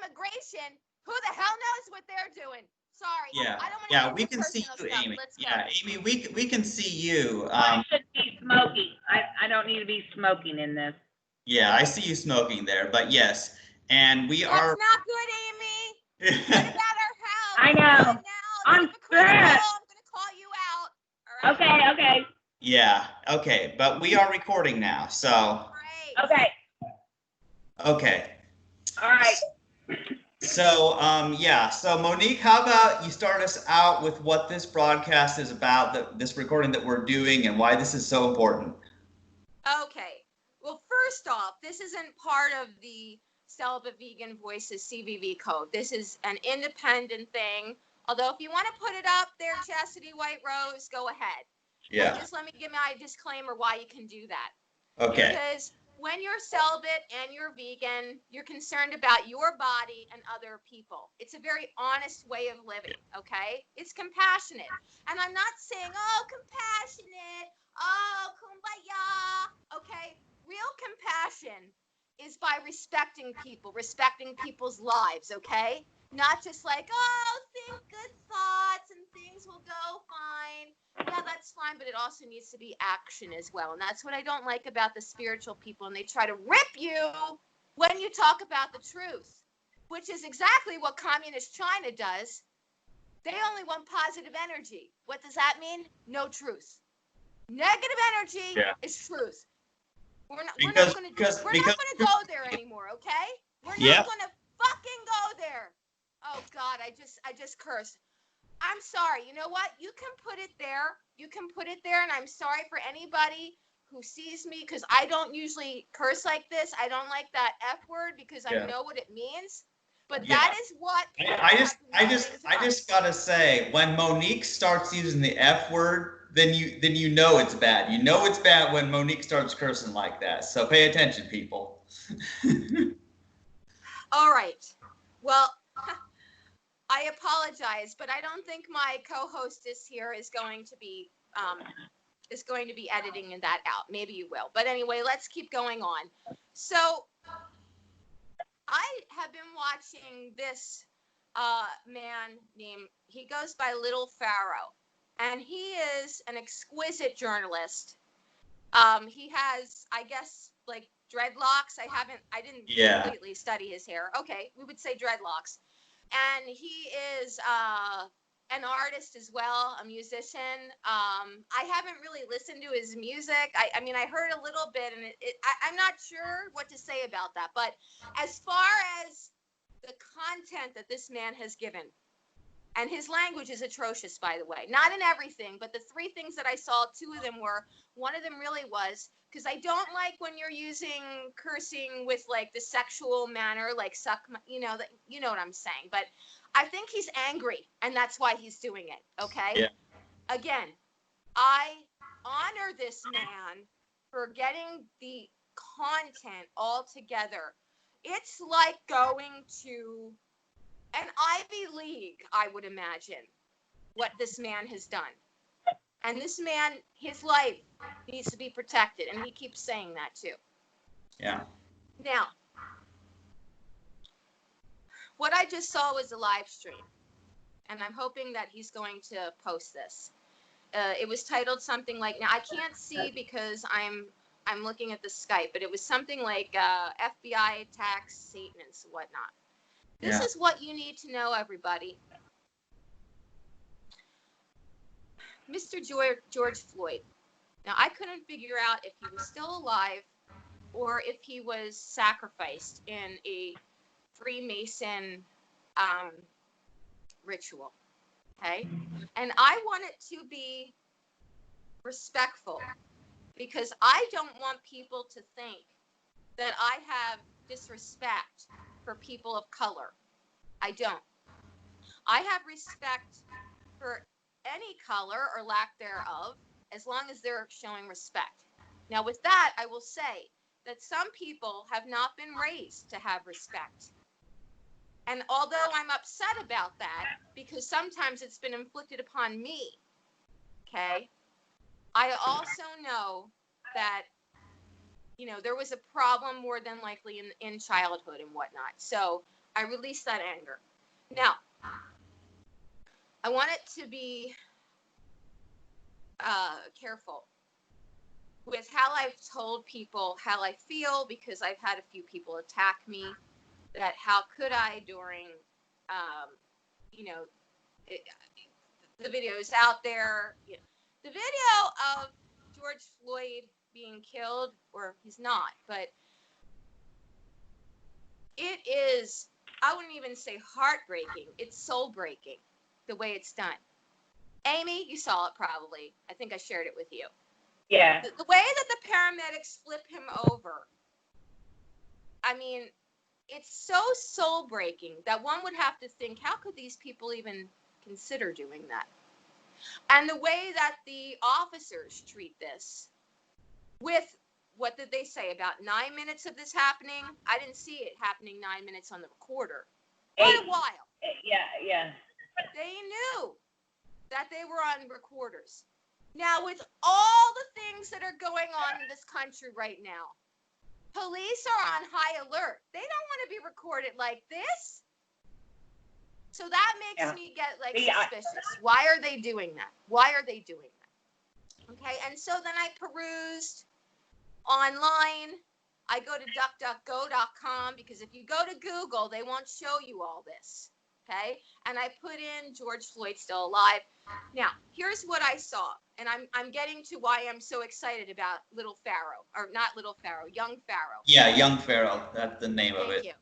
immigration, who the hell knows what they're doing? Sorry. Yeah. I don't want to Yeah, we can see you, stuff. Amy. Let's go. Yeah, Amy, we can see you. I should be smoking. I don't need to be smoking in this. Yeah, I see you smoking there, but yes. And we are. That's not good, Amy. What about our health? I know. Now, I'm critical. stressed. I'm going to call you out. All right? Okay, okay. Yeah, okay, but we are recording now, so. Great. Okay. Okay. All right. So, yeah, so Monique, how about you start us out with what this broadcast is about, this recording that we're doing, and why this is so important? Okay. Well, first off, this isn't part of the Celibate Vegan Voices CVV code. This is an independent thing. Although if you want to put it up there, Chastity White Rose, go ahead. Yeah. But just let me give my disclaimer why you can do that. Okay. Because when you're celibate and you're vegan, you're concerned about your body and other people. It's a very honest way of living, okay? It's compassionate. And I'm not saying, oh, compassionate, oh, kumbaya, okay? Real compassion is by respecting people, respecting people's lives, okay? Not just like, oh, think good thoughts and things will go fine. Yeah, that's fine, but it also needs to be action as well. And that's what I don't like about the spiritual people. And they try to rip you when you talk about the truth, which is exactly what communist China does. They only want positive energy. What does that mean? No truth. Negative energy is truth. We're not going to go there anymore, okay? We're not going to fucking go there. Oh God, I just cursed. I'm sorry. You know what? You can put it there. You can put it there, and I'm sorry for anybody who sees me, because I don't usually curse like this. I don't like that F word because I know what it means. But that is what I just gotta say, when Monique starts using the F word, then you know it's bad. You know it's bad when Monique starts cursing like that. So pay attention, people. All right. Well, I apologize, but I don't think my co-hostess here is going to be editing that out. Maybe you will. But anyway, let's keep going on. So I have been watching this man he goes by Little Pharaoh, and he is an exquisite journalist. He has, I guess, like dreadlocks. I didn't completely study his hair. Okay, we would say dreadlocks. And he is an artist as well, a musician. I haven't really listened to his music. I mean, I heard a little bit, and I'm not sure what to say about that. But as far as the content that this man has given, and his language is atrocious, by the way. Not in everything, but the three things that I saw, two of them were, one of them really was, because I don't like when you're using cursing with like the sexual manner, like suck, you know what I'm saying. But I think he's angry, and that's why he's doing it, okay? Yeah. Again, I honor this man for getting the content all together. It's like going to an Ivy League, I would imagine, what this man has done. And this man, his life needs to be protected, and he keeps saying that too. Yeah. Now, what I just saw was a live stream, and I'm hoping that he's going to post this. It was titled something like, now I can't see because I'm looking at the Skype, but it was something like FBI attacks Satanists and whatnot. This is what you need to know, everybody. Mr. George Floyd. Now, I couldn't figure out if he was still alive or if he was sacrificed in a Freemason ritual. Okay? And I want it to be respectful, because I don't want people to think that I have disrespect for people of color. I don't. I have respect for any color or lack thereof, as long as they're showing respect. Now, with that, I will say that some people have not been raised to have respect. And although I'm upset about that, because sometimes it's been inflicted upon me, okay, I also know that, you know, there was a problem more than likely in childhood and whatnot. So I released that anger. Now, I want it to be careful with how I've told people how I feel, because I've had a few people attack me, that how could I during, the videos out there, the video of George Floyd being killed, or he's not, but it is, I wouldn't even say heartbreaking, it's soul breaking the way it's done. Amy, you saw it probably. I think I shared it with you. Yeah. The way that the paramedics flip him over, I mean, it's so soul breaking that one would have to think, how could these people even consider doing that? And the way that the officers treat this, with, what did they say, about 9 minutes of this happening? I didn't see it happening 9 minutes on the recorder. Quite a while. Yeah. They knew that they were on recorders. Now, with all the things that are going on in this country right now, police are on high alert. They don't want to be recorded like this. So that makes me get suspicious. Why are they doing that? Why are they doing that? Okay, and so then I perused online. I go to duckduckgo.com, because if you go to Google, they won't show you all this. Okay, and I put in George Floyd still alive. Now, here's what I saw, and I'm getting to why I'm so excited about Little Pharoah, or not Little Pharoah, Young Pharoah. Yeah, Young Pharoah. That's the name of it. Thank you.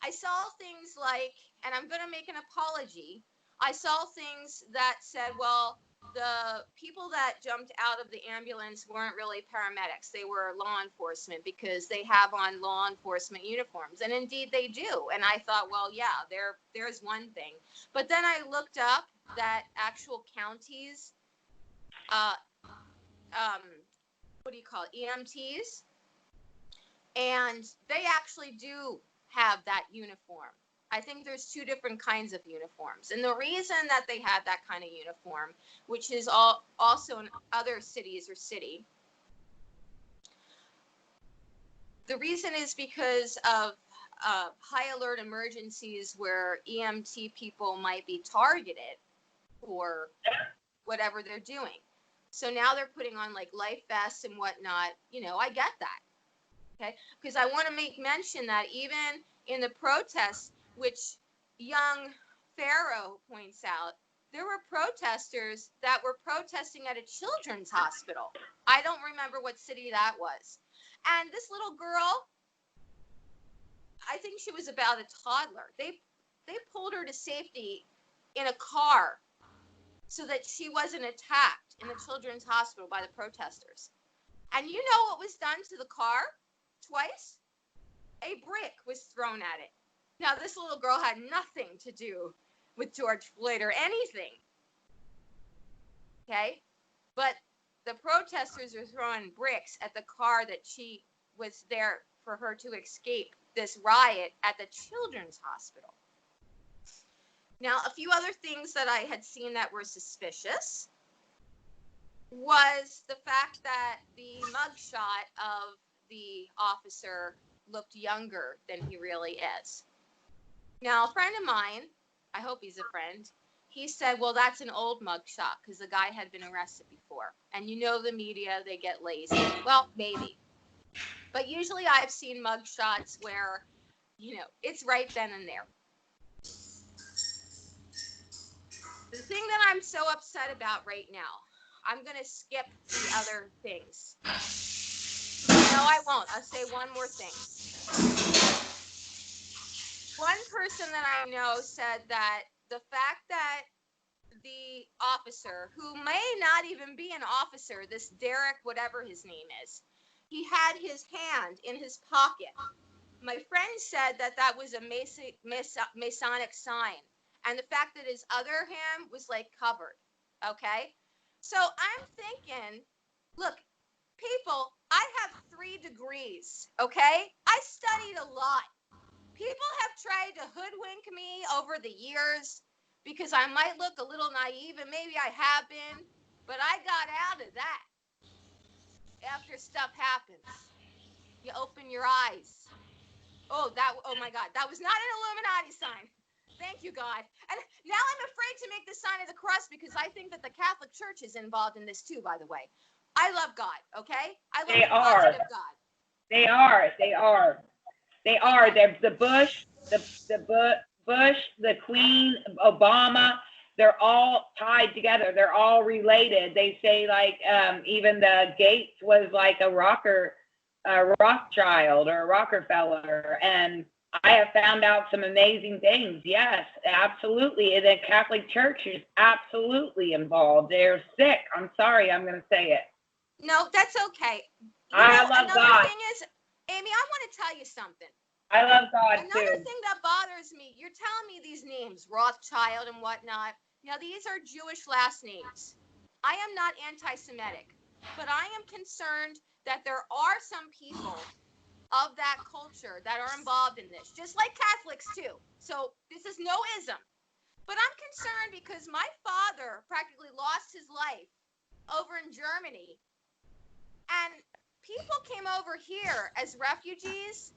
I saw things like, and I'm going to make an apology, I saw things that said, well, the people that jumped out of the ambulance weren't really paramedics. They were law enforcement, because they have on law enforcement uniforms. And indeed they do. And I thought, well, yeah, there's one thing. But then I looked up that actual counties, what do you call it, EMTs, and they actually do have that uniform. I think there's two different kinds of uniforms. And the reason that they have that kind of uniform, which is also in other cities or city, the reason is because of high alert emergencies where EMT people might be targeted for whatever they're doing. So now they're putting on like life vests and whatnot. I get that. Okay, because I want to make mention that even in the protests, which Young Pharoah points out, there were protesters that were protesting at a children's hospital. I don't remember what city that was. And this little girl, I think she was about a toddler. They pulled her to safety in a car so that she wasn't attacked in the children's hospital by the protesters. And you know what was done to the car? Twice? A brick was thrown at it. Now, this little girl had nothing to do with George Floyd or anything. Okay? But the protesters are throwing bricks at the car that she was there for her to escape this riot at the children's hospital. Now, a few other things that I had seen that were suspicious was the fact that the mugshot of the officer looked younger than he really is. Now, a friend of mine, I hope he's a friend, he said, well, that's an old mugshot because the guy had been arrested before. And the media, they get lazy. Well, maybe. But usually I've seen mugshots where, it's right then and there. The thing that I'm so upset about right now, I'm going to skip the other things. No, I won't. I'll say one more thing. One person that I know said that the fact that the officer, who may not even be an officer, this Derek, whatever his name is, he had his hand in his pocket. My friend said that that was a Masonic sign. And the fact that his other hand was like covered. Okay? So I'm thinking, look, people, I have 3 degrees. Okay? I studied a lot. People have tried to hoodwink me over the years because I might look a little naive, and maybe I have been, but I got out of that after stuff happens. You open your eyes. Oh my God, that was not an Illuminati sign. Thank you, God. And now I'm afraid to make the sign of the cross because I think that the Catholic Church is involved in this too, by the way. I love God, okay? I love They the are. positive God. They are. They are. They are. They're the Bush, Bush, the Queen, Obama. They're all tied together. They're all related. They say like even the Gates was like a Rothschild or a Rockefeller, and I have found out some amazing things. Yes, absolutely. And the Catholic Church is absolutely involved. They're sick. I'm sorry, I'm going to say it. No, that's okay. I love another God. thing is, Amy, I want to tell you something. I love God Another too. thing that bothers me, you're telling me these names, Rothschild and whatnot. Now, these are Jewish last names. I am not anti-Semitic, but I am concerned that there are some people of that culture that are involved in this, just like Catholics too. So this is no ism. But I'm concerned because my father practically lost his life over in Germany. And people came over here as refugees,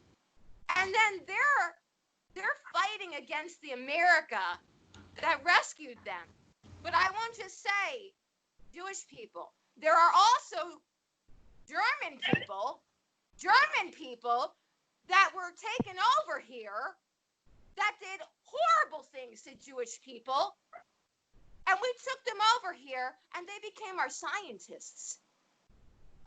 and then they're fighting against the America that rescued them. But I won't just say Jewish people. There are also German people that were taken over here that did horrible things to Jewish people. And we took them over here and they became our scientists.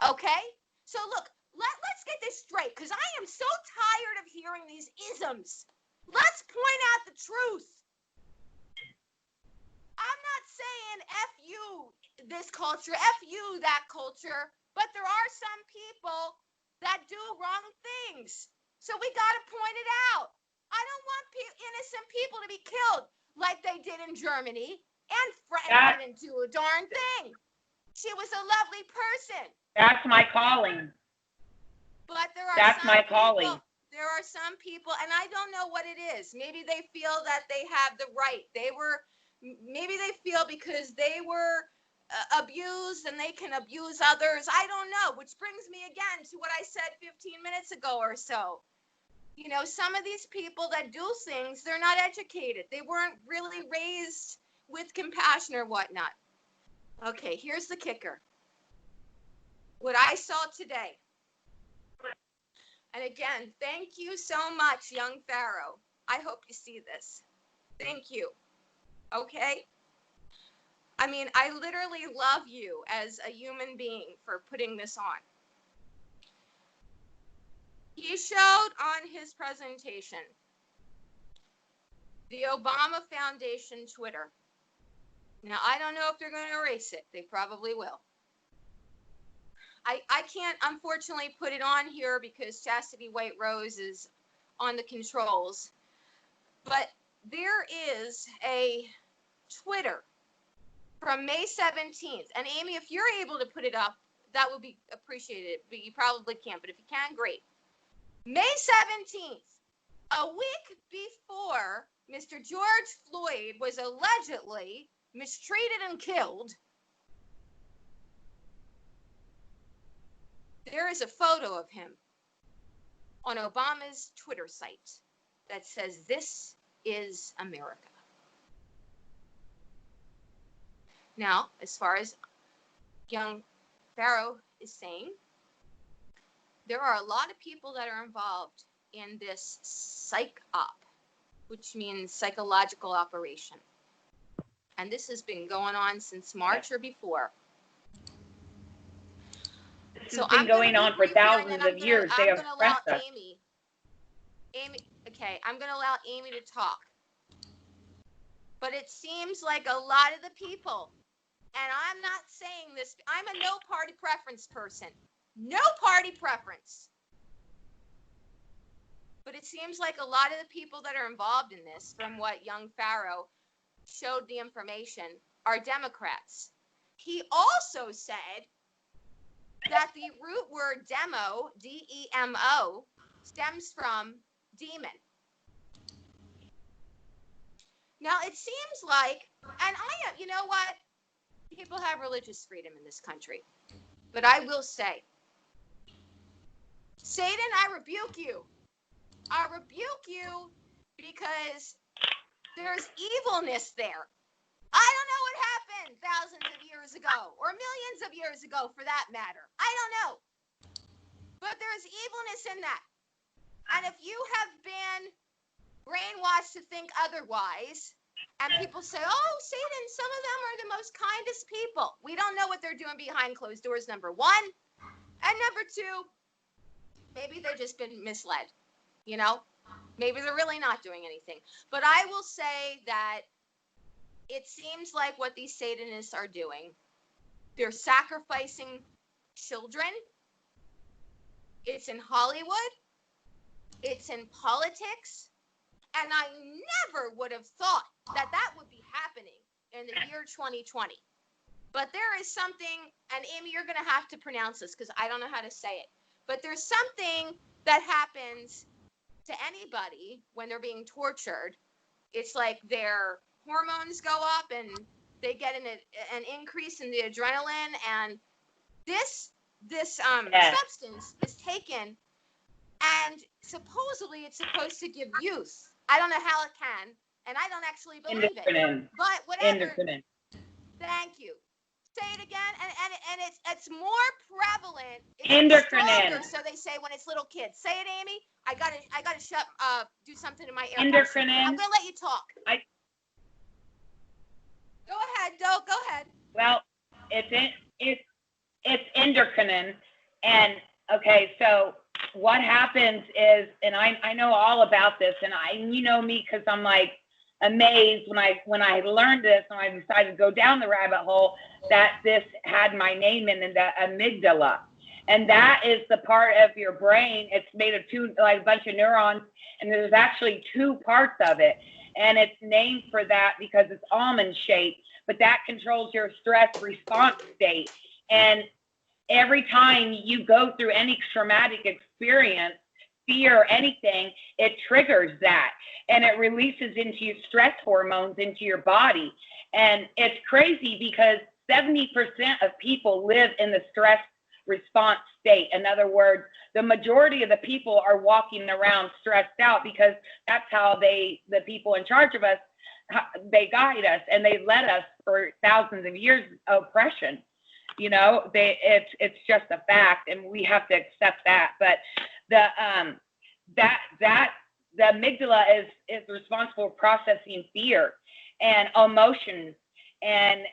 Okay? So look, let's get this straight because I am so tired of hearing these isms. Let's point out the truth. I'm not saying F you this culture, F you that culture, but there are some people that do wrong things. So we got to point it out. I don't want innocent people to be killed like they did in Germany. And Frank didn't do a darn thing. She was a lovely person. That's my calling. But there are That's some my people, calling. there are some people, and I don't know what it is. Maybe they feel that they have the right. Maybe they feel because they were abused and they can abuse others. I don't know, which brings me again to what I said 15 minutes ago or so. You know, some of these people that do things, they're not educated. They weren't really raised with compassion or whatnot. Okay, here's the kicker. What I saw today. And again, thank you so much, Young Pharoah. I hope you see this. Thank you. Okay? I mean, I literally love you as a human being for putting this on. He showed on his presentation the Obama Foundation Twitter. Now, I don't know if they're going to erase it. They probably will. I can't, unfortunately, put it on here because Chastity White Rose is on the controls. But there is a Twitter from May 17th. And Amy, if you're able to put it up, that would be appreciated. But you probably can't. But if you can, great. May 17th, a week before Mr. George Floyd was allegedly mistreated and killed, there is a photo of him on Obama's Twitter site that says, "This is America." Now, as far as Young Pharoah is saying, there are a lot of people that are involved in this Psyop, which means psychological operation. And this has been going on since March or before. This has been going on for thousands of years. They have oppressed us. Amy, okay, I'm going to allow Amy to talk. But it seems like a lot of the people, and I'm not saying this, I'm a no party preference person. No party preference. But it seems like a lot of the people that are involved in this, from what Young Pharoah showed the information, are Democrats. He also said that the root word demo, D-E-M-O, stems from demon. Now, it seems like, and you know what? People have religious freedom in this country. But I will say, Satan, I rebuke you. I rebuke you because there's evilness there. I don't know what happened thousands of years ago or millions of years ago for that matter. I don't know. But there's evilness in that. And if you have been brainwashed to think otherwise, and people say, oh, Satan, some of them are the most kindest people. We don't know what they're doing behind closed doors, number one. And number two, maybe they've just been misled, you know? Maybe they're really not doing anything. But I will say that it seems like what these Satanists are doing, they're sacrificing children. It's in Hollywood. It's in politics. And I never would have thought that that would be happening in the year 2020. But there is something, and Amy, you're going to have to pronounce this because I don't know how to say it. But there's something that happens to anybody when they're being tortured. It's like their hormones go up and they get an increase in the adrenaline, and this substance is taken, and supposedly it's supposed to give youth. I don't know how it can, and I don't actually believe it. But whatever. Thank you. Say it again, and it's more prevalent. It's stronger, so they say when it's little kids. Say it, Amy. I gotta do something in my ear. I'm gonna let you talk. Go ahead, go ahead. Well, it's endocrine, and okay, so what happens is, and I know all about this, and you know me because I'm like amazed when I learned this and I decided to go down the rabbit hole that this had my name in the amygdala, and that is the part of your brain. It's made of a bunch of neurons, and there's actually two parts of it. And it's named for that because it's almond shaped, but that controls your stress response state. And every time you go through any traumatic experience, fear, anything, it triggers that. And it releases into your stress hormones into your body. And it's crazy because 70% of people live in the stress response state. In other words, the majority of the people are walking around stressed out because that's how the people in charge of us, they guide us, and they led us for thousands of years of oppression. You know, it's just a fact, and we have to accept that. But the amygdala is responsible for processing fear and emotions and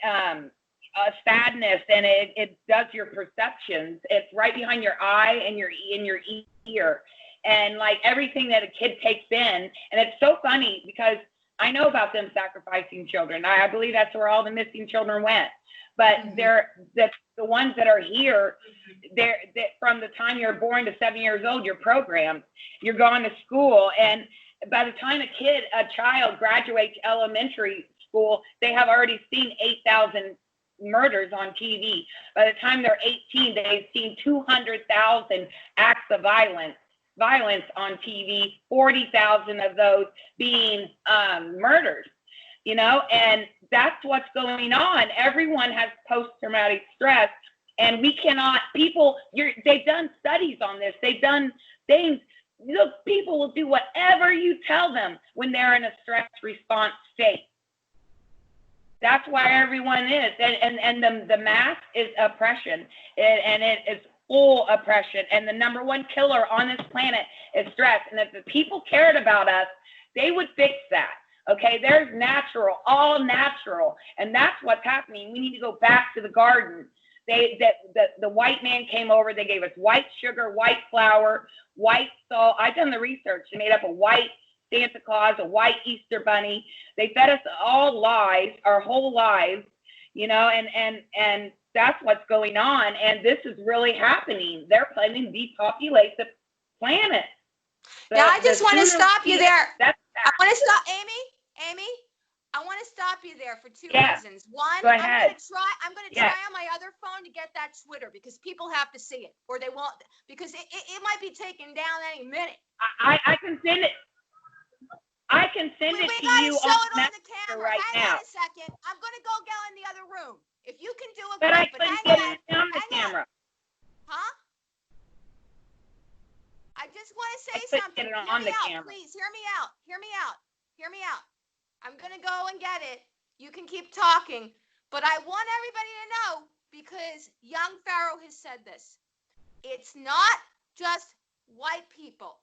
sadness, and it does your perceptions. It's right behind your eye and in your ear, and like everything that a kid takes in. And it's so funny because I know about them sacrificing children. I believe that's where all the missing children went. But they're the ones that are here. They're from the time you're born to 7 years old, you're programmed. You're going to school, and by the time a child graduates elementary school, they have already seen 8,000 murders on TV. By the time they're 18, they've seen 200,000 acts of violence on TV, 40,000 of those being murders, you know, and that's what's going on. Everyone has post-traumatic stress, and we cannot, they've done studies on this. They've done things. Look, people will do whatever you tell them when they're in a stress response state. That's why everyone is. And the mass is oppression, and it is full oppression. And the number one killer on this planet is stress. And if the people cared about us, they would fix that. Okay, there's all natural. And that's what's happening. We need to go back to the garden. The white man came over. They gave us white sugar, white flour, white salt. I've done the research. They made up a white Santa Claus, a white Easter bunny. They fed us all lies, our whole lives, you know, and that's what's going on. And this is really happening. They're planning to depopulate the planet. Now, I just want to stop you there. I want to stop, Amy, I want to stop you there for two reasons. One, go ahead. I'm going to try on my other phone to get that Twitter because people have to see it, or they won't, because it might be taken down any minute. I can send it. I can send it to you on the camera right now. Hang on a second. I'm going to go in the other room. If you can do it, but I couldn't get it on the camera. Huh? I just want to say I couldn't something. get it Hear on me the out, camera. please. Hear me out. Hear me out. Hear me out. I'm going to go and get it. You can keep talking. But I want everybody to know, because Young Pharoah has said this. It's not just white people.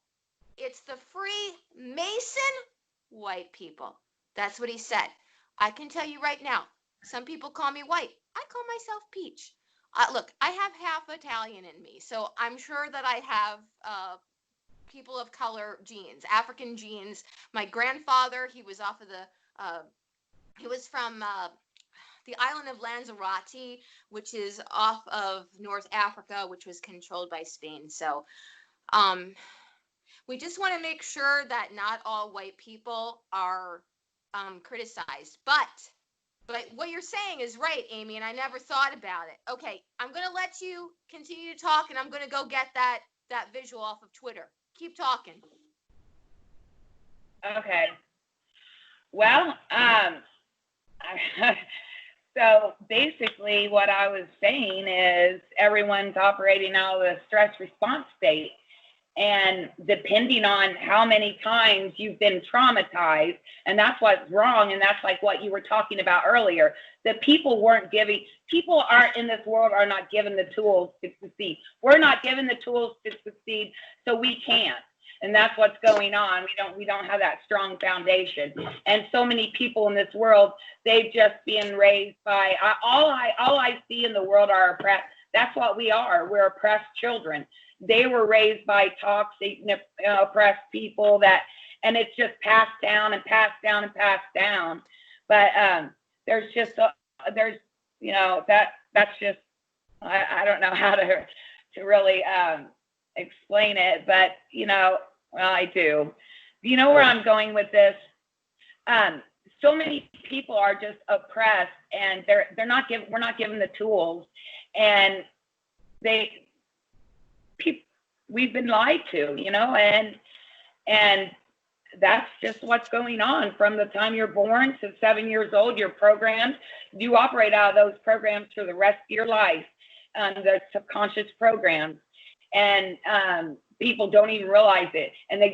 It's the Freemason white people. That's what he said. I can tell you right now, some people call me white. I call myself peach. Look, I have half Italian in me, so I'm sure that I have people of color genes, African genes. My grandfather, he was off of he was from the island of Lanzarote, which is off of North Africa, which was controlled by Spain. So we just want to make sure that not all white people are criticized. But what you're saying is right, Amy, and I never thought about it. Okay, I'm going to let you continue to talk, and I'm going to go get that visual off of Twitter. Keep talking. Okay. Well, so basically what I was saying is everyone's operating out of the stress response state. And depending on how many times you've been traumatized, and that's what's wrong, and that's like what you were talking about earlier, that people aren't in this world are not given the tools to succeed. We're not given the tools to succeed, so we can't. And that's what's going on. We don't have that strong foundation. And so many people in this world, they've just been raised by, all I see in the world are oppressed. That's what we are. We're oppressed children. They were raised by toxic, oppressed people and it's just passed down and passed down and passed down. But that's just, I don't know how to really explain it, but, well, I do. You know where I'm going with this? So many people are just oppressed, and we're not given the tools, and we've been lied to, and that's just what's going on from the time you're born to 7 years old. You're programmed. You operate out of those programs for the rest of your life. The subconscious programs, and people don't even realize it. And they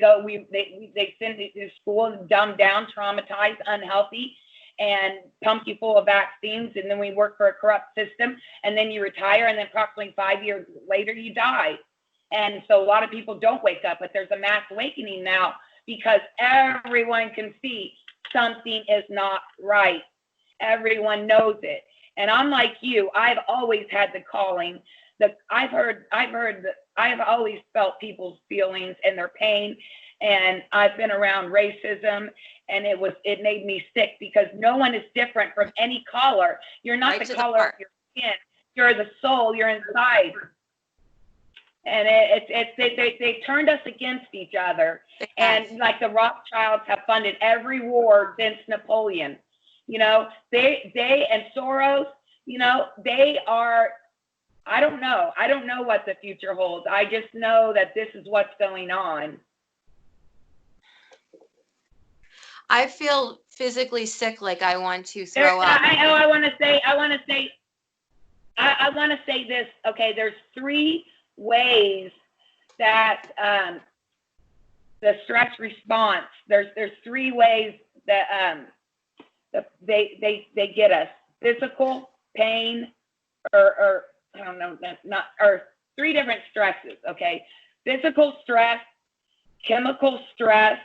send you to school dumbed down, traumatized, unhealthy, and pump you full of vaccines. And then we work for a corrupt system, and then you retire, and then approximately 5 years later you die. And so a lot of people don't wake up, but there's a mass awakening now because everyone can see something is not right. Everyone knows it. And I'm like you, I've always had the calling. I've always felt people's feelings and their pain. And I've been around racism, and it made me sick because no one is different from any color. You're not the color of your skin. You're the soul. You're inside. And they turned us against each other. And like the Rothschilds have funded every war since Napoleon. They and Soros, they are, I don't know. I don't know what the future holds. I just know that this is what's going on. I feel physically sick, like I want to throw up. I want to say this. Okay, there's 3 ways that the stress response. There's 3 ways that they get us: physical pain, or I don't know, or 3 different stresses. Okay, physical stress, chemical stress,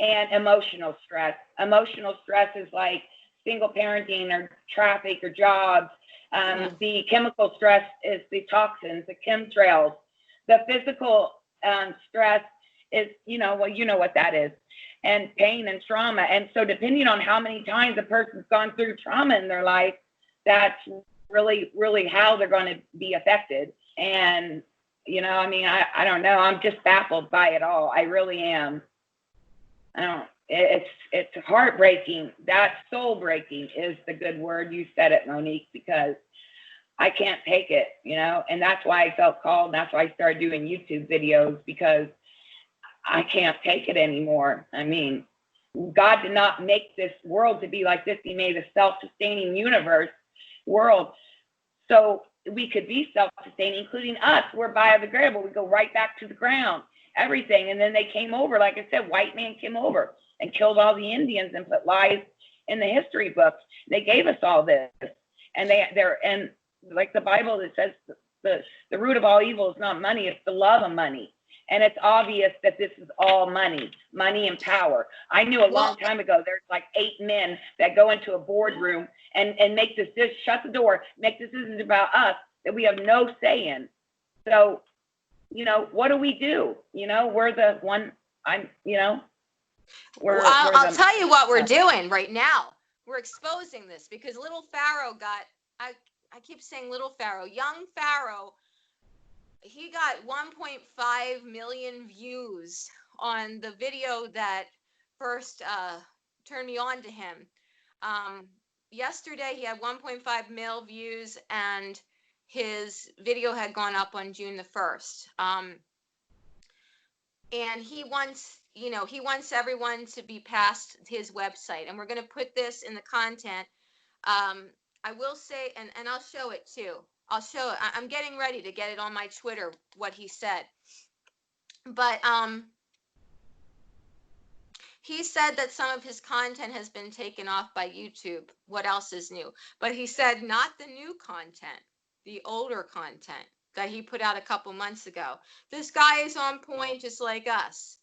and emotional stress. Emotional stress is like single parenting or traffic or jobs. The chemical stress is the toxins, the chemtrails. The physical stress is, you know what that is, and pain and trauma. And so depending on how many times a person's gone through trauma in their life, that's really, really how they're going to be affected. And, I don't know. I'm just baffled by it all. I really am. It's heartbreaking. That soul breaking is the good word. You said it, Monique, because I can't take it, and that's why I felt called. That's why I started doing YouTube videos, because I can't take it anymore. I mean, God did not make this world to be like this. He made a self-sustaining world, so we could be self-sustaining, including us. We're biodegradable. We go right back to the ground. everything. And then they came over, like I said, white man came over and killed all the Indians and put lies in the history books. They gave us all this. And and like the Bible, that says the root of all evil is not money, it's the love of money. And it's obvious that this is all money and power. I knew a long time ago, there's like 8 men that go into a boardroom and make decisions, shut the door, make decisions about us that we have no say in. So, you know, what do we do? You know, we're the one, I'll tell you what we're doing right now. We're exposing this because little Pharoah got, I keep saying little Pharoah, Young Pharoah, he got 1.5 million views on the video that first turned me on to him. Yesterday, he had 1.5 million views, and his video had gone up on June the 1st. And he wants everyone to be past his website. And we're going to put this in the content. I will say, and I'll show it too. I'm getting ready to get it on my Twitter, what he said. But he said that some of his content has been taken off by YouTube. What else is new? But he said not the new content, the older content that he put out a couple months ago. This guy is on point just like us.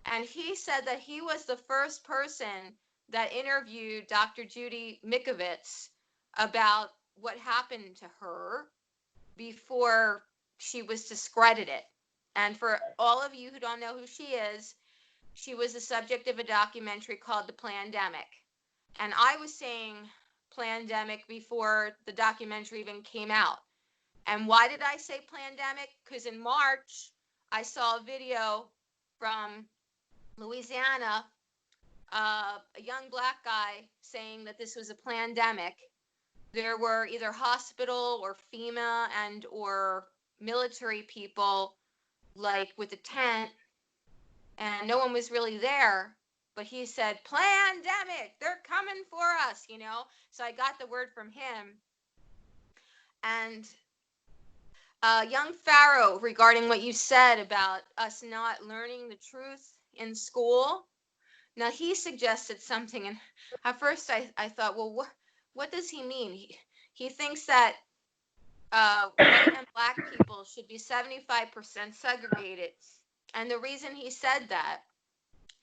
And he said that he was the first person that interviewed Dr. Judy Mikovits about what happened to her before she was discredited. And for all of you who don't know who she was the subject of a documentary called The Plandemic. And I was saying Plandemic before the documentary even came out. And why did I say Plandemic? Because in March, I saw a video from Louisiana, a young black guy saying that this was a plandemic. There were either hospital or FEMA and or military people like with a tent, and no one was really there, but he said, plandemic, they're coming for us, you know? So I got the word from him. And Young Pharoah, regarding what you said about us not learning the truth in school, now he suggested something, and at first I thought, well, what does he mean? He thinks that white and black people should be 75% segregated. And the reason he said that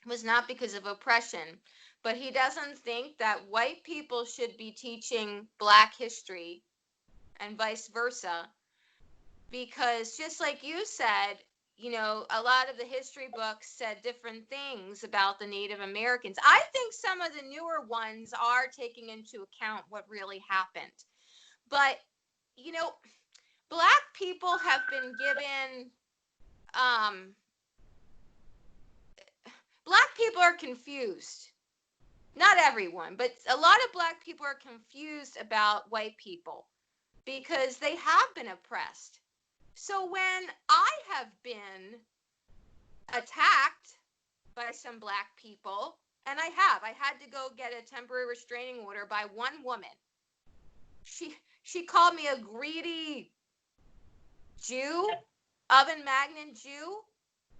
was not because of oppression, but he doesn't think that white people should be teaching black history and vice versa. Because just like you said, you know, a lot of the history books said different things about the Native Americans. I think some of the newer ones are taking into account what really happened. But, you know, black people have been given, black people are confused. Not everyone, but a lot of black people are confused about white people because they have been oppressed. So when I have been attacked by some black people, and I had to go get a temporary restraining order by one woman. She called me a greedy Jew, oven magnet Jew,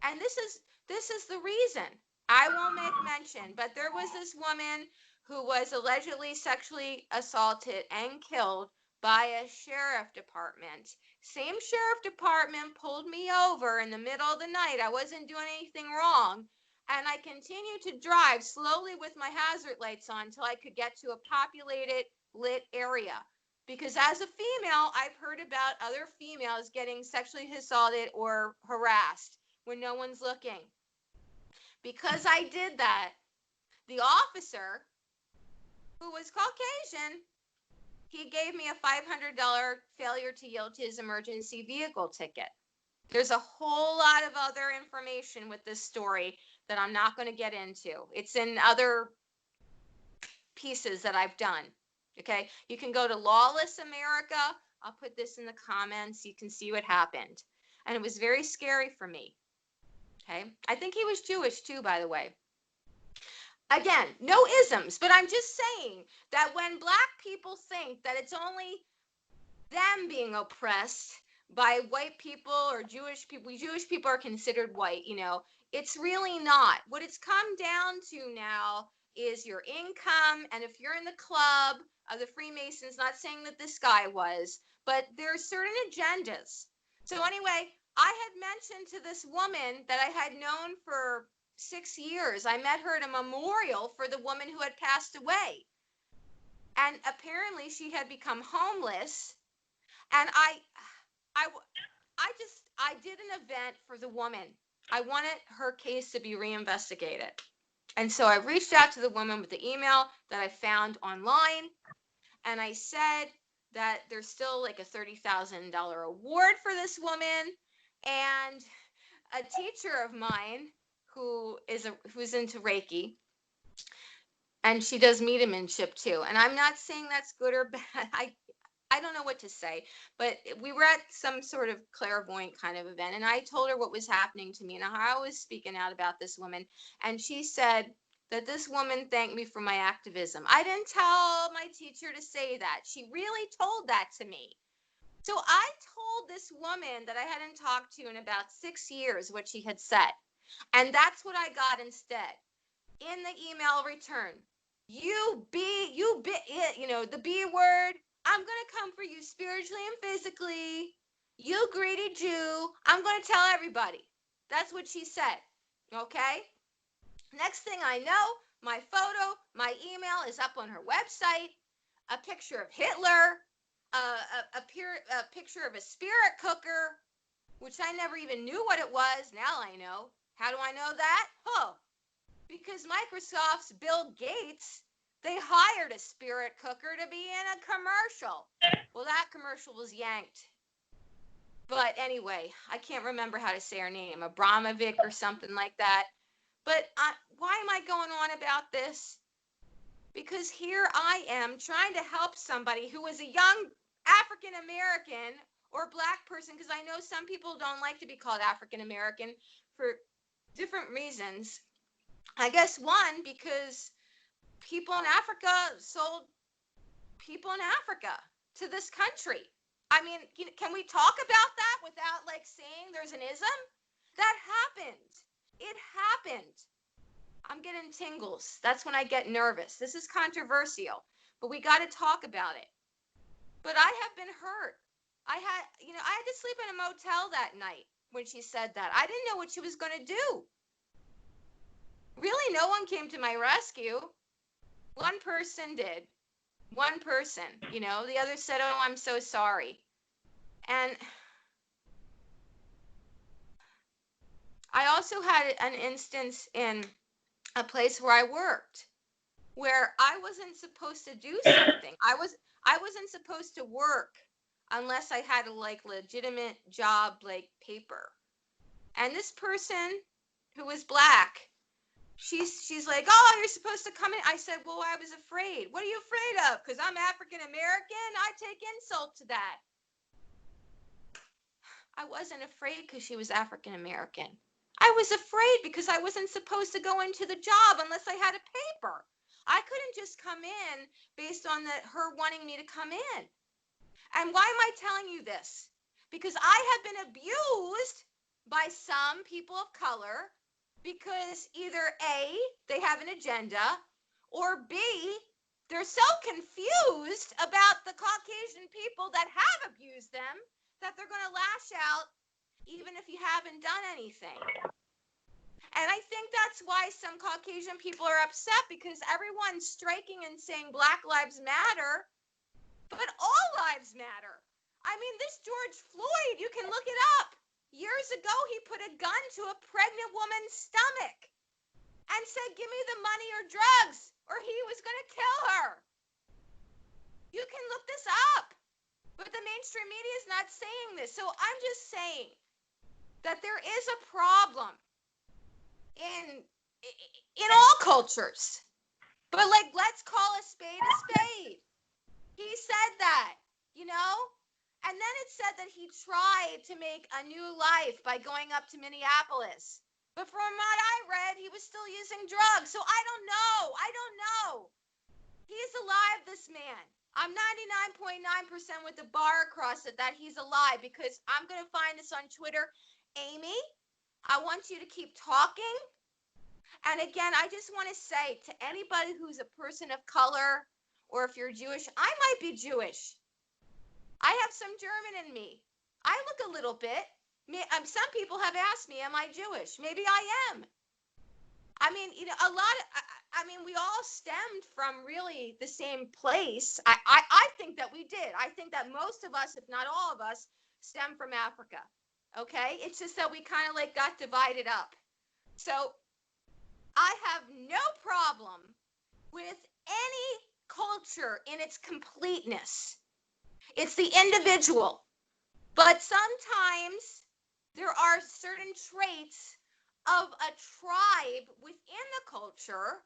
and this is the reason. I won't make mention, but there was this woman who was allegedly sexually assaulted and killed by a sheriff department. Same sheriff department pulled me over in the middle of the night. I wasn't doing anything wrong. And I continued to drive slowly with my hazard lights on until I could get to a populated, lit area. Because as a female, I've heard about other females getting sexually assaulted or harassed when no one's looking. Because I did that, the officer, who was Caucasian, he gave me a $500 failure to yield to his emergency vehicle ticket. There's a whole lot of other information with this story that I'm not going to get into. It's in other pieces that I've done. Okay, you can go to Lawless America. I'll put this in the comments. You can see what happened. And it was very scary for me. Okay, I think he was Jewish too, by the way. Again, no isms, but I'm just saying that when black people think that it's only them being oppressed by white people or Jewish people. Jewish people are considered white, you know. It's really not. What it's come down to now is your income, and if you're in the club of the Freemasons, not saying that this guy was, but there are certain agendas. So anyway, I had mentioned to this woman that I had known for 6 years. I met her at a memorial for the woman who had passed away. And apparently she had become homeless. And I did an event for the woman. I wanted her case to be reinvestigated. And so I reached out to the woman with the email that I found online. And I said that there's still like a $30,000 award for this woman. And a teacher of mine who's into Reiki, and she does mediumship too. And I'm not saying that's good or bad. I don't know what to say, but we were at some sort of clairvoyant kind of event, and I told her what was happening to me and how I was speaking out about this woman. And she said that this woman thanked me for my activism. I didn't tell my teacher to say that. She really told that to me. So I told this woman that I hadn't talked to in about 6 years what she had said. And that's what I got instead. In the email return, you be, you know, the B word, I'm going to come for you spiritually and physically. You greedy Jew. I'm going to tell everybody. That's what she said. Okay? Next thing I know, my photo, my email is up on her website. A picture of Hitler, a picture of a spirit cooker, which I never even knew what it was. Now I know. How do I know that? Oh, because Microsoft's Bill Gates, they hired a spirit cooker to be in a commercial. Well, that commercial was yanked. But anyway, I can't remember how to say her name, Abramovic or something like that. But why am I going on about this? Because here I am trying to help somebody who is a young African American or black person, because I know some people don't like to be called African American for different reasons. I guess one, because people in Africa sold people in Africa to this country. I mean, can we talk about that without like saying there's an ism? That happened. It happened. I'm getting tingles. That's when I get nervous. This is controversial, but we got to talk about it. But I have been hurt. I had to sleep in a motel that night when she said that. I didn't know what she was going to do. Really, no one came to my rescue. One person did. One person, the other said, "Oh, I'm so sorry." And I also had an instance in a place where I worked where I wasn't supposed to do something. I wasn't supposed to work unless I had a legitimate job paper. And this person who was black, she's like, "Oh, you're supposed to come in." I said, "Well, I was afraid." "What are you afraid of? Because I'm African American? I take insult to that." I wasn't afraid because she was African American. I was afraid because I wasn't supposed to go into the job unless I had a paper. I couldn't just come in based on her wanting me to come in. And why am I telling you this? Because I have been abused by some people of color because either A, they have an agenda, or B, they're so confused about the Caucasian people that have abused them that they're going to lash out even if you haven't done anything. And I think that's why some Caucasian people are upset, because everyone's striking and saying Black Lives Matter, but all lives matter. I mean, this George Floyd, you can look it up. Years ago, he put a gun to a pregnant woman's stomach and said, "Give me the money or drugs," or he was going to kill her. You can look this up. But the mainstream media is not saying this. So I'm just saying that there is a problem in all cultures. But let's call a spade a spade. He said that, And then it said that he tried to make a new life by going up to Minneapolis. But from what I read, he was still using drugs. So I don't know. He's alive, this man. I'm 99.9% with the bar across it that he's alive, because I'm going to find this on Twitter. Amy, I want you to keep talking. And again, I just want to say to anybody who's a person of color, or if you're Jewish, I might be Jewish. I have some German in me. I look a little bit. Some people have asked me, am I Jewish? Maybe I am. I mean, you know, we all stemmed from really the same place. I think that we did. I think that most of us, if not all of us, stem from Africa. Okay? It's just that we kind of like got divided up. So I have no problem with any culture in its completeness. It's the individual. But sometimes there are certain traits of a tribe within the culture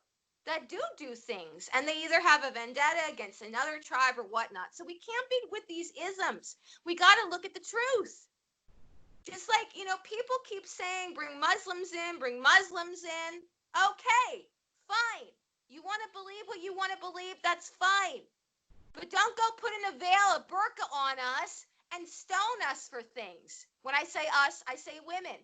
that do things, and they either have a vendetta against another tribe or whatnot. So we can't be with these isms. We got to look at the truth. Just like, you know, people keep saying, bring Muslims in, bring Muslims in. Okay, fine. You want to believe what you want to believe, that's fine. But don't go putting a veil, a burqa on us and stone us for things. When I say us, I say women.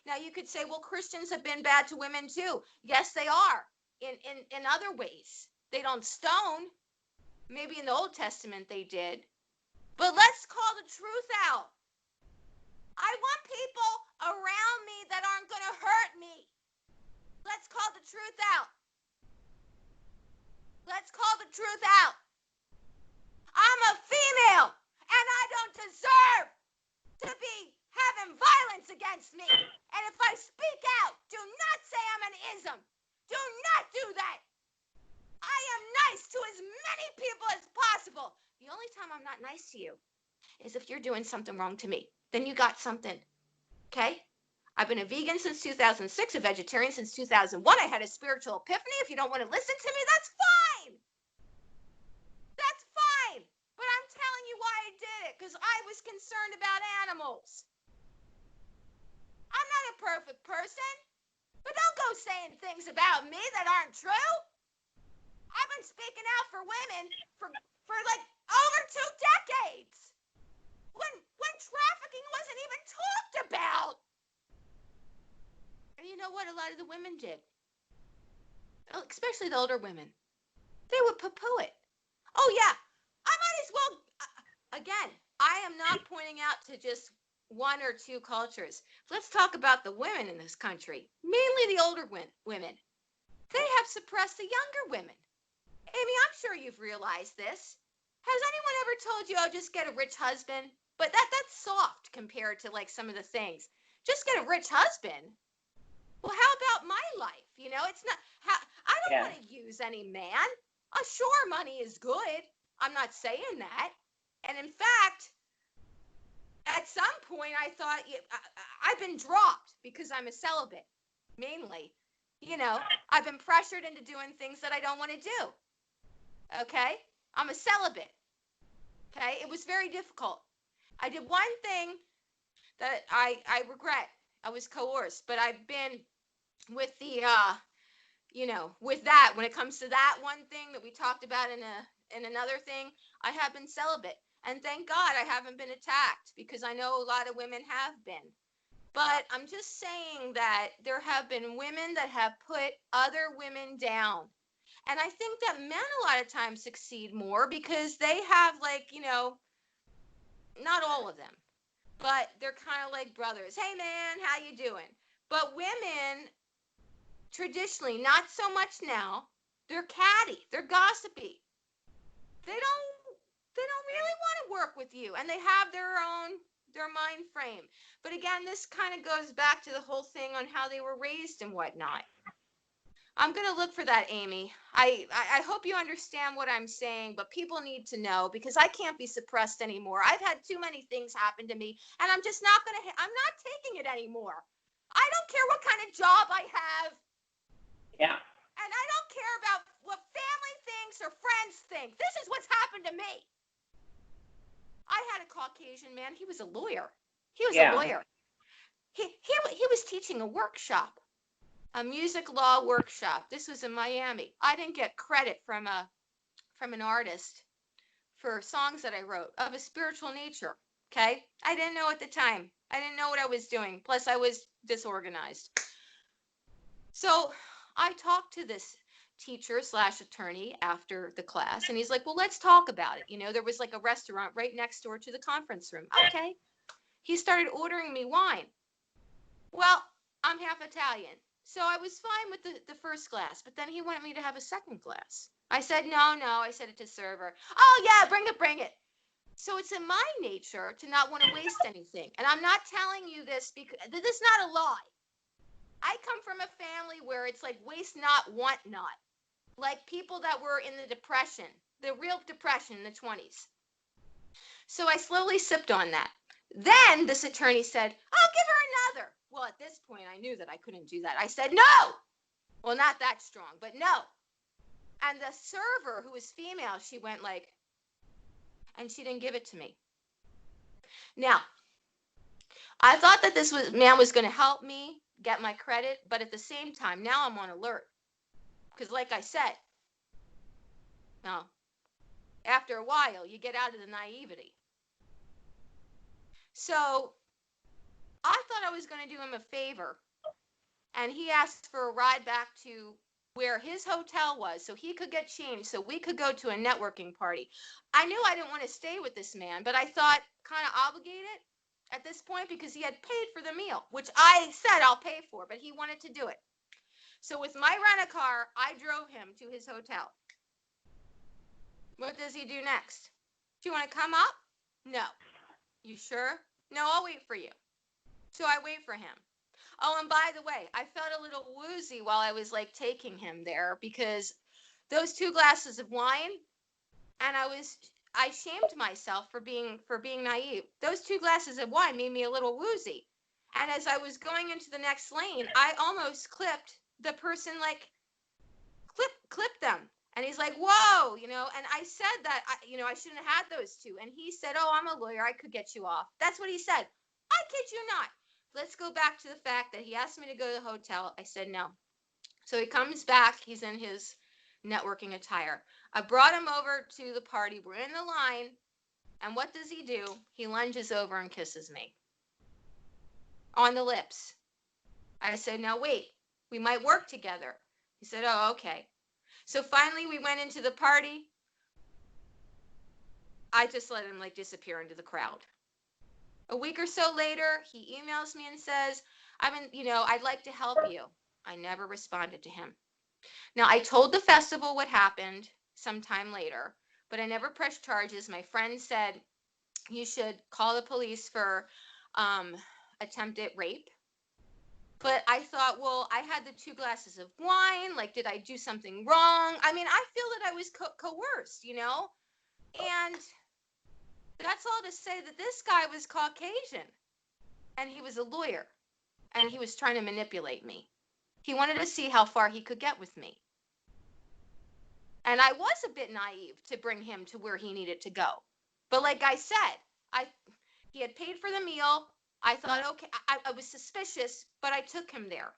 Now you could say, well, Christians have been bad to women too. Yes, they are in other ways. They don't stone. Maybe in the Old Testament they did. But let's call the truth out. I want people around me that aren't going to hurt me. Let's call the truth out. Let's call the truth out. I'm a female, and I don't deserve to be having violence against me. And if I speak out, do not say I'm an ism. Do not do that. I am nice to as many people as possible. The only time I'm not nice to you is if you're doing something wrong to me. Then you got something. Okay? I've been a vegan since 2006, a vegetarian since 2001. I had a spiritual epiphany. If you don't want to listen to me, that's fine. That's fine. But I'm telling you why I did it, because I was concerned about animals. I'm not a perfect person, but don't go saying things about me that aren't true. I've been speaking out for women for like over 2 decades. When trafficking wasn't even talked about. And you know what a lot of the women did? Especially the older women. They would poo-poo it. Oh yeah, I might as well. Again, I am not pointing out to just 1 or 2 cultures. Let's talk about the women in this country, mainly the older women. They have suppressed the younger women. Amy, I'm sure you've realized this. Has anyone ever told you, oh, just get a rich husband? But that's soft compared to like some of the things. Just get a rich husband. Well, how about my life? You know, it's not. I don't want to use any man. Sure, money is good. I'm not saying that. And in fact, at some point, I thought I've been dropped because I'm a celibate, mainly. You know, I've been pressured into doing things that I don't want to do. Okay? I'm a celibate. Okay? It was very difficult. I did one thing that I regret. I was coerced, but I've been with the, with that, when it comes to that one thing that we talked about in another thing, I have been celibate. And thank God I haven't been attacked, because I know a lot of women have been. But I'm just saying that there have been women that have put other women down. And I think that men a lot of times succeed more because they have, like, not all of them, but they're kind of like brothers. Hey man, how you doing? But women, traditionally, not so much now, they're catty, they're gossipy. They don't really want to work with you, and they have their mind frame. But again, this kind of goes back to the whole thing on how they were raised and whatnot. I'm going to look for that, Amy. I hope you understand what I'm saying, but people need to know, because I can't be suppressed anymore. I've had too many things happen to me, and I'm just not going to, I'm not taking it anymore. I don't care what kind of job I have. Yeah. And I don't care about what family thinks or friends think. This is what's happened to me. I had a Caucasian man. He was a lawyer. He was a lawyer. He was teaching a workshop. A music law workshop. This was in Miami. I didn't get credit from an artist for songs that I wrote of a spiritual nature. Okay. I didn't know at the time. I didn't know what I was doing. Plus, I was disorganized. So I talked to this teacher / attorney after the class, and he's like, well, let's talk about it. You know, there was like a restaurant right next door to the conference room. Okay. He started ordering me wine. Well, I'm half Italian, so I was fine with the first glass, but then he wanted me to have a second glass. I said, no, I said it to server. Oh yeah, bring it. So it's in my nature to not want to waste anything. And I'm not telling you this because this is not a lie. I come from a family where it's like waste not, want not. Like people that were in the depression, the real depression in the 20s. So I slowly sipped on that. Then this attorney said, I'll give her another. Well, at this point, I knew that I couldn't do that. I said, no. Well, not that strong, but no. And the server, who was female, she went like, and she didn't give it to me. Now, I thought that this man was going to help me get my credit, but at the same time, now I'm on alert. Because like I said, after a while, you get out of the naivety. So I thought I was going to do him a favor, and he asked for a ride back to where his hotel was so he could get changed so we could go to a networking party. I knew I didn't want to stay with this man, but I thought kind of obligated at this point because he had paid for the meal, which I said I'll pay for, but he wanted to do it. So with my rent-a-car, I drove him to his hotel. What does he do next? Do you want to come up? No. You sure? No, I'll wait for you. So I wait for him. Oh, and by the way, I felt a little woozy while I was like taking him there because those 2 glasses of wine, and I shamed myself for being naive. Those 2 glasses of wine made me a little woozy. And as I was going into the next lane, I almost clipped the person, like clipped them. And he's like, whoa, and I said that, I shouldn't have had those 2. And he said, oh, I'm a lawyer. I could get you off. That's what he said. I kid you not. Let's go back to the fact that he asked me to go to the hotel. I said no. So he comes back. He's in his networking attire. I brought him over to the party. We're in the line. And what does he do? He lunges over and kisses me on the lips. I said, now wait, we might work together. He said, oh, okay. So finally we went into the party. I just let him like disappear into the crowd. A week or so later, he emails me and says, I'd like to help you. I never responded to him. Now, I told the festival what happened sometime later, but I never pressed charges. My friend said, you should call the police for attempted rape. But I thought, well, I had the 2 glasses of wine. Like, did I do something wrong? I mean, I feel that I was coerced, And that's all to say that this guy was Caucasian, and he was a lawyer, and he was trying to manipulate me. He wanted to see how far he could get with me. And I was a bit naive to bring him to where he needed to go. But like I said, he had paid for the meal. I thought, okay, I was suspicious, but I took him there.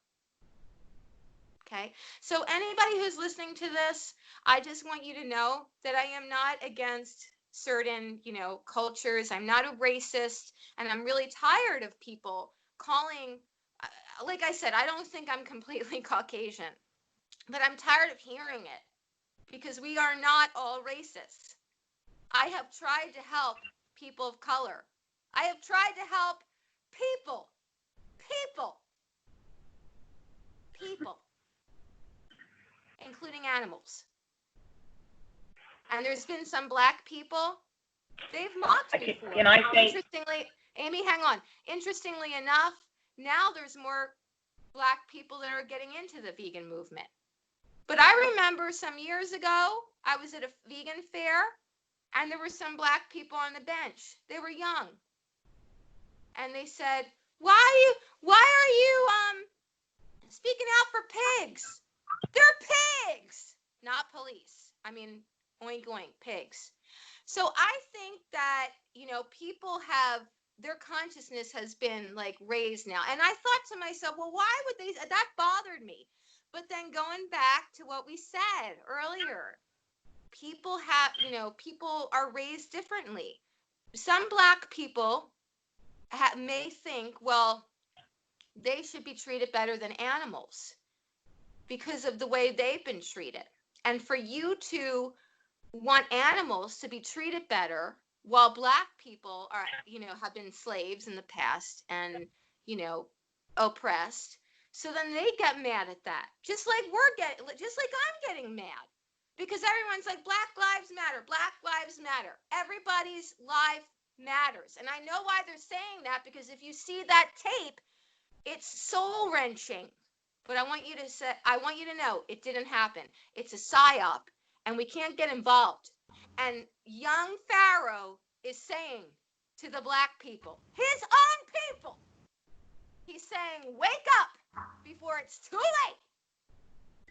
Okay, so anybody who's listening to this, I just want you to know that I am not against certain, cultures. I'm not a racist, and I'm really tired of people calling, like I said, I don't think I'm completely Caucasian, but I'm tired of hearing it because we are not all racists. I have tried to help people of color. I have tried to help people, including animals. And there's been some Black people, they've mocked me for it. Can I say? Interestingly, Amy, hang on. Interestingly enough, now there's more Black people that are getting into the vegan movement. But I remember some years ago, I was at a vegan fair, and there were some Black people on the bench. They were young. And they said, why are you speaking out for pigs? They're pigs, not police. I mean, oink, oink, pigs. So I think that, people have, their consciousness has been like raised now. And I thought to myself, well, why would they, that bothered me. But then going back to what we said earlier, people have, people are raised differently. Some Black people may think, well, they should be treated better than animals because of the way they've been treated. And for you to want animals to be treated better while Black people are, have been slaves in the past and, oppressed. So then they get mad at that. Just like I'm getting mad because everyone's like, Black lives matter, Black lives matter. Everybody's life matters. And I know why they're saying that, because if you see that tape, it's soul wrenching. But I want you to know it didn't happen. It's a psyop, and we can't get involved. And Young Pharoah is saying to the Black people, his own people, he's saying, wake up before it's too late.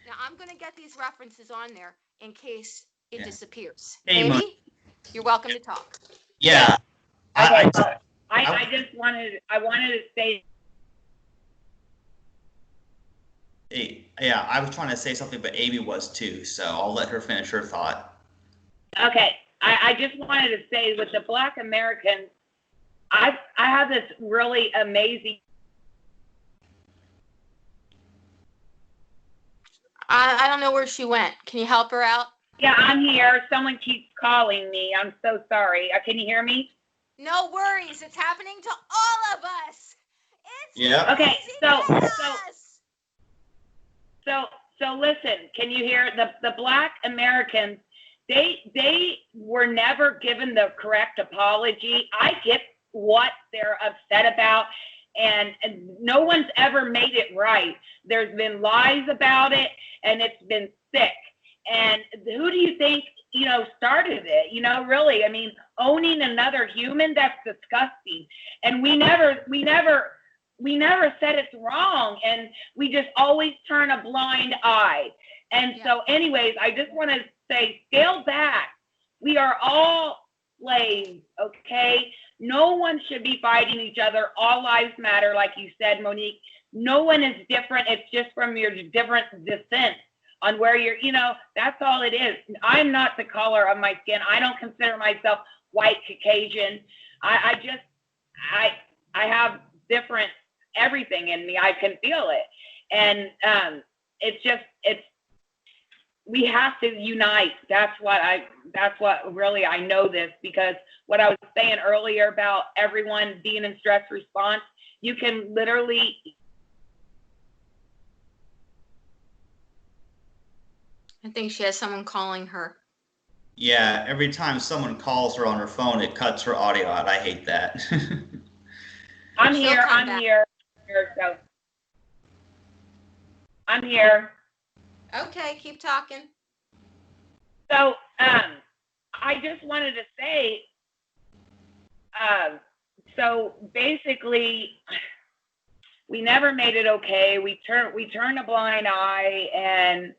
Now, I'm going to get these references on there in case it disappears. Hey, Amy, you're welcome to talk. Yeah. Okay. I wanted to say. Yeah, I was trying to say something, but Amy was too, so I'll let her finish her thought. Okay. I just wanted to say, with the Black Americans, I have this really amazing. I don't know where she went. Can you help her out? Yeah, I'm here. Someone keeps calling me. I'm so sorry. Can you hear me? No worries. It's happening to all of us. It's Okay. us. So listen. Can you hear the Black Americans? They were never given the correct apology. I get what they're upset about, and no one's ever made it right. There's been lies about it, and it's been sick. And who do you think, started it? Really, I mean, owning another human, that's disgusting. And we never said it's wrong, and we just always turn a blind eye. And so anyways, I just want to say, scale back. We are all slaves, okay? No one should be fighting each other. All lives matter, like you said, Monique. No one is different. It's just from your different descent on where you're, that's all it is. I'm not the color of my skin. I don't consider myself white Caucasian. I have different everything in me. I can feel it. And we have to unite. That's what really I know this, because what I was saying earlier about everyone being in stress response, you can literally. I think she has someone calling her. Yeah, every time someone calls her on her phone, it cuts her audio out. I hate that. I'm here. So I'm here. Okay, keep talking. So I just wanted to say, so basically, we never made it okay. We turned a blind eye, and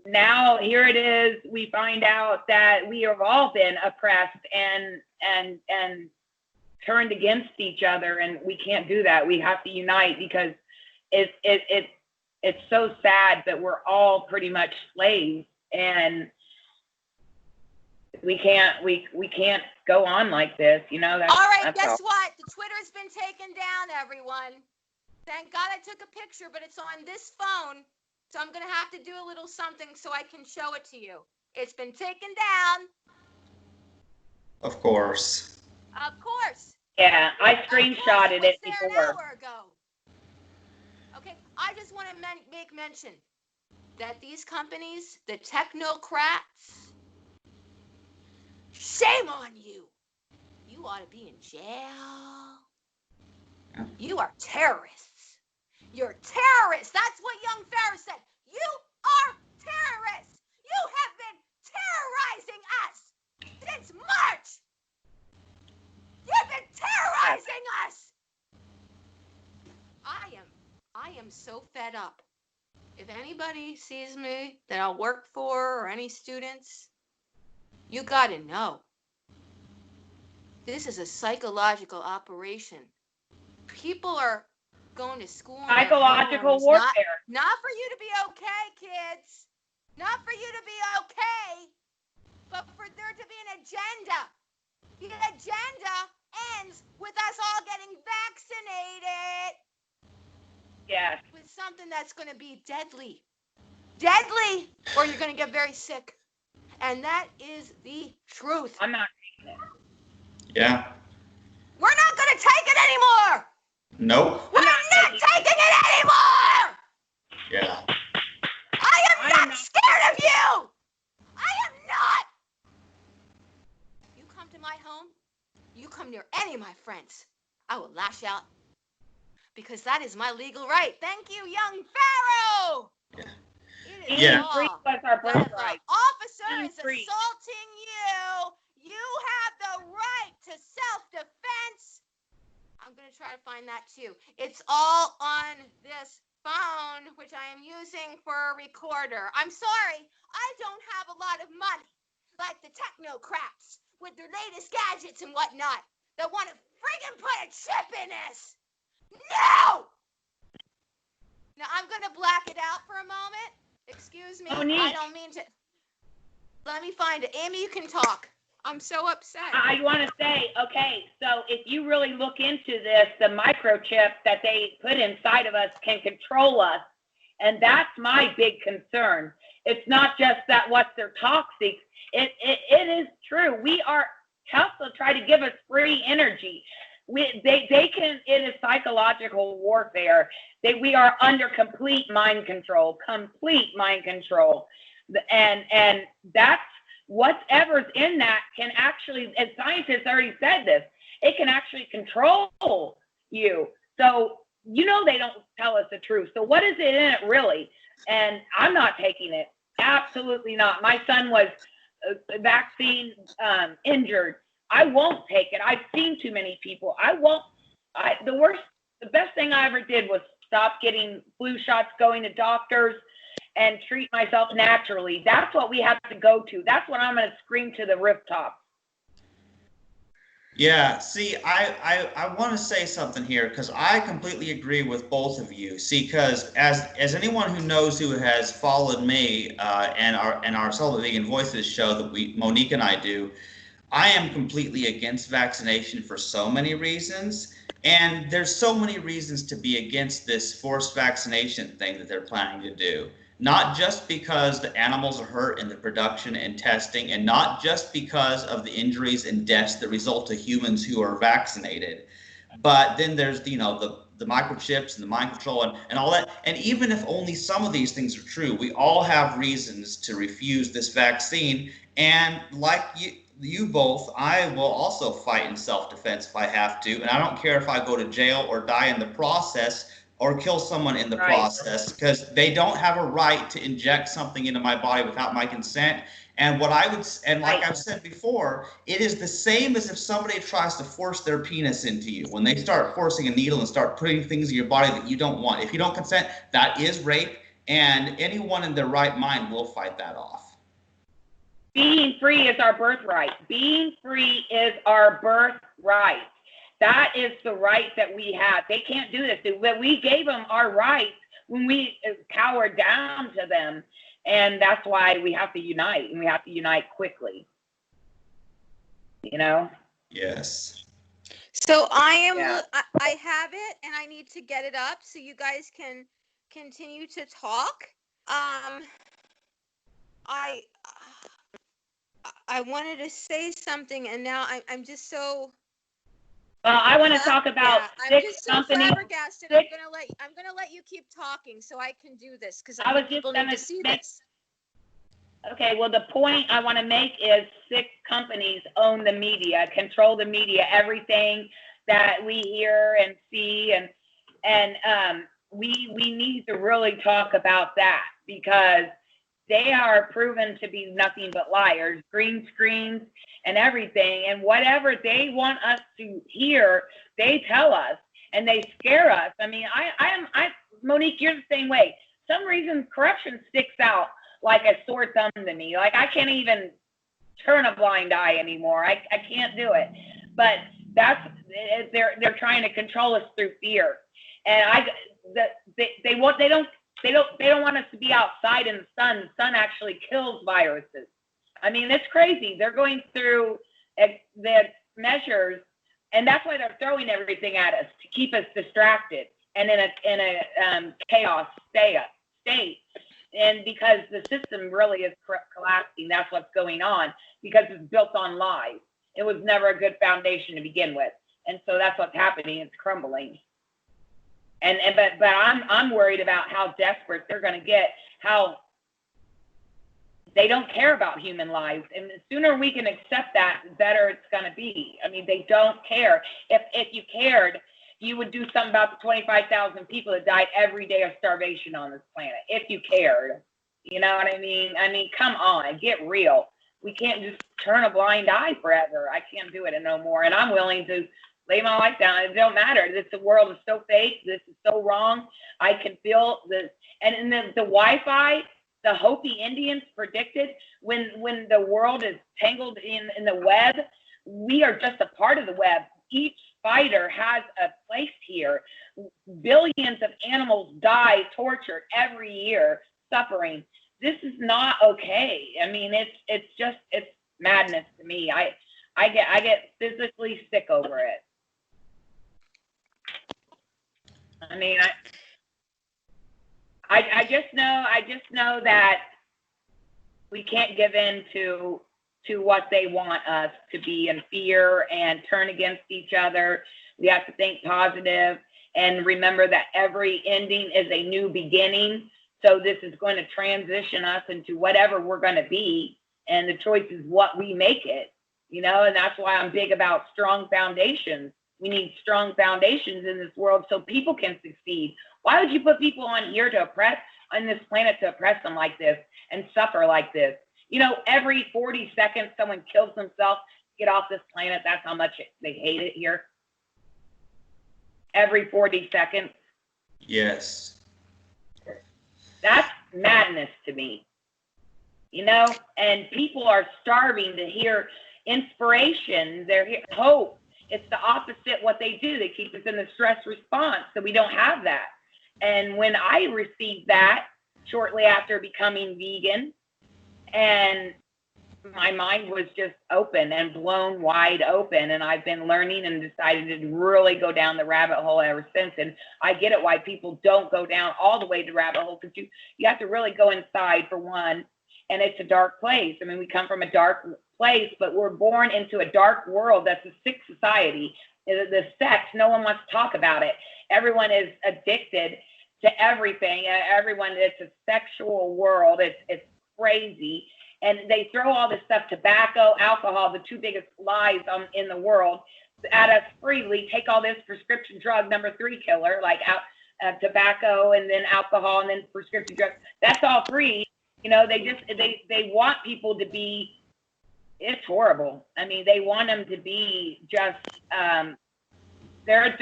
now here it is. We find out that we have all been oppressed and turned against each other, and we can't do that. We have to unite, because it's so sad that we're all pretty much slaves, and we can't go on like this, all right, guess what? The Twitter's been taken down, everyone. Thank God I took a picture, but it's on this phone, so I'm gonna have to do a little something so I can show it to you. It's been taken down. Of course. Of course. Yeah, I screenshotted it before. An hour ago. Okay, I just want to make mention that these companies, the technocrats, shame on you. You ought to be in jail. You are terrorists. You're terrorists. That's what Young Pharoah said. You are terrorists. You have been terrorizing us since March. You've been terrorizing us. I am so fed up. If anybody sees me that I'll work for, or any students, you got to know. This is a psychological operation. People are going to school. Psychological warfare. Not for you to be okay, kids. Not for you to be okay. but for there to be an agenda. The agenda ends with us all getting vaccinated. Yes. With something that's going to be deadly. Deadly, or you're going to get very sick. And that is the truth. I'm not taking it. Yeah. We're not going to take it anymore. Nope. We're not taking it anymore. Yeah. I am not scared of you. I am not. You come to my home, you come near any of my friends, I will lash out. Because that is my legal right. Thank you, Young Pharoah. Yeah. It is Yeah. law. Free was our When the birthright. officer is Free. assaulting you, you have the right to self-defense. I'm going to try to find that too. It's all on this phone, which I am using for a recorder. I'm sorry, I don't have a lot of money, like the technocrats with their latest gadgets and whatnot that want to friggin' put a chip in us. No! Now I'm going to black it out for a moment. Excuse me. Monique. I don't mean to. Let me find it. Amy, you can talk. I'm so upset. I want to say, okay, so if you really look into this, the microchip that they put inside of us can control us. And that's my big concern. It's not just that what they're toxic. It is true. Tesla tried to give us free energy. They can, it is psychological warfare. We are under complete mind control. And that's, whatever's in that can actually, and scientists already said this, it can actually control you. So, they don't tell us the truth. So what is it in it really? And I'm not taking it. Absolutely not. My son was vaccine injured. I won't take it. I've seen too many people. The best thing I ever did was stop getting flu shots, going to doctors, and treat myself naturally. That's what we have to go to. That's what I'm going to scream to the rooftop. Yeah, see, I want to say something here because I completely agree with both of you. See, because as anyone who knows who has followed me and our Celibate Vegan Voices show that Monique and I do, I am completely against vaccination for so many reasons. And there's so many reasons to be against this forced vaccination thing that they're planning to do. Not just because the animals are hurt in the production and testing, and not just because of the injuries and deaths that result to humans who are vaccinated, but then there's the microchips and the mind control and all that. And even if only some of these things are true, we all have reasons to refuse this vaccine. And like you both, I will also fight in self-defense if I have to, and I don't care if I go to jail or die in the process or kill someone in the process, because they don't have a right to inject something into my body without my consent. And like I've said before, it is the same as if somebody tries to force their penis into you. When they start forcing a needle and start putting things in your body that you don't want, if you don't consent, that is rape, and anyone in their right mind will fight that off. Being free is our birthright. Being free is our birthright. That is the right that we have. They can't do this. We gave them our rights when we cowered down to them. And that's why we have to unite, and we have to unite quickly. Yes. So I have it, and I need to get it up so you guys can continue to talk. I wanted to say something, and now I'm just so. Well, I want to talk about I'm just so flabbergasted. I'm gonna let you keep talking so I can do this because I was people need to see this. Okay, well, the point I want to make is 6 companies own the media, control the media, everything that we hear and see, and we need to really talk about that because they are proven to be nothing but liars, green screens and everything. And whatever they want us to hear, they tell us and they scare us. I mean, Monique, you're the same way. Some reason corruption sticks out like a sore thumb to me. Like I can't even turn a blind eye anymore. I can't do it. But they're trying to control us through fear. And they don't want us to be outside in the sun. The sun actually kills viruses. I mean, it's crazy. They're going through the measures, and that's why they're throwing everything at us to keep us distracted and in a chaos state. And because the system really is collapsing, that's what's going on, because it's built on lies. It was never a good foundation to begin with, and so that's what's happening. It's crumbling. But I'm worried about how desperate they're going to get, how they don't care about human lives, and the sooner we can accept that, the better it's going to be. I mean, they don't care. If you cared, you would do something about the 25,000 people that died every day of starvation on this planet. If you cared, you know what I mean? I mean, come on, get real. We can't just turn a blind eye forever. I can't do it no more, and I'm willing to lay my life down. It don't matter. The world is so fake. This is so wrong. I can feel this, and the Wi-Fi. The Hopi Indians predicted when the world is tangled in the web, we are just a part of the web. Each spider has a place here. Billions of animals die tortured every year, suffering. This is not okay. I mean, it's madness to me. I get physically sick over it. I mean, I just know that we can't give in to what they want us to be in fear and turn against each other. We have to think positive and remember that every ending is a new beginning. So this is going to transition us into whatever we're going to be, and the choice is what we make it, you know, and that's why I'm big about strong foundations. We need strong foundations in this world so people can succeed. Why would you put people on here to oppress, on this planet to oppress them like this and suffer like this? You know, every 40 seconds someone kills themselves to get off this planet. That's how much they hate it here. Every 40 seconds. Yes. That's madness to me. You know, and people are starving to hear inspiration, their hope. It's the opposite what they do. They keep us in the stress response, so we don't have that. And when I received that shortly after becoming vegan, and my mind was just open and blown wide open, and I've been learning and decided to really go down the rabbit hole ever since. And I get it why people don't go down all the way to the rabbit hole, because you have to really go inside for one, and it's a dark place. I mean, we come from a dark place, but we're born into a dark world. That's a sick society. The sex, no one wants to talk about it. Everyone is addicted to everything. Everyone, it's a sexual world. It's crazy. And they throw all this stuff, tobacco, alcohol, the two biggest lies in the world, at us freely. Take all this prescription drug, number 3 killer, like tobacco, and then alcohol, and then prescription drugs. That's all free. You know, they want people to be, it's horrible. I mean, they want them to be just, they're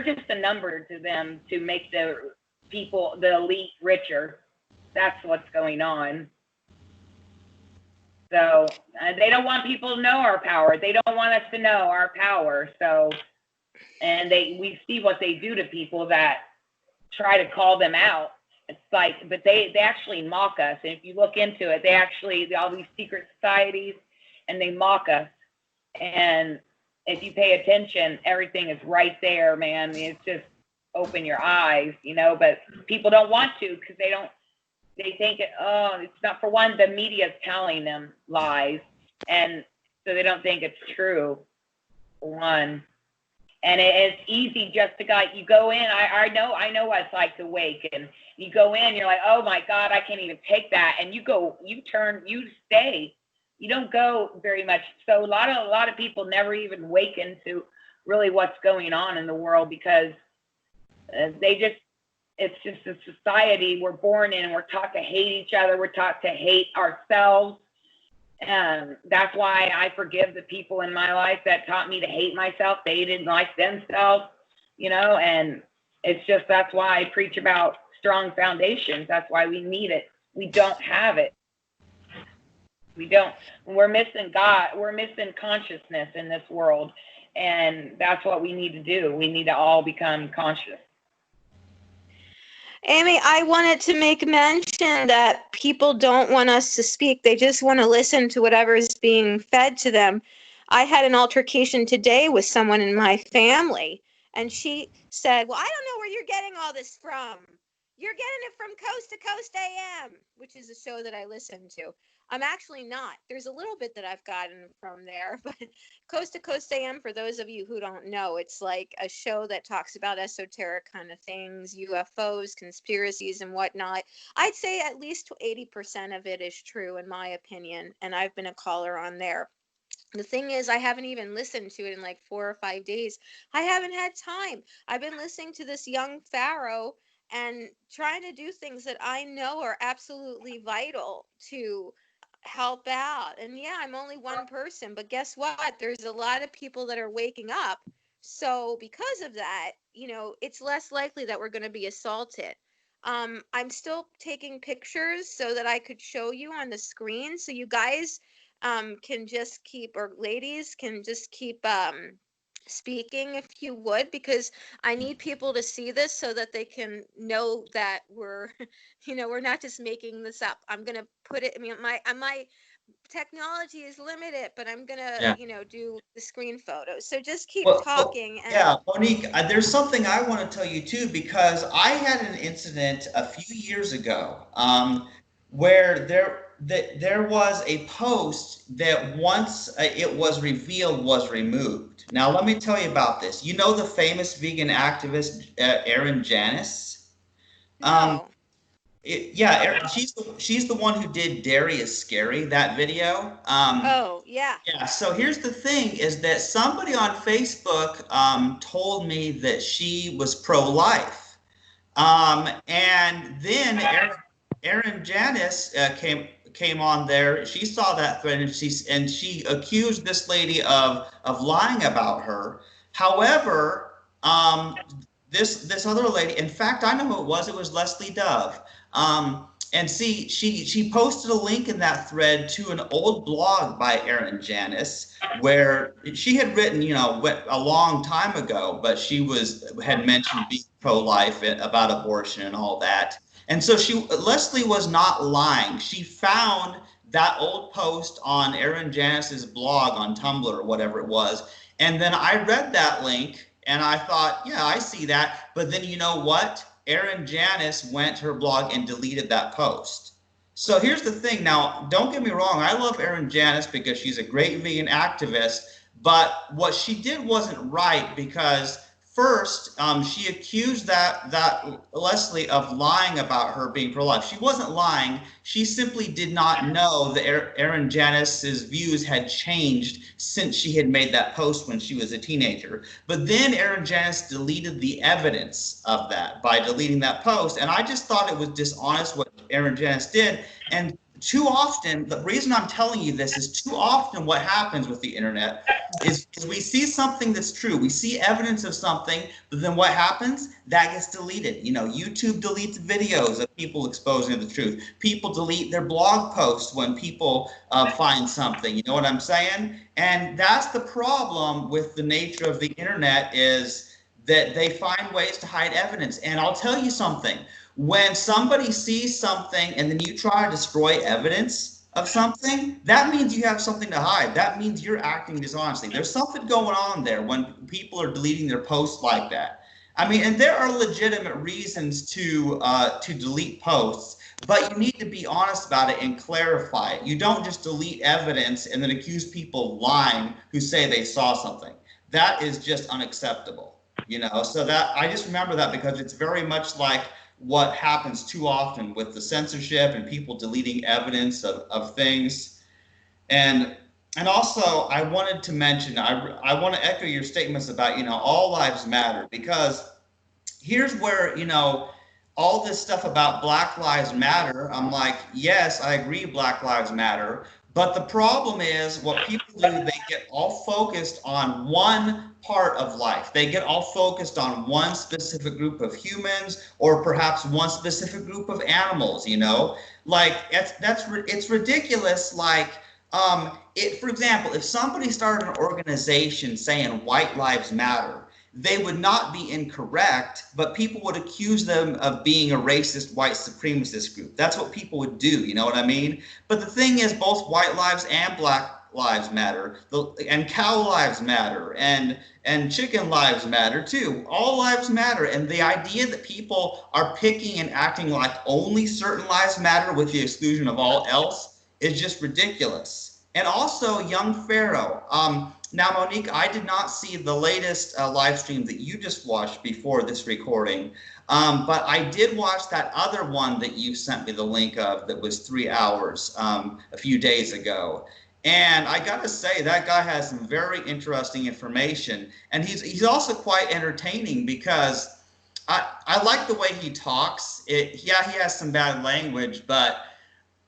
just a number to them to make the people, the elite, richer. That's what's going on. So they don't want people to know our power. They don't want us to know our power. So, and we see what they do to people that try to call them out. It's like, but they actually mock us. And if you look into it, all these secret societies, and they mock us. And if you pay attention, everything is right there, man. I mean, it's just open your eyes, you know, but people don't want to, because they think, it's not, for one, the media is telling them lies, and so they don't think it's true, for one. And it's easy just to you go in. I know what it's like to wake, and you go in, you're like, oh my God, I can't even take that. And you stay. You don't go very much. So a lot of people never even wake into really what's going on in the world, because it's just a society we're born in. We're taught to hate each other. We're taught to hate ourselves. That's why I forgive the people in my life that taught me to hate myself. They didn't like themselves, you know, and that's why I preach about strong foundations. That's why we need it. We don't have it. We don't. We're missing God. We're missing consciousness in this world. And that's what we need to do. We need to all become conscious. Amy, I wanted to make mention that people don't want us to speak. They just want to listen to whatever is being fed to them. I had an altercation today with someone in my family, and she said, "Well, I don't know where you're getting all this from. You're getting it from Coast to Coast AM," which is a show that I listen to. I'm actually not. There's a little bit that I've gotten from there, but Coast to Coast AM, for those of you who don't know, it's like a show that talks about esoteric kind of things, UFOs, conspiracies, and whatnot. I'd say at least 80% of it is true, in my opinion, and I've been a caller on there. The thing is, I haven't even listened to it in like 4 or 5 days. I haven't had time. I've been listening to this Young Pharoah and trying to do things that I know are absolutely vital to help out. And yeah, I'm only one person, but guess what? There's a lot of people that are waking up. So because of that, it's less likely that we're going to be assaulted. I'm still taking pictures so that I could show you on the screen, so you guys can just keep, or ladies can just keep speaking if you would, because I need people to see this so that they can know that we're we're not just making this up. I'm gonna put it, I mean, my technology is limited, but I'm gonna Yeah. do the screen photos, so just keep Well, talking. And yeah, Monique, there's something I want to tell you too, because I had an incident a few years ago, where there was a post that once it was revealed was removed. Now, let me tell you about this. You know the famous vegan activist Erin Janis? Um, no. yeah, she's the one who did Dairy is Scary, that video. Oh yeah. Yeah, so here's the thing is that somebody on Facebook told me that she was pro-life. And then Erin Janis came on there. She saw that thread and she accused this lady of lying about her. However, this other lady, in fact, I know who it was. It was Leslie Dove. And see, she posted a link in that thread to an old blog by Erin Janis, where she had written, a long time ago, but she had mentioned being pro-life about abortion and all that. And so Leslie was not lying. She found that old post on Erin Janis's blog on Tumblr or whatever it was. And then I read that link and I thought, yeah, I see that. But then you know what? Erin Janis went to her blog and deleted that post. So here's the thing. Now, don't get me wrong. I love Erin Janis because she's a great vegan activist. But what she did wasn't right, because first, she accused that Leslie of lying about her being pro-life. She wasn't lying. She simply did not know that Erin Janis's views had changed since she had made that post when she was a teenager. But then Erin Janis deleted the evidence of that by deleting that post. And I just thought it was dishonest what Erin Janis did. And too often, the reason I'm telling you this is too often what happens with the internet is we see something that's true. We see evidence of something, but then what happens? That gets deleted. YouTube deletes videos of people exposing the truth. People delete their blog posts when people find something. You know what I'm saying? And that's the problem with the nature of the internet, is that they find ways to hide evidence. And I'll tell you something. When somebody sees something and then you try to destroy evidence of something, that means you have something to hide. That means you're acting dishonestly. There's something going on there when people are deleting their posts like that. I mean, and there are legitimate reasons to delete posts, but you need to be honest about it and clarify it. You don't just delete evidence and then accuse people of lying who say they saw something. That is just unacceptable. So that I just remember that because it's very much like what happens too often with the censorship and people deleting evidence of things. And also I wanted to mention, I want to echo your statements about, all lives matter, because here's where, all this stuff about Black Lives Matter, I'm like, yes, I agree Black Lives Matter. But the problem is what people do, they get all focused on one part of life. They get all focused on one specific group of humans, or perhaps one specific group of animals, Like, it's ridiculous. Like, for example, if somebody started an organization saying white lives matter, they would not be incorrect, but people would accuse them of being a racist white supremacist group. That's what people would do, you know what I mean? But the thing is, both white lives and black lives matter, and cow lives matter, and chicken lives matter too. All lives matter, and the idea that people are picking and acting like only certain lives matter with the exclusion of all else is just ridiculous. And also, Young Pharoah. Now, Monique, I did not see the latest live stream that you just watched before this recording, but I did watch that other one that you sent me the link of that was 3 hours a few days ago. And I gotta say, that guy has some very interesting information, and he's also quite entertaining because I like the way he talks. Yeah, he has some bad language, but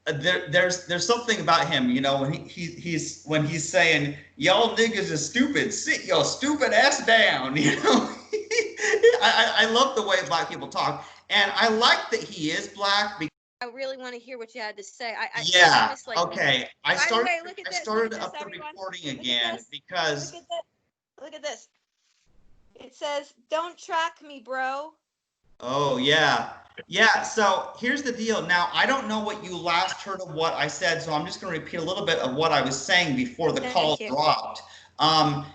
there's something about him, you know, when he's saying y'all niggas is stupid, sit your stupid ass down, you know. I love the way black people talk, and I like that he is black because I really want to hear what you had to say. yeah, honestly, okay. I by the way, started look at up this, the everyone. recording Look at again this. because Look at this. It says, "Don't track me, bro." oh yeah. Yeah, so here's the deal. Now, I don't know what you last heard of what I said, so I'm just going to repeat a little bit of what I was saying before the call dropped.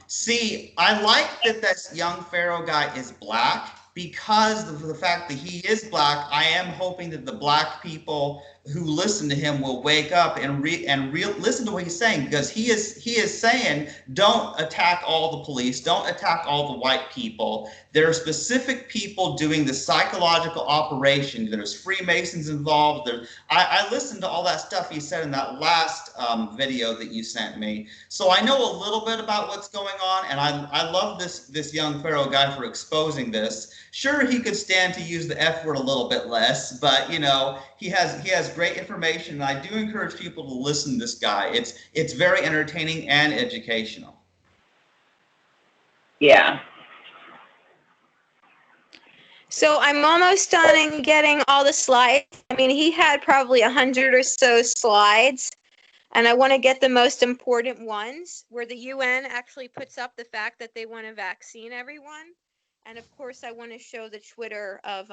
See, I like that this Young Pharoah guy is black because of the fact that he is black. I am hoping that the black people who listen to him will wake up and listen to what he's saying, because he is saying, don't attack all the police, don't attack all the white people. There are specific people doing the psychological operation. There's Freemasons involved. I listened to all that stuff he said in that last video that you sent me. So I know a little bit about what's going on, and I love this Young Pharoah guy for exposing this. Sure, he could stand to use the F word a little bit less, but you know, he has great information, and I do encourage people to listen to this guy. It's very entertaining and educational. Yeah. So I'm almost done in getting all the slides. I mean, he had probably 100 or so slides, and I want to get the most important ones where the UN actually puts up the fact that they want to vaccine everyone. And of course, I want to show the Twitter of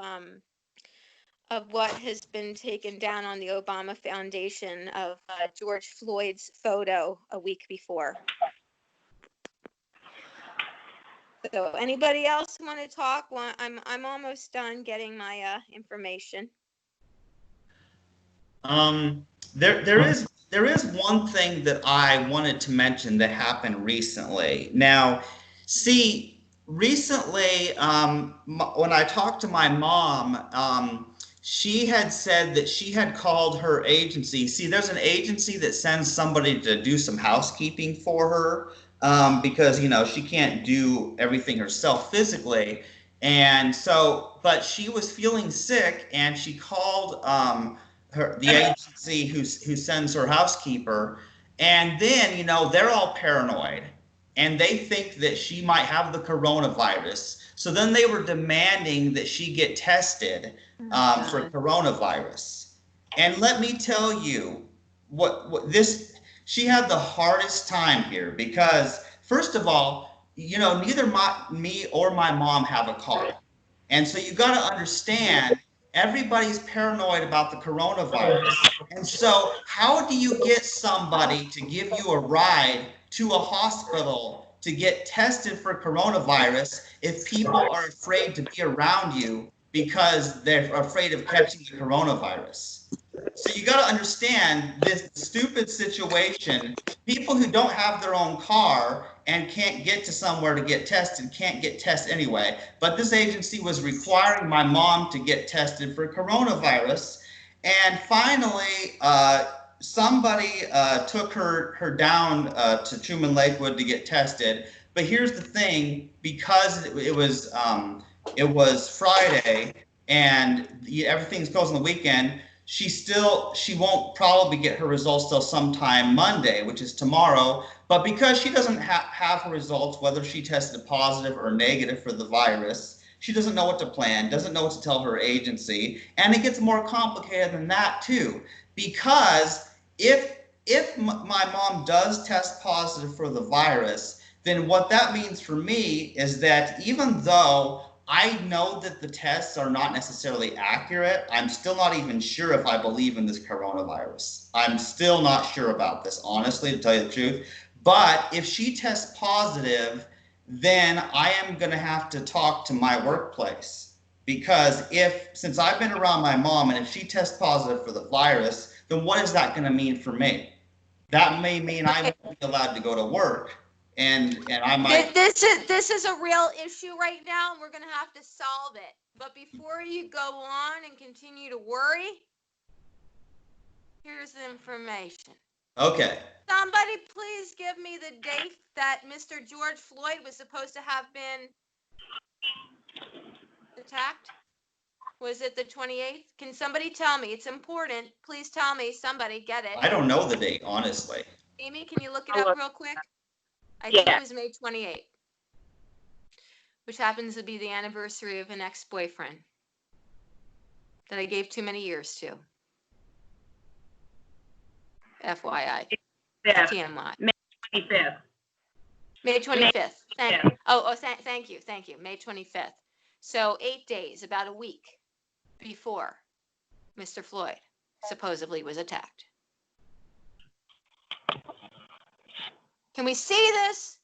what has been taken down on the Obama Foundation of George Floyd's photo a week before. So anybody else want to talk? Well, I'm almost done getting my information. There is one thing that I wanted to mention that happened recently. Now, see, recently when I talked to my mom, she had said that she had called her agency. See, there's an agency that sends somebody to do some housekeeping for her. Because you know she can't do everything herself physically, and so but she was feeling sick, and she called the agency who sends her housekeeper, and then you know they're all paranoid, and they think that she might have the coronavirus. So then they were demanding that she get tested for coronavirus, and let me tell you what this. She had the hardest time here because, first of all, you know, neither me or my mom have a car. And so you got to understand, everybody's paranoid about the coronavirus. And so how do you get somebody to give you a ride to a hospital to get tested for coronavirus if people are afraid to be around you because they're afraid of catching the coronavirus? So you got to understand this stupid situation. People who don't have their own car and can't get to somewhere to get tested can't get tested anyway. But this agency was requiring my mom to get tested for coronavirus. And finally, somebody took her down to Truman Lakewood to get tested. But here's the thing, because it was Friday and everything's closed on the weekend, she won't probably get her results till sometime Monday, which is tomorrow. But because she doesn't have her results, whether she tested positive or negative for the virus, she doesn't know what to plan, doesn't know what to tell her agency. And it gets more complicated than that too, because if my mom does test positive for the virus, then what that means for me is that even though I know that the tests are not necessarily accurate, I'm still not even sure if I believe in this coronavirus. I'm still not sure about this, honestly, to tell you the truth. But if she tests positive, then I am going to have to talk to my workplace. Because since I've been around my mom, and if she tests positive for the virus, then what is that going to mean for me? That may mean I won't be allowed to go to work, and I might. This is a real issue right now, and we're going to have to solve it. But before you go on and continue to worry, here's the information. Okay. Somebody please give me the date that Mr. George Floyd was supposed to have been attacked. Was it the 28th? Can somebody tell me? It's important. Please tell me. Somebody get it. I don't know the date, honestly. Amy, can you look it up real quick? I Yeah. think it was May 28th, which happens to be the anniversary of an ex-boyfriend that I gave too many years to. FYI. Yeah. TMI. May 25th. May 25th. Thank Yeah. you. Thank you. Thank you. May 25th. So 8 days, about a week before Mr. Floyd supposedly was attacked. Can we see this?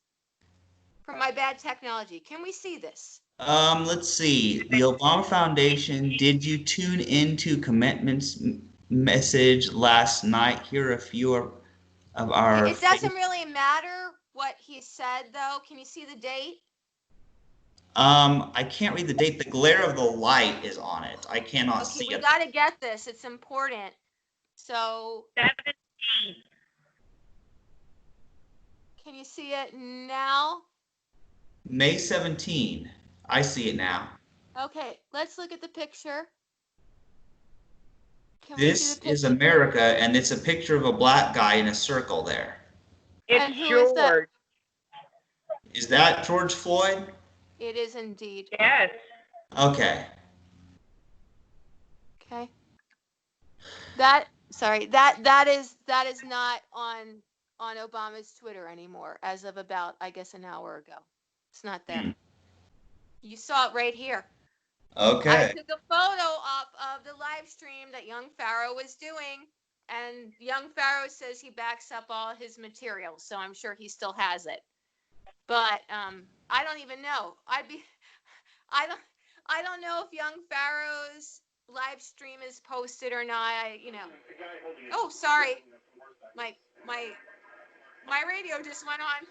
From my bad technology, can we see this? Let's see. The Obama Foundation, did you tune into commitment's message last night? Here are a few of our. It doesn't really matter what he said, though. Can you see the date? I can't read the date. The glare of the light is on it. I cannot see We it. got to get this. It's important. So, 17th. can you see it now? May 17. I see it now. Okay, let's look at the picture. Can we see This the picture? is America, and it's a picture of a black guy in a circle there. And It's who is that? George. Is that George Floyd? It is indeed. Yes. Okay. Okay. That is not on Obama's Twitter anymore as of about, I guess, an hour ago. It's not there. You saw it right here. Okay. I took a photo of the live stream that Young Pharoah was doing, and Young Pharoah says he backs up all his material, so I'm sure he still has it. But I don't even know. I don't know if Young Pharoah's live stream is posted or not. Oh, sorry. My radio just went on.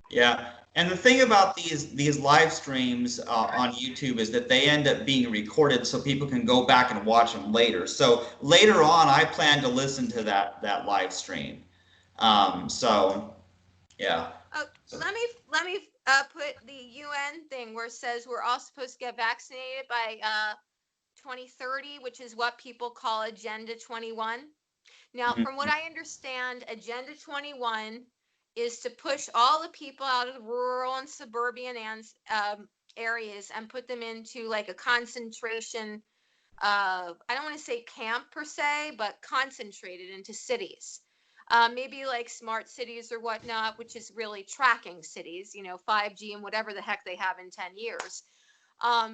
Yeah, and the thing about these live streams on YouTube is that they end up being recorded, so people can go back and watch them later. So later on, I plan to listen to that live stream. So yeah. Let me put the UN thing where it says we're all supposed to get vaccinated by 2030, which is what people call Agenda 21. Now, from what I understand, Agenda 21 is to push all the people out of the rural and suburban areas and put them into like a concentration, I don't want to say camp per se, but concentrated into cities. Maybe like smart cities or whatnot, which is really tracking cities, 5G and whatever the heck they have in 10 years.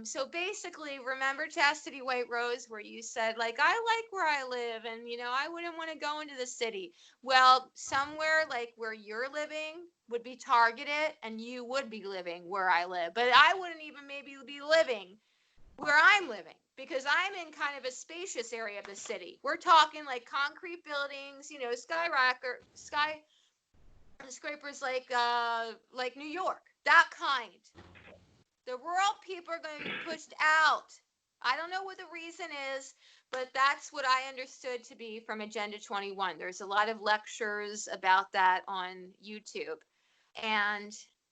So basically, remember Chastity White Rose, where you said, like, I like where I live and, I wouldn't want to go into the city. Well, somewhere like where you're living would be targeted and you would be living where I live. But I wouldn't even maybe be living where I'm living because I'm in kind of a spacious area of the city. We're talking like concrete buildings, skyscrapers like New York, that kind. The rural people are going to be pushed out. I don't know what the reason is, but that's what I understood to be from Agenda 21. There's a lot of lectures about that on YouTube. And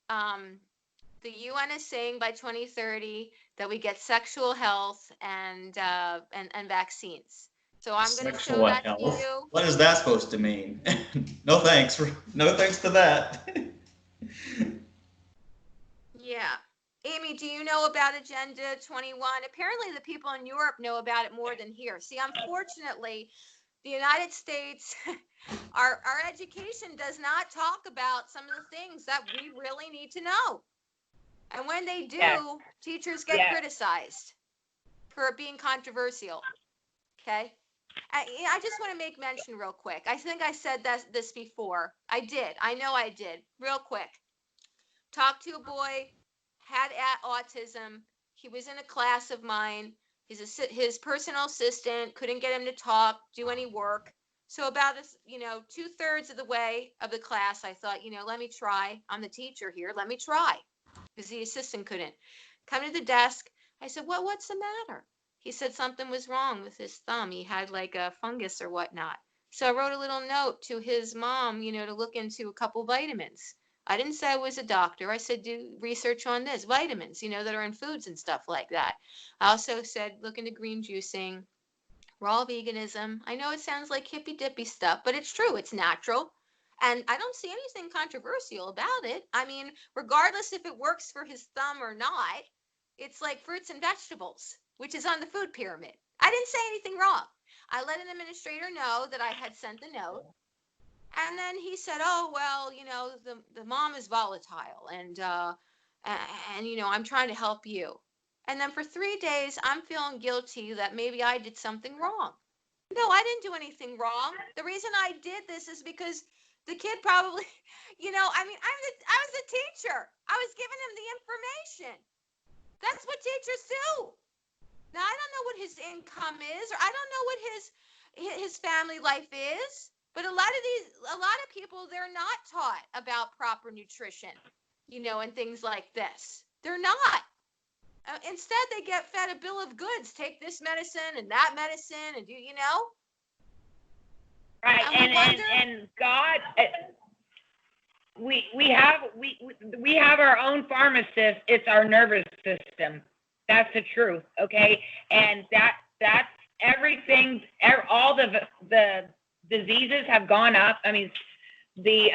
the UN is saying by 2030 that we get sexual health and vaccines. So I'm going to show that to you. What is that supposed to mean? No thanks to that. Yeah. Amy, do you know about Agenda 21? Apparently the people in Europe know about it more than here. See, unfortunately, the United States, our education does not talk about some of the things that we really need to know. And when they do, Yes. teachers get Yes. criticized for being controversial. Okay. I just want to make mention real quick. I think I said this before. I did. I know I did. Real quick. Talked to a boy, had autism. He was in a class of mine. His personal assistant couldn't get him to talk, do any work. So about 2/3 of the way of the class, I thought, let me try. I'm the teacher here. Let me try, because the assistant couldn't. Come to the desk. I said, well, what's the matter? He said something was wrong with his thumb. He had like a fungus or whatnot. So I wrote a little note to his mom, to look into a couple vitamins. I didn't say I was a doctor. I said, do research on this, vitamins, that are in foods and stuff like that. I also said, look into green juicing, raw veganism. I know it sounds like hippy dippy stuff, but it's true. It's natural. And I don't see anything controversial about it. I mean, regardless if it works for his thumb or not, it's like fruits and vegetables, which is on the food pyramid. I didn't say anything wrong. I let an administrator know that I had sent the note. And then he said, oh, well, the mom is volatile and I'm trying to help you. And then for 3 days, I'm feeling guilty that maybe I did something wrong. No, I didn't do anything wrong. The reason I did this is because the kid probably, I was a teacher. I was giving him the information. That's what teachers do. Now, I don't know what his income is, or I don't know what his family life is. But a lot of people, they're not taught about proper nutrition, and things like this. They're not. Instead, they get fed a bill of goods. Take this medicine and that medicine, and Right, and God, we have our own pharmacist. It's our nervous system. That's the truth, okay? And that's everything. All the diseases have gone up. I mean, the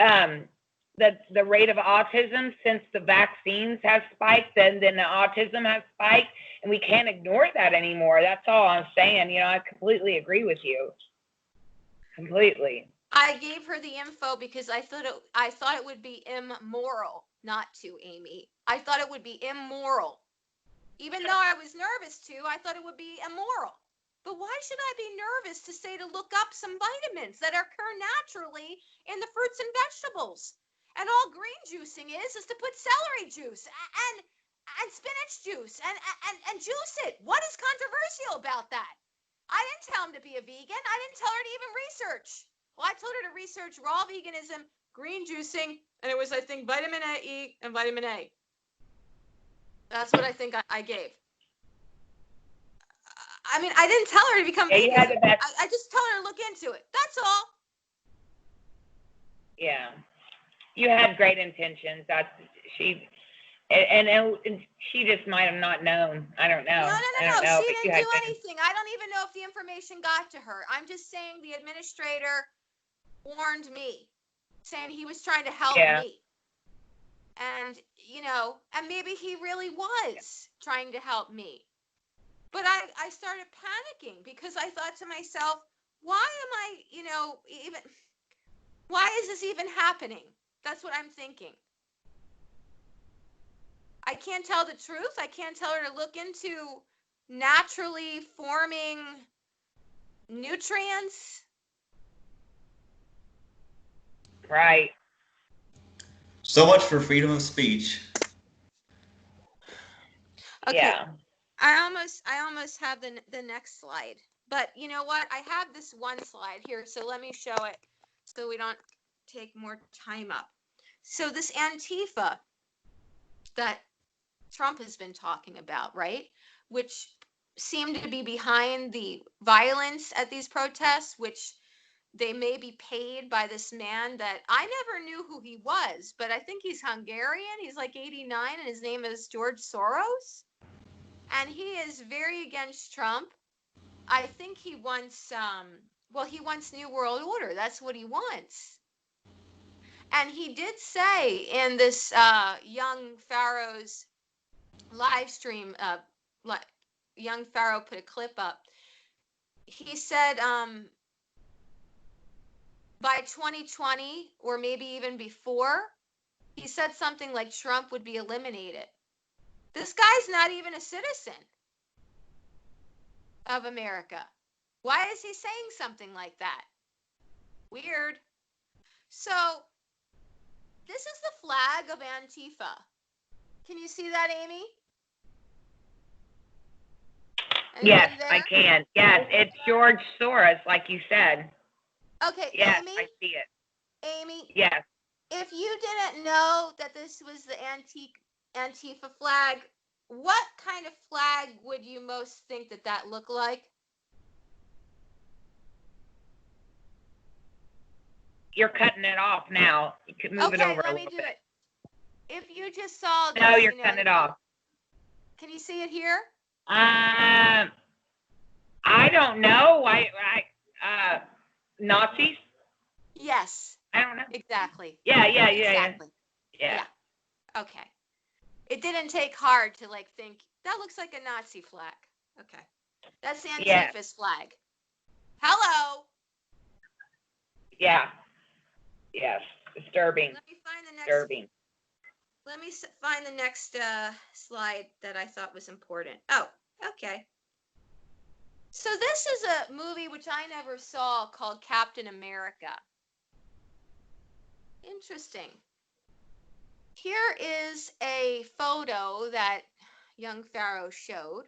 rate of autism since the vaccines have spiked, and then the autism has spiked, and we can't ignore that anymore. That's all I'm saying. I completely agree with you. Completely. I gave her the info because I thought it would be immoral not to, Amy. I thought it would be immoral. Even though I was nervous too, I thought it would be immoral. But why should I be nervous to say to look up some vitamins that occur naturally in the fruits and vegetables? And all green juicing is to put celery juice and spinach juice and juice it. What is controversial about that? I didn't tell him to be a vegan. I didn't tell her to even research. Well, I told her to research raw veganism, green juicing, and it was, I think, vitamin E and vitamin A. That's what I think I gave. I mean, I didn't tell her to become vegan. I just told her to look into it. That's all. Yeah. You had great intentions. And she just might have not known. I don't know. No. She didn't do anything. I don't even know if the information got to her. I'm just saying the administrator warned me, saying he was trying to help me. And, and maybe he really was trying to help me. But I started panicking because I thought to myself, why am I, why is this even happening? That's what I'm thinking. I can't tell the truth. I can't tell her to look into naturally forming nutrients. Right. So much for freedom of speech. Okay. Yeah. I almost have the next slide. But you know what? I have this one slide here, so let me show it so we don't take more time up. So this Antifa that Trump has been talking about, right? Which seemed to be behind the violence at these protests, which they may be paid by this man that I never knew who he was, but I think he's Hungarian. He's like 89 and his name is George Soros. And he is very against Trump. I think he wants, he wants New World Order. That's what he wants. And he did say in this Young Pharoah's live stream, Young Pharoah put a clip up. He said by 2020, or maybe even before, he said something like Trump would be eliminated. This guy's not even a citizen of America. Why is he saying something like that? Weird. So, this is the flag of Antifa. Can you see that, Amy? Yes, Anybody I there? can. Yes, it's George Soros, like you said. Okay, Yes, Amy. I see it. Amy, Yes. if you didn't know that this was the Antifa flag, what kind of flag would you most think that that looked like? You're cutting it off now. You can move it Okay, over a let me little do bit. it. If you just saw this, No, you're you know, cutting it off. can you see it here? I don't know. Nazis? Yes, I don't know. exactly. Yeah. Exactly. Yeah. Okay. It didn't take hard to like think that looks like a Nazi flag. Okay. That's Yeah. Antifa's flag. Hello. Yeah. Yes. Disturbing. Let me find the next. Disturbing. Let me find the next slide that I thought was important. Oh, okay. So this is a movie which I never saw called Captain America. Interesting. Here is a photo that Young Pharoah showed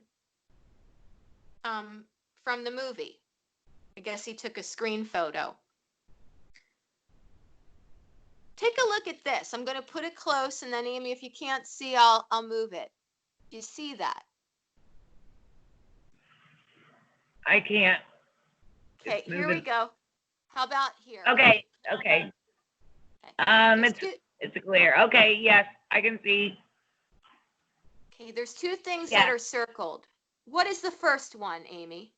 from the movie. I guess he took a screen photo. Take a look at this. I'm going to put it close, and then Amy, if you can't see, I'll move it. Do you see that? I can't. Okay, here we go. How about here? Okay. It's clear. Okay, yes, I can see. Okay, there's two things that are circled. What is the first one, Amy?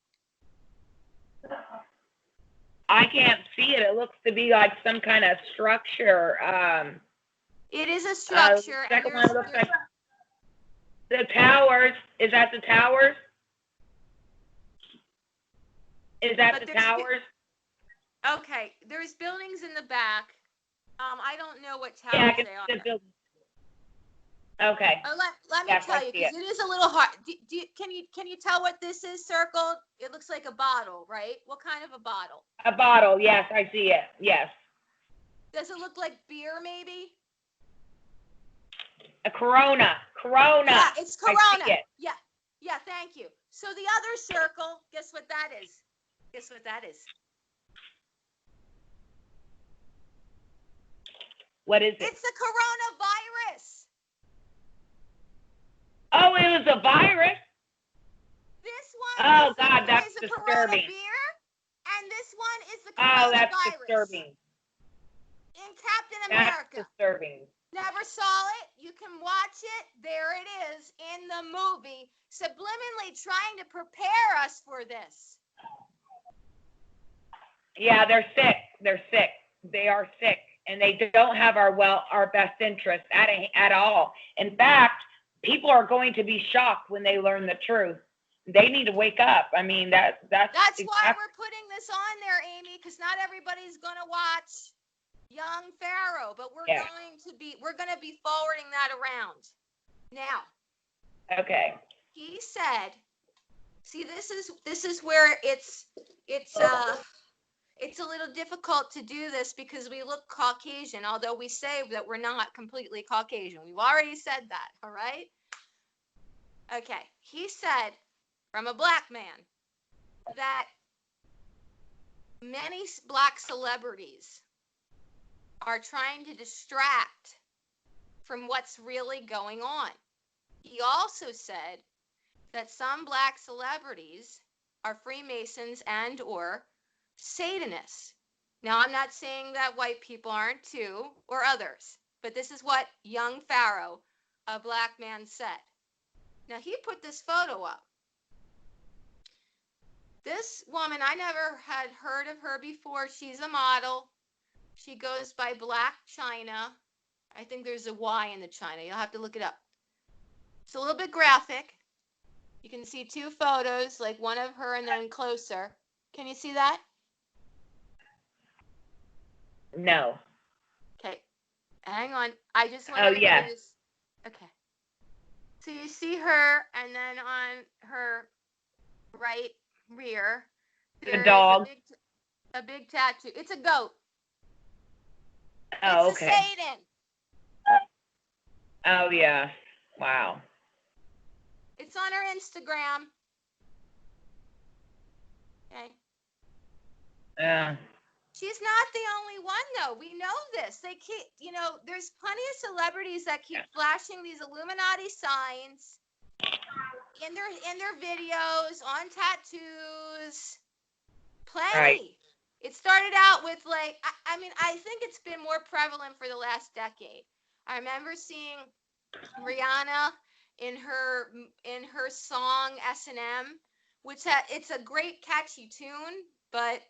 I can't see it. It looks to be like some kind of structure. It is a structure. The second one looks like the towers. Is that the towers? Is that the towers? Okay, there's buildings in the back. I don't know what towers Yeah, I can they see are. Okay. Let me tell you, because it is a little hard. Can you tell what this is circled? It looks like a bottle, right? What kind of a bottle? A bottle. Yes, I see it. Yes. Does it look like beer, maybe? A Corona. Yeah, it's Corona. I see it. Yeah. Thank you. So the other circle, guess what that is? What is it? It's the coronavirus. Oh, it was a virus? This one oh, God, that's is a disturbing. Corona beer, and this one is the coronavirus. Oh, that's disturbing. In Captain America. That's disturbing. Never saw it. You can watch it. There it is in the movie, subliminally trying to prepare us for this. Yeah, they're sick. They are sick, and they don't have our best interest at all. In fact, people are going to be shocked when they learn the truth. They need to wake up. I mean, that's why we're putting this on there, Amy, because not everybody's going to watch Young Pharoah, but we're going to be forwarding that around. Now. Okay. He said, see, this is where it's a little difficult to do this because we look Caucasian, although we say that we're not completely Caucasian. We've already said that, all right? Okay. He said, from a black man, that many black celebrities are trying to distract from what's really going on. He also said that some black celebrities are Freemasons and or Satanists. Now, I'm not saying that white people aren't too, or others, but this is what Young Pharoah, a black man, said. Now, he put this photo up. This woman, I never had heard of her before. She's a model. She goes by Black China. I think there's a Y in the China. You'll have to look it up. It's a little bit graphic. You can see two photos, like one of her and then closer. Can you see that? No. Okay, hang on. I just want Oh, everybody yeah. to. Okay. So you see her, and then on her right rear, The there is dog. a big tattoo. It's a goat. Oh, It's a okay. Satan. Oh, yeah. Wow. It's on her Instagram. Okay. Yeah. She's not the only one, though. We know this. They keep, there's plenty of celebrities that keep flashing these Illuminati signs in their videos, on tattoos. Plenty. Right. It started out with I mean, I think it's been more prevalent for the last decade. I remember seeing Rihanna in her song S&M, which it's a great catchy tune, but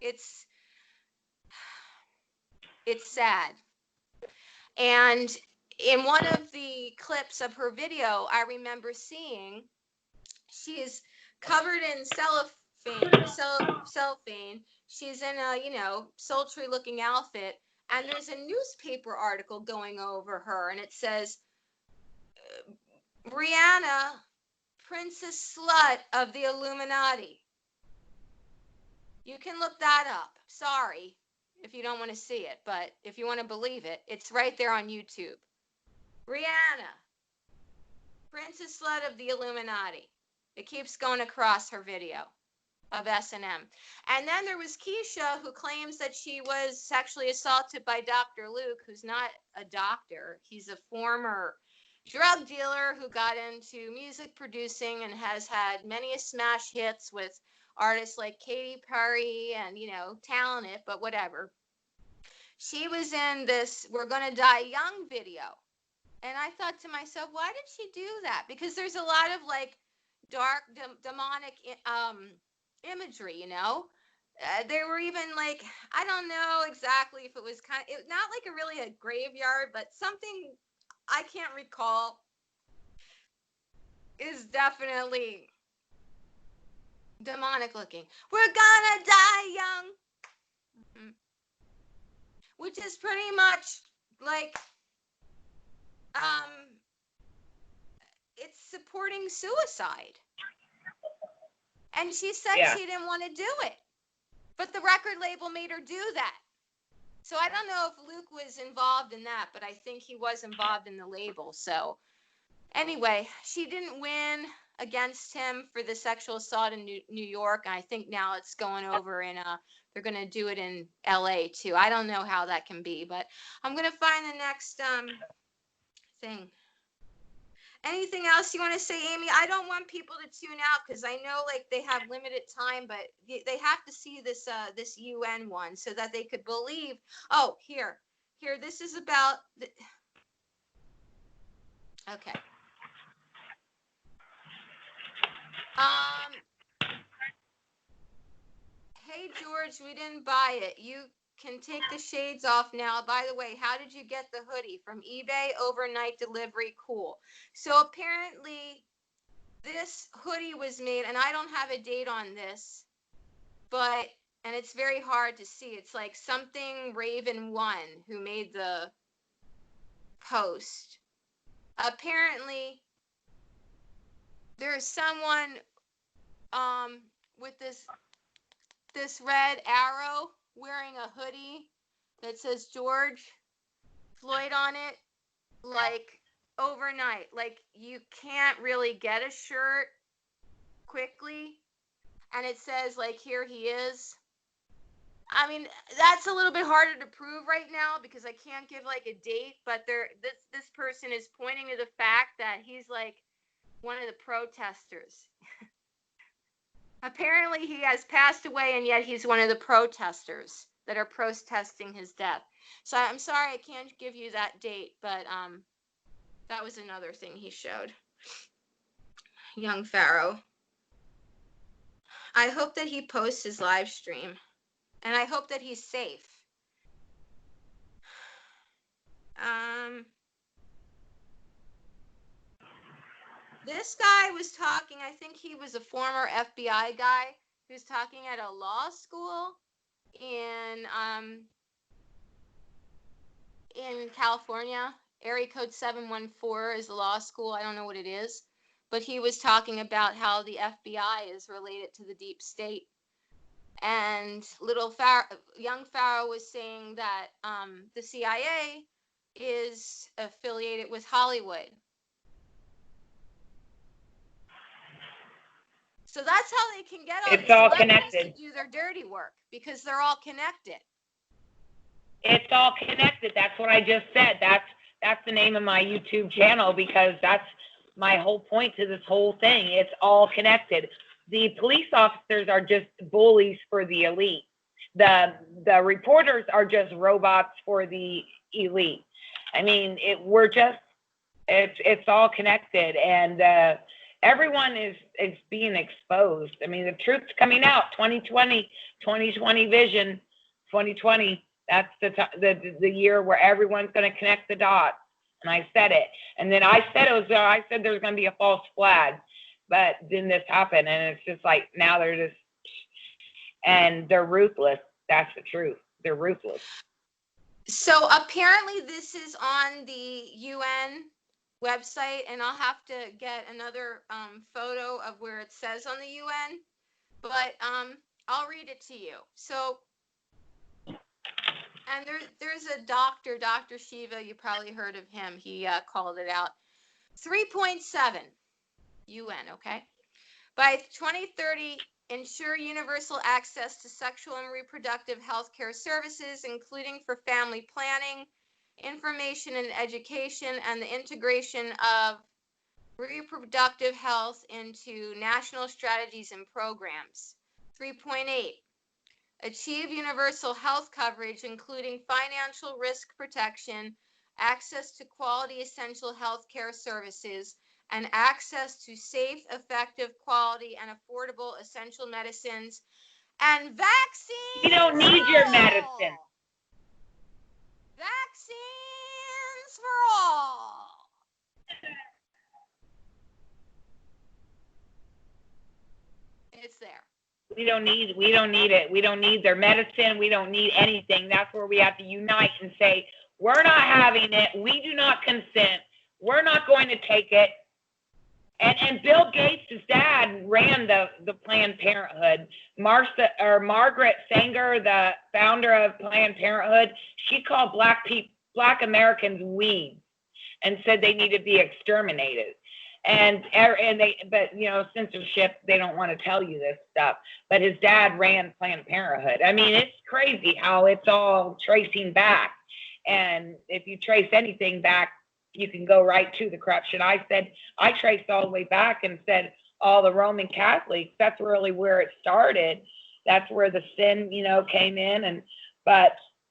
it's sad. And in one of the clips of her video, I remember seeing she is covered in cellophane. She's in a, sultry looking outfit. And there's a newspaper article going over her, and it says, Rihanna, Princess Slut of the Illuminati. You can look that up. Sorry if you don't want to see it, but if you want to believe it, it's right there on YouTube. Rihanna, Princess Slut of the Illuminati. It keeps going across her video of S&M. And then there was Keisha, who claims that she was sexually assaulted by Dr. Luke, who's not a doctor. He's a former drug dealer who got into music producing and has had many smash hits with artists like Katy Perry and, talented, but whatever. She was in this We're Gonna Die Young video. And I thought to myself, why did she do that? Because there's a lot of dark demonic imagery, they were even I don't know exactly if it was not really a graveyard, but something I can't recall is definitely demonic looking. We're gonna die young. Mm-hmm. Which is pretty much it's supporting suicide. And she said she didn't want to do it. But the record label made her do that. So I don't know if Luke was involved in that, but I think he was involved in the label. So anyway, she didn't win against him for the sexual assault in New York. And I think now it's going over they're going to do it in LA too. I don't know how that can be, but I'm going to find the next thing. Anything else you want to say, Amy? I don't want people to tune out because I know they have limited time, but they have to see this this UN one so that they could believe. Oh, here, this is about okay. Hey George, we didn't buy it. You can take the shades off now. By the way, how did you get the hoodie? From eBay, overnight delivery, cool. So apparently this hoodie was made, and I don't have a date on this, and it's very hard to see. It's something Raven 1 who made the post. Apparently there's someone with this red arrow wearing a hoodie that says George Floyd on it, overnight. You can't really get a shirt quickly, and it says here he is. I mean, that's a little bit harder to prove right now because I can't give a date, but this person is pointing to the fact that he's one of the protesters. Apparently he has passed away, and yet he's one of the protesters that are protesting his death. So I'm sorry I can't give you that date, but that was another thing he showed. Young Pharoah. I hope that he posts his live stream, and I hope that he's safe. This guy was talking, I think he was a former FBI guy. He was talking at a law school in in California. Area code 714 is the law school. I don't know what it is, but he was talking about how the FBI is related to the deep state. And Young Pharoah was saying that the CIA is affiliated with Hollywood. So that's how they can get all It's the all celebrities connected. to do their dirty work, because they're all connected. It's all connected. That's what I just said. That's the name of my YouTube channel, because that's my whole point to this whole thing. It's all connected. The police officers are just bullies for the elite. The reporters are just robots for the elite. I mean, it's all connected, and everyone is being exposed. I mean, the truth's coming out. 2020 vision, 2020. That's the year where everyone's going to connect the dots. And I said it. And then I said there's going to be a false flag. But then this happened, and it's just like, now they're just, and they're ruthless. That's the truth. They're ruthless. So apparently this is on the UN website, and I'll have to get another photo of where it says on the UN, but I'll read it to you. So, and there's a doctor, Dr. Shiva, you probably heard of him. He called it out. 3.7 UN, okay? By 2030, ensure universal access to sexual and reproductive health care services, including for family planning, information and education, and the integration of reproductive health into national strategies and programs. 3.8, achieve universal health coverage, including financial risk protection, access to quality essential health care services, and access to safe, effective, quality, and affordable essential medicines and vaccines. You don't need your medicine. Vaccines for all. It's there. We don't need it. We don't need their medicine. We don't need anything. That's where we have to unite and say, we're not having it. We do not consent. We're not going to take it. And Bill Gates' dad ran the Planned Parenthood. Margaret Sanger, the founder of Planned Parenthood, she called Black Americans weeds and said they need to be exterminated. But censorship, they don't want to tell you this stuff. But his dad ran Planned Parenthood. I mean, it's crazy how it's all tracing back. And if you trace anything back, you can go right to the corruption. I traced all the way back and said all the Roman Catholics, that's really where it started. That's where the sin, came in. And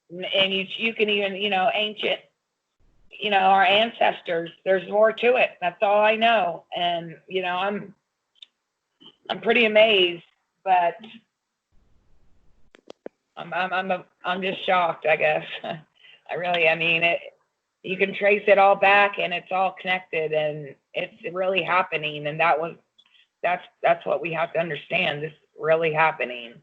you can even, ancient, our ancestors, there's more to it. That's all I know. And, I'm pretty amazed, but I'm just shocked, I guess. You can trace it all back, and it's all connected, and it's really happening. And that's what we have to understand. This is really happening.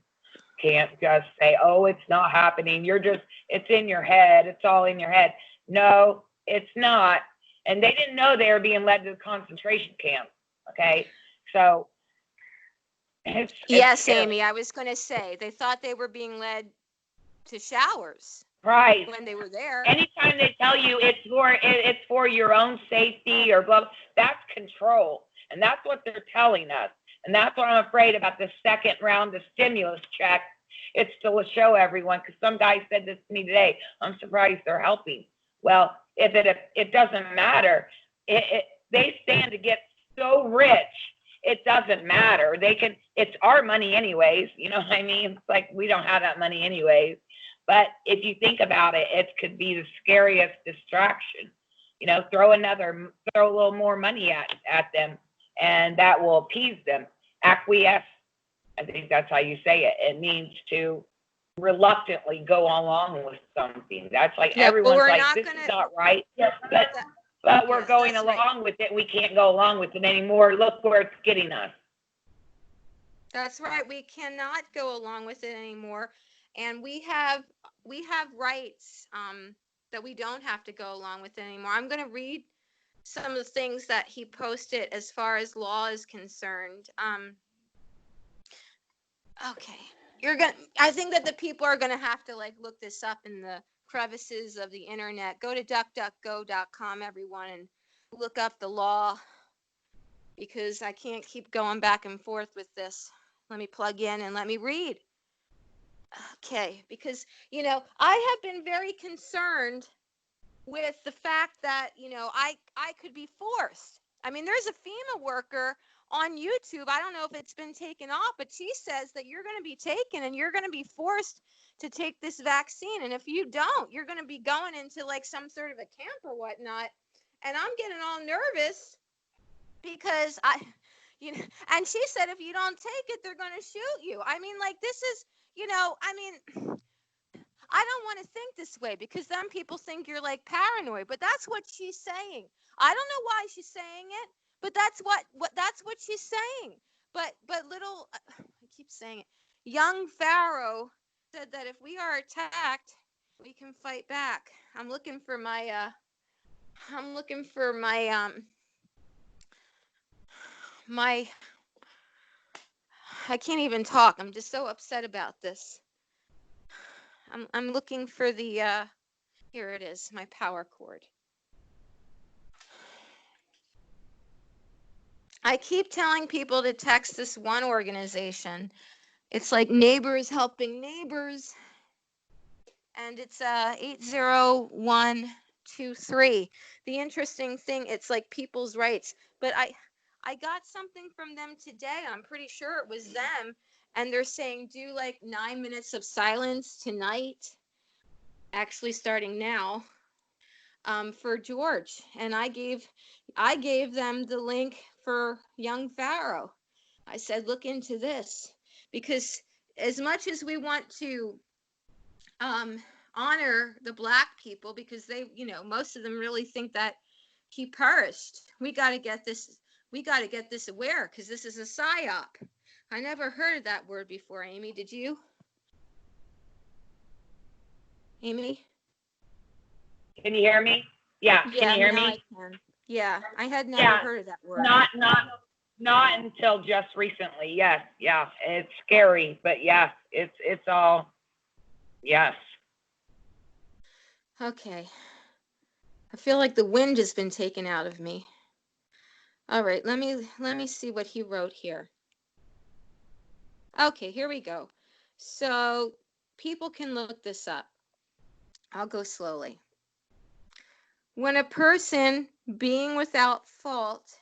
Can't just say, oh, it's not happening. It's in your head. It's all in your head. No, it's not. And they didn't know they were being led to the concentration camp. Okay. So. Yes, Amy, I was going to say, they thought they were being led to showers. Right. When they were there. Anytime they tell you it's for your own safety or blah, that's control. And that's what they're telling us. And that's what I'm afraid about the second round of stimulus checks. It's to show everyone, because some guy said this to me today. I'm surprised they're helping. Well, if it doesn't matter. They stand to get so rich, it doesn't matter. It's our money anyways. You know what I mean? It's like we don't have that money anyways. But if you think about it, it could be the scariest distraction. Throw a little more money at them, and that will appease them. Acquiesce, I think that's how you say it. It means to reluctantly go along with something. That's like everyone's like, this is not right. But we're going along with it. We can't go along with it anymore. Look where it's getting us. That's right. We cannot go along with it anymore. And we have rights that we don't have to go along with it anymore. I'm going to read some of the things that he posted as far as law is concerned. Okay. I think that the people are going to have to like look this up in the crevices of the internet. Go to duckduckgo.com, everyone, and look up the law, because I can't keep going back and forth with this. Let me plug in and let me read. Okay, because, I have been very concerned with the fact that, I could be forced. I mean, there's a FEMA worker on YouTube. I don't know if it's been taken off, but she says that you're going to be taken and you're going to be forced to take this vaccine. And if you don't, you're going to be going into like some sort of a camp or whatnot. And I'm getting all nervous because and she said, if you don't take it, they're going to shoot you. I mean, like, this is, I don't want to think this way, because then people think you're like paranoid, but that's what she's saying. I don't know why she's saying it, but that's what she's saying. But little, I keep saying it. Young Pharoah said that if we are attacked, we can fight back. I'm looking for my I can't even talk. I'm just so upset about this. I'm looking for the here it is, my power cord. I keep telling people to text this one organization. It's like Neighbors Helping Neighbors, and it's 80123. The interesting thing, it's like people's rights, but I got something from them today. I'm pretty sure it was them, and they're saying do like 9 minutes of silence tonight, actually starting now, for George. And I gave them the link for Young Pharoah. I said, look into this, because as much as we want to honor the Black people, because they, most of them really think that he perished, we got to get this aware, because this is a psyop. I never heard of that word before. Amy, did you? Amy? Can you hear me? Yeah. Can you hear me? I can. Yeah, I had never heard of that word. Not until just recently. Yes. Yeah. It's scary, but yes, it's all. Yes. Okay. I feel like the wind has been taken out of me. All right, let me see what he wrote here. Okay, here we go. So people can look this up. I'll go slowly. When a person, being without fault,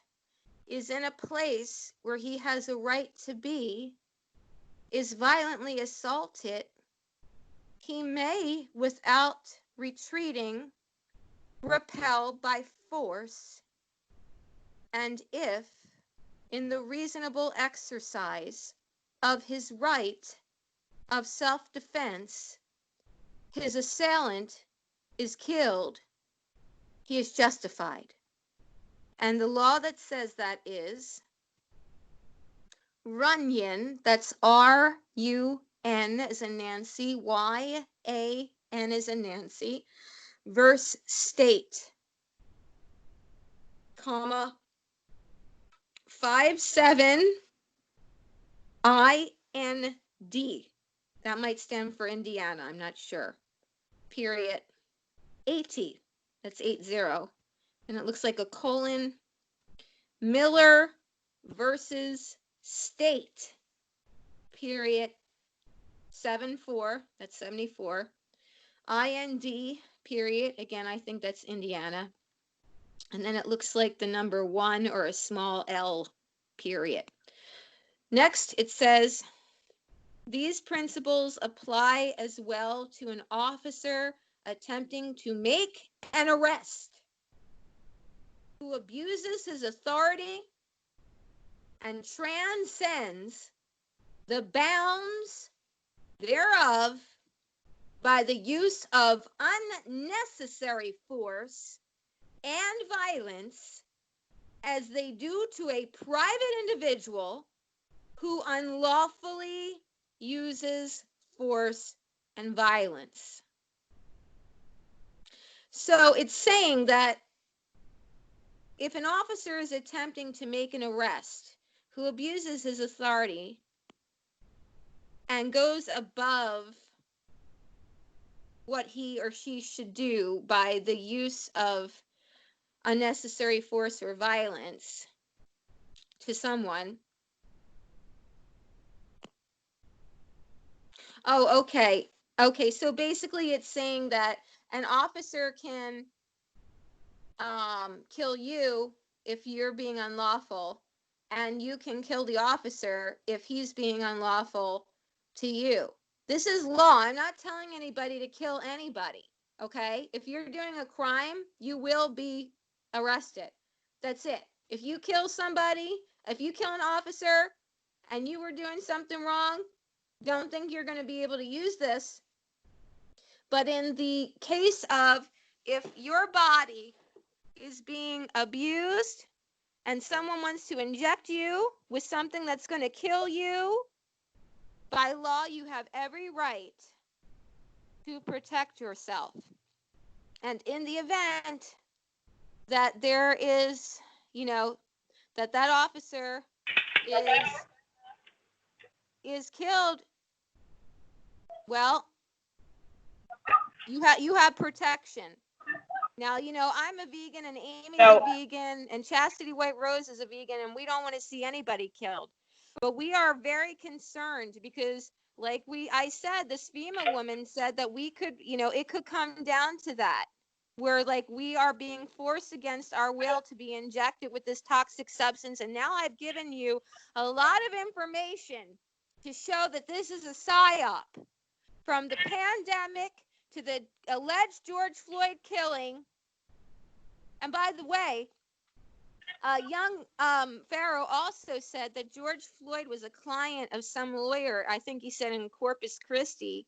is in a place where he has a right to be, is violently assaulted, he may, without retreating, repel by force, and if, in the reasonable exercise of his right of self-defense, his assailant is killed, he is justified. And the law that says that is Runyon, that's R-U-N as in Nancy, Y-A-N as in Nancy, verse state, comma, 57 I-N-D. That might stand for Indiana, I'm not sure. Period. 80. That's 80. And it looks like a colon. Miller versus State. Period. 74. That's 74. I-N-D. Period. Again, I think that's Indiana. And then it looks like the number 1 or a small L. Period. Next, it says, these principles apply as well to an officer attempting to make an arrest who abuses his authority and transcends the bounds thereof by the use of unnecessary force and violence, as they do to a private individual who unlawfully uses force and violence. So it's saying that if an officer is attempting to make an arrest who abuses his authority and goes above what he or she should do by the use of unnecessary force or violence to someone. Oh, okay. Okay, so basically it's saying that an officer can kill you if you're being unlawful, and you can kill the officer if he's being unlawful to you. This is law. I'm not telling anybody to kill anybody, okay? If you're doing a crime, you will be arrested. That's it. If you kill somebody, if you kill an officer and you were doing something wrong, don't think you're going to be able to use this. But in the case of if your body is being abused and someone wants to inject you with something that's going to kill you, by law, you have every right to protect yourself. And in the event that there is, that officer is killed, well, you have protection. Now, I'm a vegan and Amy's a vegan and Chastity White Rose is a vegan, and we don't want to see anybody killed. But we are very concerned because, like I said, this FEMA woman said that we could, it could come down to that, where like we are being forced against our will to be injected with this toxic substance. And now I've given you a lot of information to show that this is a psyop, from the pandemic to the alleged George Floyd killing. And by the way, Young Pharoah also said that George Floyd was a client of some lawyer, I think he said in Corpus Christi,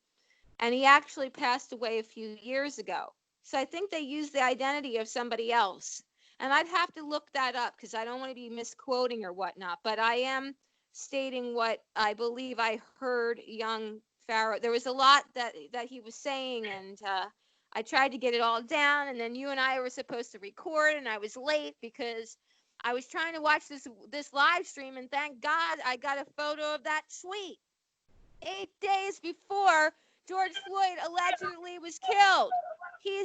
and he actually passed away a few years ago. So I think they used the identity of somebody else. And I'd have to look that up because I don't want to be misquoting or whatnot. But I am stating what I believe I heard Young Pharoah. There was a lot that he was saying, and I tried to get it all down. And then you and I were supposed to record, and I was late because I was trying to watch this live stream. And thank God I got a photo of that tweet 8 days before George Floyd allegedly was killed. He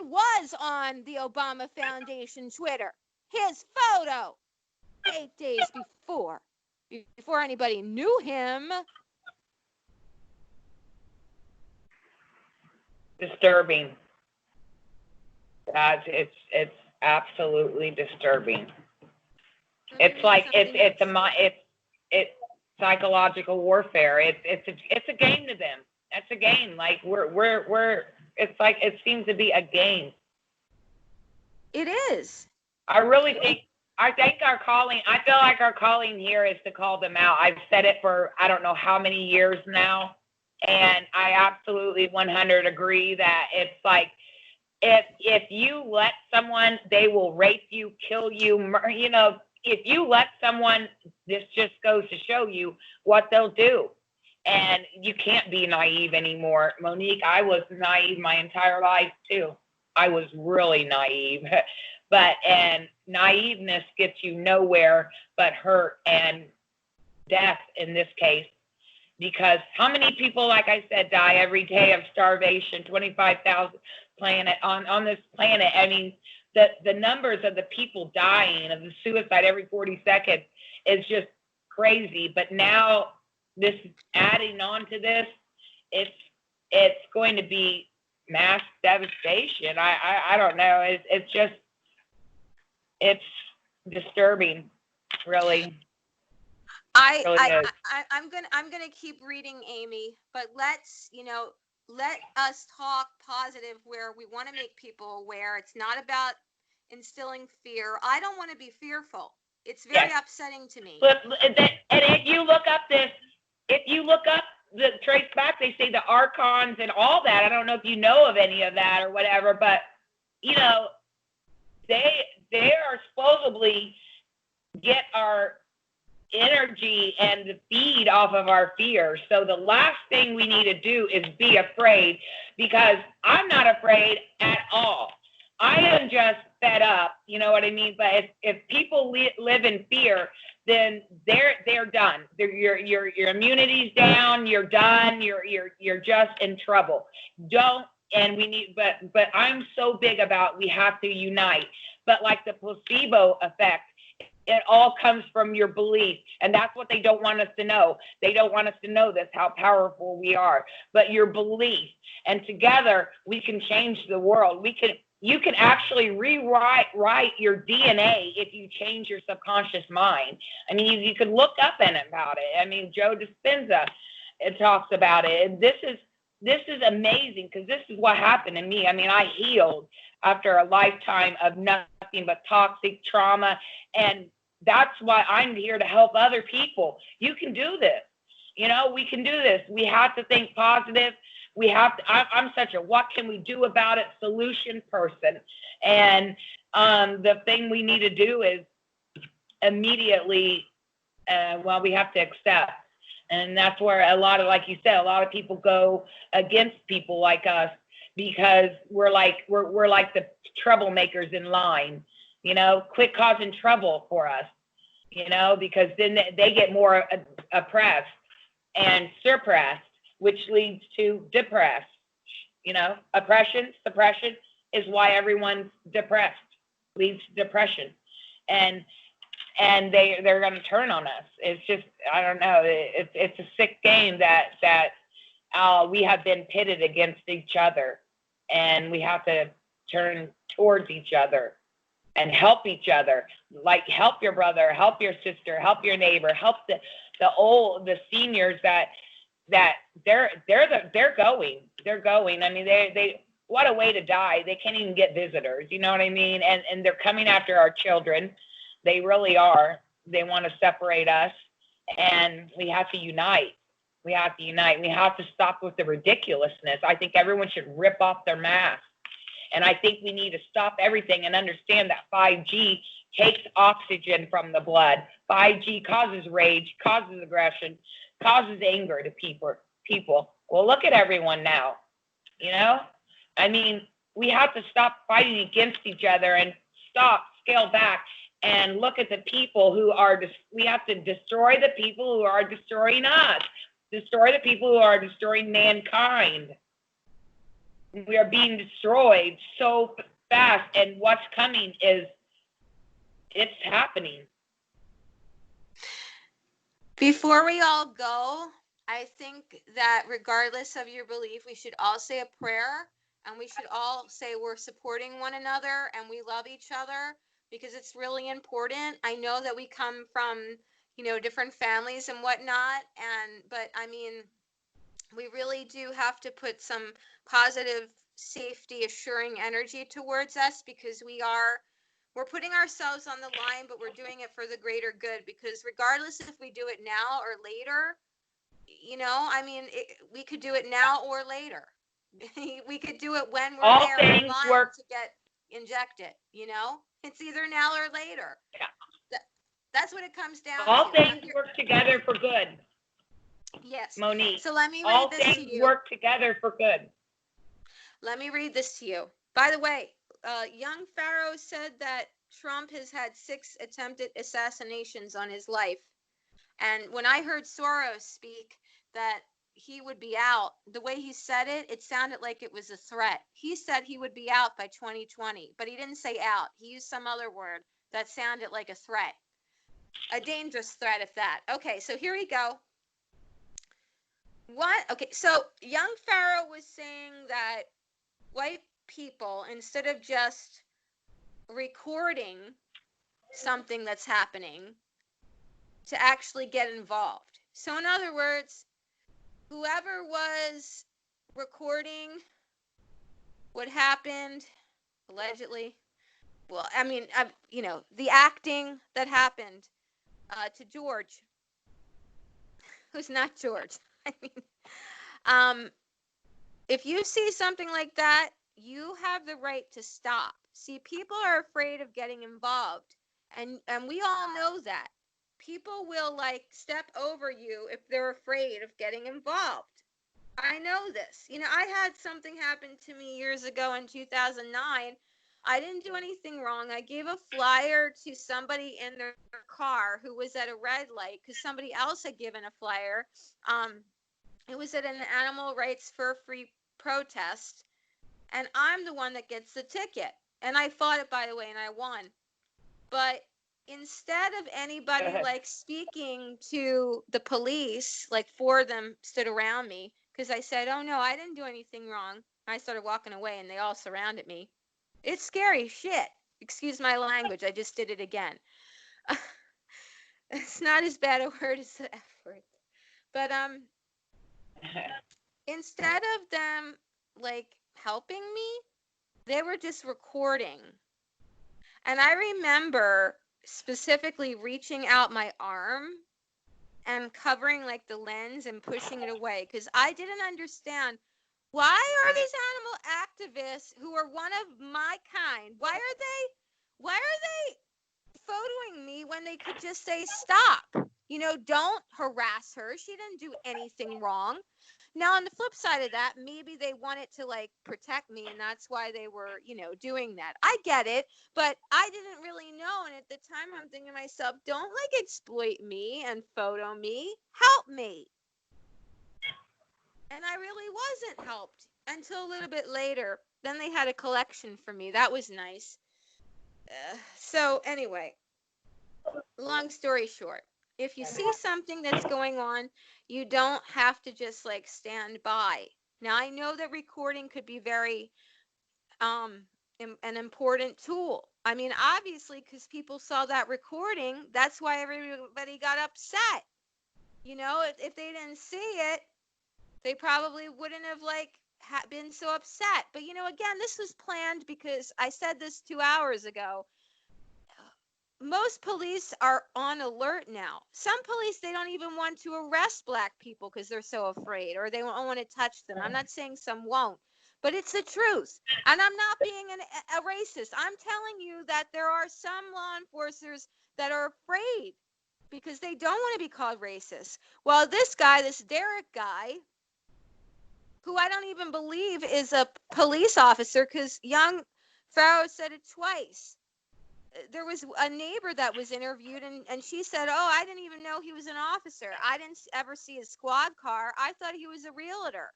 was on the Obama Foundation Twitter. His photo 8 days before anybody knew him. Disturbing. It's absolutely disturbing. It's like it's psychological warfare. It's a game to them. That's a game. Like we're it's like it seems to be a game. It is. I think our calling, I feel like our calling here is to call them out. I've said it for I don't know how many years now, and I absolutely 100 agree that it's like if you let someone, they will rape you, kill you, if you let someone, this just goes to show you what they'll do. And you can't be naive anymore. Monique, I was naive my entire life too. I was really naive. And naiveness gets you nowhere but hurt and death in this case. Because how many people, like I said, die every day of starvation? 25,000 on this planet. I mean, the numbers of the people dying of the suicide every 40 seconds is just crazy. But now this adding on to this, it's going to be mass devastation. I don't know. It's disturbing, really. I'm gonna keep reading, Amy, but let's let us talk positive where we want to make people aware. It's not about instilling fear. I don't want to be fearful. It's very upsetting to me. And if you look up the trace back, they say the archons and all that. I don't know if you know of any of that or whatever, but they are supposedly get our energy and feed off of our fear. So the last thing we need to do is be afraid, because I'm not afraid at all. I am just fed up, you know what I mean? But if people live in fear, then they're done. Your immunity's down. You're done. You're just in trouble. Don't. And we need. But I'm so big about we have to unite. But like the placebo effect, it all comes from your belief, and that's what they don't want us to know. They don't want us to know this, how powerful we are. But your belief, and together we can change the world. You can actually rewrite your DNA if you change your subconscious mind. I mean, you can look up about it. I mean, Joe Dispenza talks about it. And this is amazing, because this is what happened to me. I mean, I healed after a lifetime of nothing but toxic trauma, and that's why I'm here to help other people. You can do this. You know, we can do this. We have to think positive. We have to, I'm such a what can we do about it solution person. And the thing we need to do is immediately, we have to accept. And that's where a lot of, like you said, a lot of people go against people like us, because we're like the troublemakers in line, you know, quit causing trouble for us, you know, because then they get more oppressed and suppressed, which leads to depressed. You know, oppression, suppression is why everyone's depressed, leads to depression. And they're going to turn on us. It's just, I don't know. It's a sick game that we have been pitted against each other, and we have to turn towards each other and help each other. Like, help your brother, help your sister, help your neighbor, help the seniors that they're going. I mean, they what a way to die. They can't even get visitors. You know what I mean? And they're coming after our children. They really are. They want to separate us, and we have to unite. We have to unite. We have to stop with the ridiculousness. I think everyone should rip off their mask. And I think we need to stop everything and understand that 5G takes oxygen from the blood. 5G causes rage, causes aggression, causes anger to people. Well, look at everyone now, you know? I mean, we have to stop fighting against each other and scale back, and look at the people who are, we have to destroy the people who are destroying us, destroy the people who are destroying mankind. We are being destroyed so fast, and what's coming it's happening. Before we all go, I think that regardless of your belief, we should all say a prayer, and we should all say we're supporting one another and we love each other, because it's really important. I know that we come from, different families and whatnot, but I mean, we really do have to put some positive, safety assuring energy towards us, because we're putting ourselves on the line, but we're doing it for the greater good. Because regardless if we do it now or later, we could do it now or later. We could do it when we're All there in things line work. to get injected. It's either now or later. Yeah. That's what it comes down to. All things work together for good. Yes. Monique. So let me read all this to you. All things work together for good. Let me read this to you. By the way, Young Pharoah said that Trump has had 6 attempted assassinations on his life. And when I heard Soros speak that he would be out, the way he said it sounded like it was a threat. He said he would be out by 2020, but he didn't say out. He used some other word that sounded like a threat. A dangerous threat at that. Okay, so here we go. Okay, so Young Pharoah was saying that white people, instead of just recording something that's happening, to actually get involved. So in other words, whoever was recording what happened, allegedly, well, I mean, the acting that happened to George, who's not George. I mean, if you see something like that, you have the right to stop. See, people are afraid of getting involved, and we all know that. people will like step over you if they're afraid of getting involved. I know this. You know, I had something happen to me years ago in 2009. I didn't do anything wrong. I gave a flyer to somebody in their car who was at a red light because somebody else had given a flyer. It was at an animal rights for free protest, and I'm the one that gets the ticket. And I fought it, by the way, and I won. But instead of anybody like speaking to the police, like 4 of them stood around me because I said, oh no, I didn't do anything wrong. I started walking away and they all surrounded me. It's scary shit. Excuse my language. I just did it again. It's not as bad a word as the F word. But instead of them like helping me, they were just recording. And I remember specifically reaching out my arm and covering like the lens and pushing it away because I didn't understand, why are these animal activists who are one of my kind, why are they photoing me when they could just say stop? You know, don't harass her. She didn't do anything wrong. Now, on the flip side of that, maybe they wanted to like protect me, and that's why they were, you know, doing that. I get it, but I didn't really know. And at the time, I'm thinking to myself, don't like exploit me and photo me. Help me. And I really wasn't helped until a little bit later. Then they had a collection for me. That was nice. So anyway, long story short, if you see something that's going on, you don't have to just like stand by. Now, I know that recording could be very an important tool. I mean, obviously, because people saw that recording, that's why everybody got upset. You know, if they didn't see it, they probably wouldn't have like been so upset. But you know, again, this was planned because I said this 2 hours ago. Most police are on alert now. Some police, they don't even want to arrest black people because they're so afraid, or they don't want to touch them. I'm not saying some won't, but it's the truth. And I'm not being a racist. I'm telling you that there are some law enforcers that are afraid because they don't want to be called racist. Well, this guy, this Derek guy, who I don't even believe is a police officer, because Young Pharoah said it twice. There was a neighbor that was interviewed, and she said, oh, I didn't even know he was an officer. I didn't ever see his squad car. I thought he was a realtor.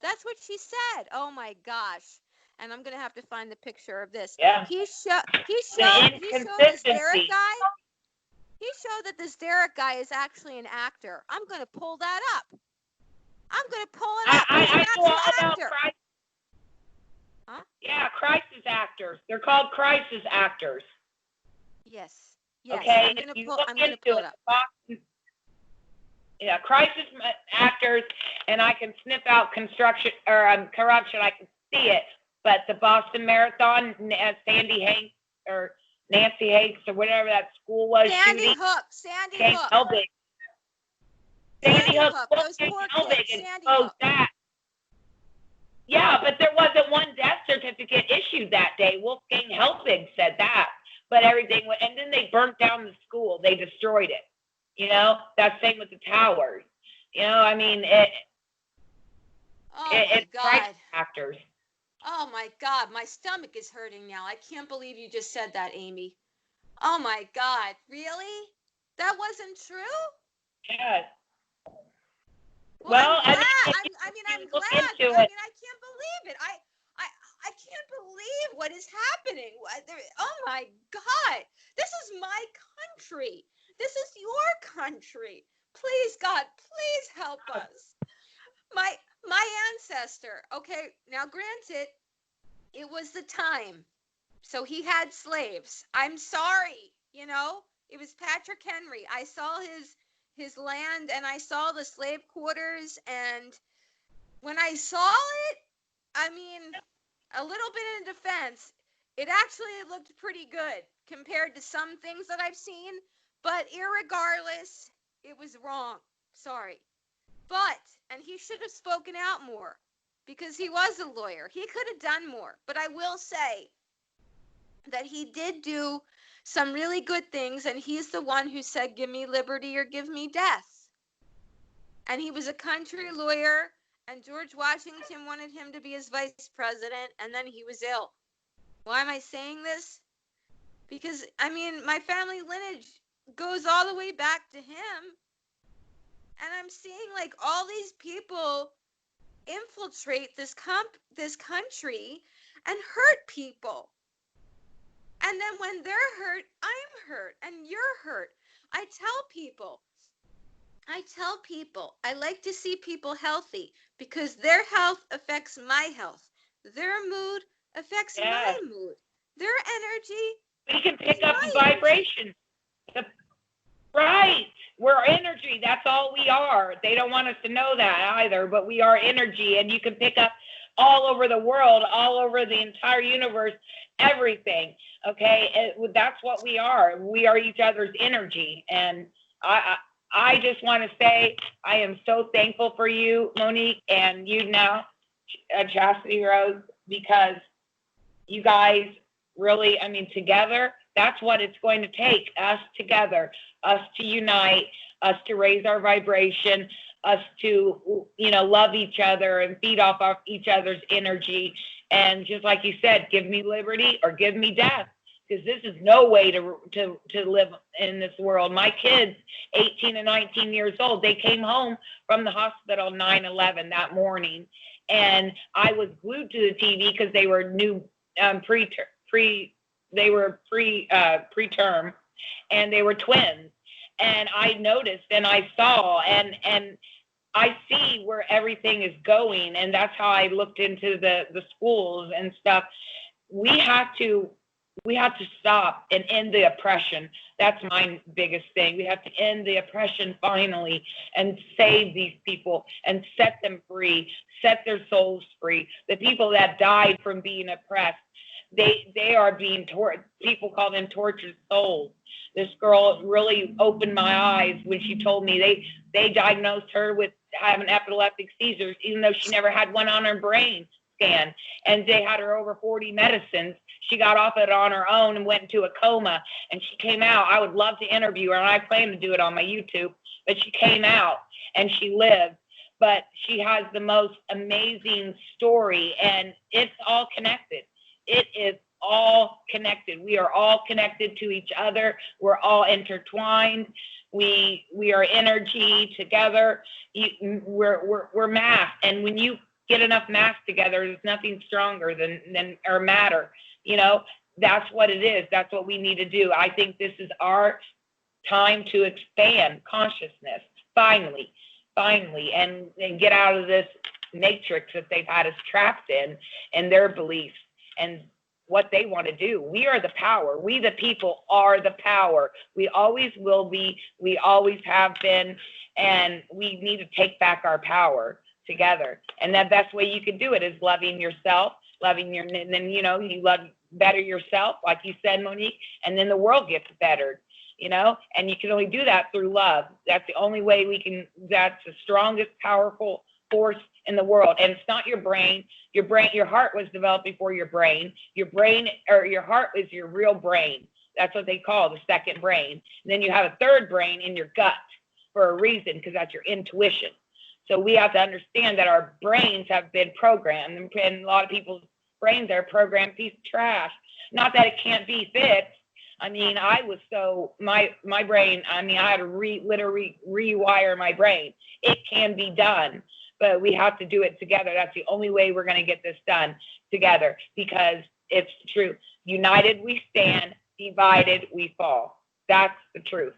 That's what she said. Oh my gosh. And I'm gonna have to find the picture of this. Yeah. He showed this Derek guy. He showed that this Derek guy is actually an actor. I'm gonna pull that up. I'm gonna pull it up. He's an actual actor. Huh? Yeah, crisis actors. They're called crisis actors. Yes. Yes. Okay. I'm gonna pull it up. Yeah, crisis actors, and I can sniff out construction or corruption. I can see it. But the Boston Marathon, Sandy Hanks or Nancy Hanks or whatever that school was, Sandy shooting, Hook. Sandy Hook. Helbig. Sandy Hook. Those poor kids. Sandy Hook. That. Yeah, but there wasn't one death certificate issued that day. Wolfgang Helbig said that. But everything went, and then they burnt down the school. They destroyed it. You know, that's same with the towers. You know, I mean, it's crisis actors. Oh my God, my stomach is hurting now. I can't believe you just said that, Amy. Oh my God, really? That wasn't true? Yeah. Well, I'm glad. I'm glad. I can't believe it. I can't believe what is happening. Oh my God, this is my country. This is your country. Please, God, please help us. My ancestor. Okay, now granted, it was the time, so he had slaves. I'm sorry, you know, it was Patrick Henry. I saw his land, and I saw the slave quarters, and when I saw it, I mean, a little bit in defense, it actually looked pretty good compared to some things that I've seen, but irregardless, it was wrong. Sorry. But, and he should have spoken out more because he was a lawyer. He could have done more. But I will say, that he did do some really good things, and he's the one who said, give me liberty or give me death. And he was a country lawyer, and George Washington wanted him to be his vice president, and then he was ill. Why am I saying this? Because, I mean, my family lineage goes all the way back to him, and I'm seeing like all these people infiltrate this country and hurt people. And then when they're hurt, I'm hurt and you're hurt. I tell people I like to see people healthy because their health affects my health. Their mood affects Yes. my mood. Their energy We can is pick up my vibration. Right. We're energy. That's all we are. They don't want us to know that either, but we are energy, and you can pick up all over the world, all over the entire universe, everything. Okay. That's what we are. We are each other's energy. And I just want to say I am so thankful for you, Monique, and you now, Chastity Rose, because you guys really, I mean, together, that's what it's going to take, us together, us to unite, us to raise our vibration, us to, love each other and feed off of each other's energy. And just like you said, give me liberty or give me death, because this is no way to live in this world. My kids, 18 and 19 years old, they came home from the hospital 9/11 that morning, and I was glued to the TV because they were new preterm, and they were twins. And I noticed and I saw and I see where everything is going, and that's how I looked into the schools and stuff. We have to stop and end the oppression. That's my biggest thing. We have to end the oppression finally and save these people and set them free, set their souls free. The people that died from being oppressed, they are being tortured. People call them tortured souls. This girl really opened my eyes when she told me they diagnosed her with having epileptic seizures, even though she never had one on her brain scan. And they had her over 40 medicines. She got off it on her own and went into a coma, and she came out. I would love to interview her, and I plan to do it on my YouTube, but she came out and she lived. But she has the most amazing story, and it's all connected. It is all connected. We are all connected to each other. We're all intertwined. We are energy together. We're mass, and when you get enough mass together, there's nothing stronger than or matter. That's what it is. That's what we need to do. I think this is our time to expand consciousness finally, and get out of this matrix that they've had us trapped in and their beliefs and what they want to do. We are the power. We, the people, are the power. We always will be. We always have been. And we need to take back our power together. And the best way you can do it is loving yourself, and then, you love better yourself, like you said, Monique, and then the world gets bettered, and you can only do that through love. That's the only way we can. That's the strongest, powerful force in the world. And it's not your brain. Your heart was developed before your brain. Your brain, or your heart, is your real brain. That's what they call the second brain. And then you have a third brain in your gut for a reason, because that's your intuition. So we have to understand that our brains have been programmed, and a lot of people's brains are a programmed piece of trash. Not that it can't be fixed. I mean, I was my brain, I had to literally rewire my brain. It can be done, but we have to do it together. That's the only way we're going to get this done together, because it's true. United we stand, divided we fall. That's the truth.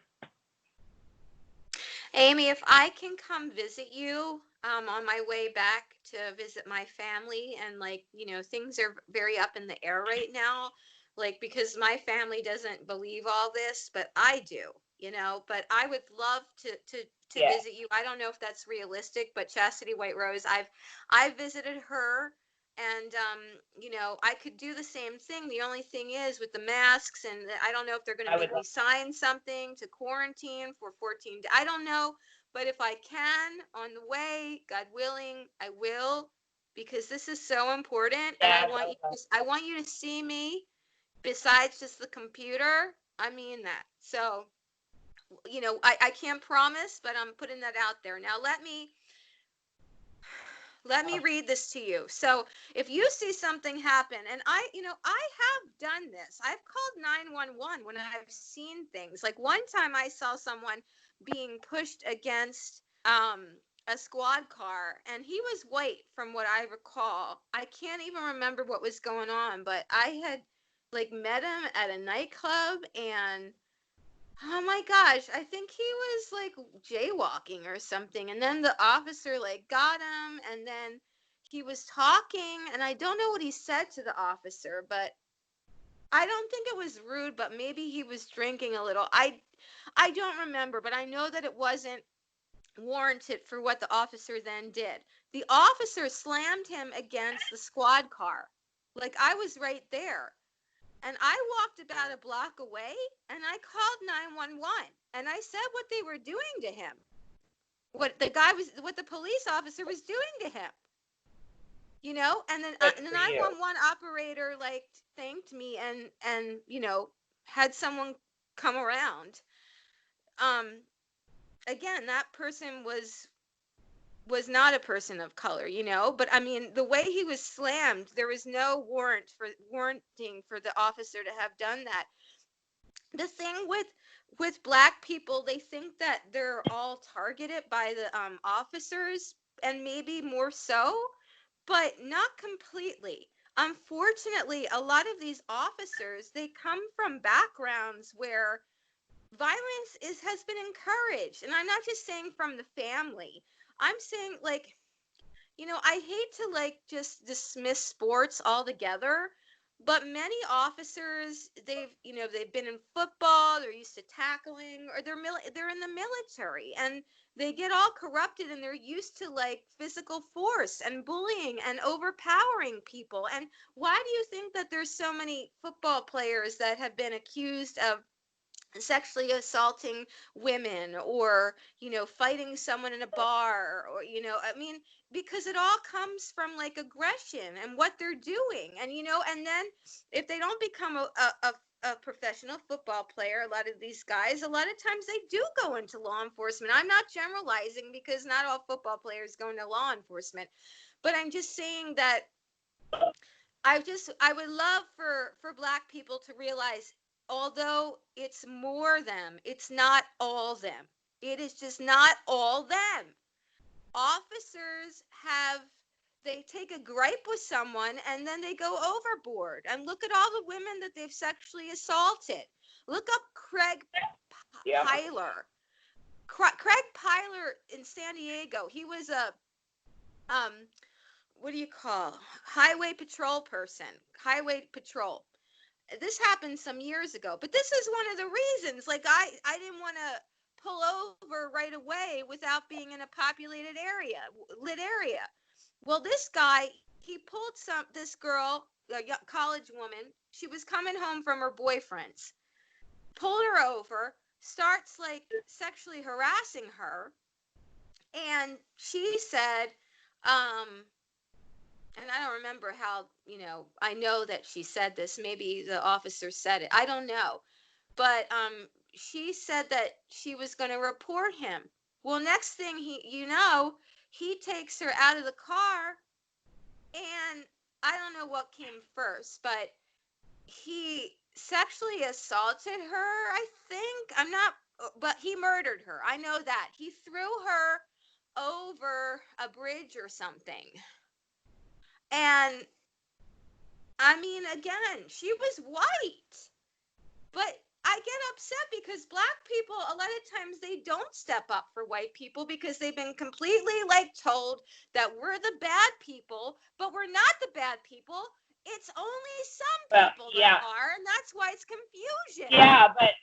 Amy, if I can come visit you on my way back to visit my family, and things are very up in the air right now, because my family doesn't believe all this, but I do, but I would love to Yeah. visit you. I don't know if that's realistic, but Chastity White Rose, I've visited her, and I could do the same thing. The only thing is with the masks, and I don't know if they're going to make me sign something to quarantine for 14 days. I don't know, but if I can on the way, God willing, I will, because this is so important. And I want you to see me besides just the computer. I mean that. So, you know, I can't promise, but I'm putting that out there. Now let me read this to you. So if you see something happen, and I have done this. I've called 911 when I've seen things. Like one time I saw someone being pushed against a squad car, and he was white from what I recall. I can't even remember what was going on, but I had like met him at a nightclub, and oh my gosh, I think he was like jaywalking or something. And then the officer like got him, and then he was talking, and I don't know what he said to the officer, but I don't think it was rude, but maybe he was drinking a little. I don't remember, but I know that it wasn't warranted for what the officer then did. The officer slammed him against the squad car. Like I was right there. And I walked about a block away, and I called 911, and I said what they were doing to him. What the police officer was doing to him. You know, and then the 911 operator like thanked me and you know, had someone come around. Again, that person was not a person of color, you know, but I mean, the way he was slammed, there was no warranting for the officer to have done that. The thing with Black people, they think that they're all targeted by the officers, and maybe more so, but not completely. Unfortunately, a lot of these officers, they come from backgrounds where violence has been encouraged. And I'm not just saying from the family. I'm saying, like, you know, I hate to like just dismiss sports altogether, but many officers, they've been in football, they're used to tackling, or they're in the military, and they get all corrupted, and they're used to like physical force and bullying and overpowering people. And why do you think that there's so many football players that have been accused of sexually assaulting women, or fighting someone in a bar, or I mean, because it all comes from like aggression and what they're doing. And and then if they don't become a professional football player, a lot of these guys, a lot of times they do go into law enforcement. I'm not generalizing, because not all football players go into law enforcement, but I'm just saying that I would love for Black people to realize, although it's more them, it's not all them. It is just not all them. Officers they take a gripe with someone, and then they go overboard. And look at all the women that they've sexually assaulted. Look up Craig Piler. Craig Piler in San Diego. He was a what do you call, highway patrol person, highway patrol. This happened some years ago, but this is one of the reasons, like, I didn't want to pull over right away without being in a populated area, lit area. Well, this guy, he pulled this girl, a young college woman. She was coming home from her boyfriend's, pulled her over, starts like sexually harassing her, and she said, and I don't remember how, I know that she said this. Maybe the officer said it. I don't know. But she said that she was going to report him. Well, next thing he takes her out of the car, and I don't know what came first, but he sexually assaulted her, I think. But he murdered her. I know that. He threw her over a bridge or something. And I mean, again, she was white, but I get upset because Black people, a lot of times, they don't step up for white people, because they've been completely like told that we're the bad people, but we're not the bad people. It's only some people that are, and that's why it's confusion. Yeah, but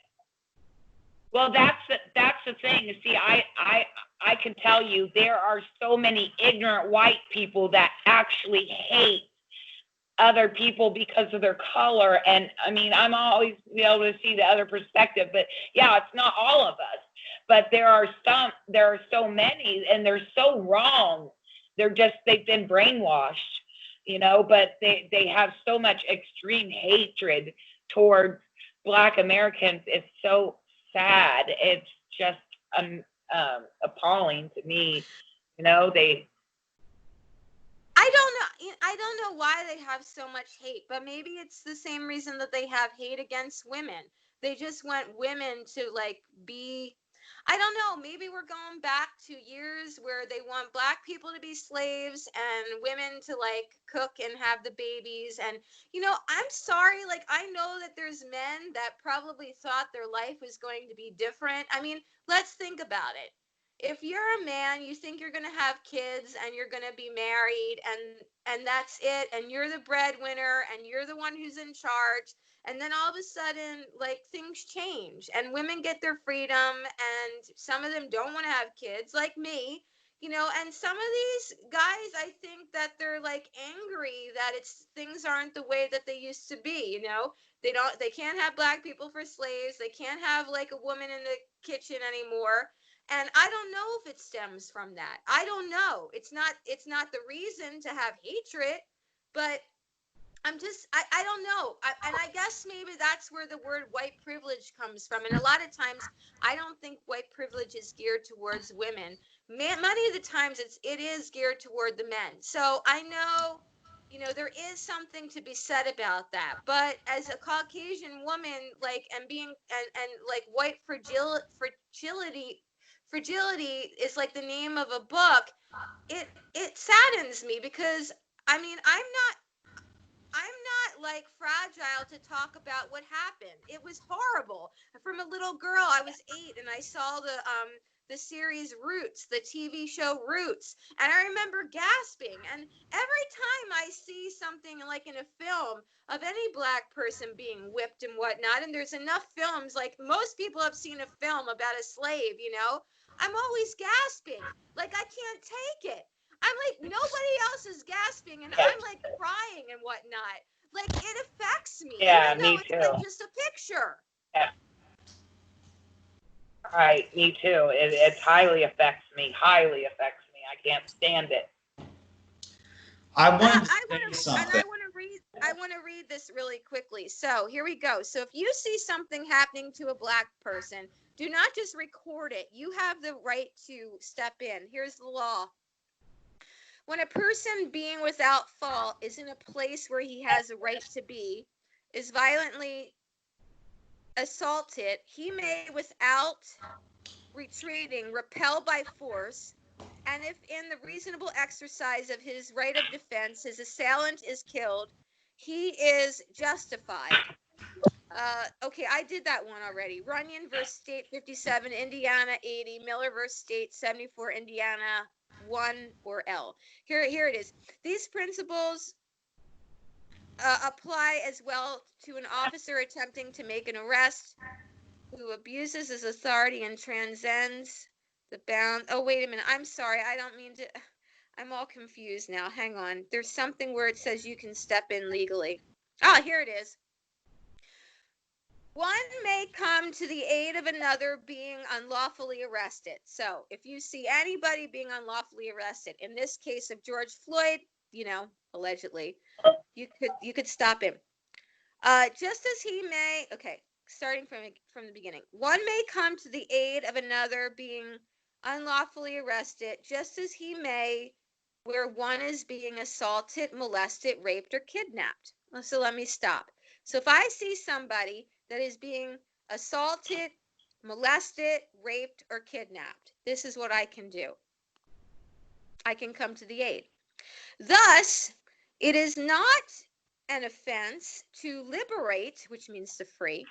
that's the thing. You see, I can tell you, there are so many ignorant white people that actually hate other people because of their color. And I mean, I'm always be able to see the other perspective, but yeah, it's not all of us, but there are so many, and they're so wrong. They've been brainwashed, but they have so much extreme hatred towards Black Americans is so sad. It's just appalling to me. You know, I don't know why they have so much hate, but maybe it's the same reason that they have hate against women. They just want women to like be, I don't know, maybe we're going back to years where they want Black people to be slaves and women to like cook and have the babies. And, you know, I'm sorry, like I know that there's men that probably thought their life was going to be different. I mean, let's think about it. If you're a man, you think you're going to have kids and you're going to be married and that's it, and you're the breadwinner and you're the one who's in charge, and then all of a sudden like things change and women get their freedom and some of them don't want to have kids like me, you know, and some of these guys, I think that they're like angry that it's things aren't the way that they used to be, you know. They can't have Black people for slaves, they can't have like a woman in the kitchen anymore. And I don't know if it stems from that. I don't know. It's not the reason to have hatred, but I don't know. And I guess maybe that's where the word white privilege comes from. And a lot of times I don't think white privilege is geared towards women. Many of the times it is geared toward the men. So I know, you know, there is something to be said about that. But as a Caucasian woman, like, and being, and like white fragility is like the name of a book. It saddens me because I mean I'm not like fragile to talk about what happened. It was horrible. From a little girl, I was 8 and I saw the series Roots, the TV show Roots, and I remember gasping. And every time I see something like in a film of any Black person being whipped and whatnot, and there's enough films, like most people have seen a film about a slave, you know, I'm always gasping. Like I can't take it. I'm like, nobody else is gasping and I'm like crying and whatnot. Like it affects me, yeah, even though me it's too. like just a picture. Yeah. Right, me too. It highly affects me. Highly affects me. I can't stand it. I wanted to say something. And I want to read this really quickly. So here we go. So if you see something happening to a Black person, do not just record it. You have the right to step in. Here's the law. When a person being without fault is in a place where he has a right to be, is violently assaulted, he may, without retreating, repel by force, and if in the reasonable exercise of his right of defense, his assailant is killed, he is justified. Okay, I did that one already. Runyon versus State 57, Indiana 80, Miller versus State 74, Indiana 1 or L. Here it is. These principles apply as well to an officer attempting to make an arrest who abuses his authority and transcends the bound. Oh, wait a minute. I'm sorry. I don't mean to. I'm all confused now. Hang on. There's something where it says you can step in legally. Ah, here it is. One may come to the aid of another being unlawfully arrested. So if you see anybody being unlawfully arrested, in this case of George Floyd, you know, allegedly, you could stop him. Just as he may, okay, starting from the beginning. One may come to the aid of another being unlawfully arrested, just as he may where one is being assaulted, molested, raped, or kidnapped. So let me stop. So if I see somebody that is being assaulted, molested, raped, or kidnapped, this is what I can do. I can come to the aid. Thus, it is not an offense to liberate, which means to free.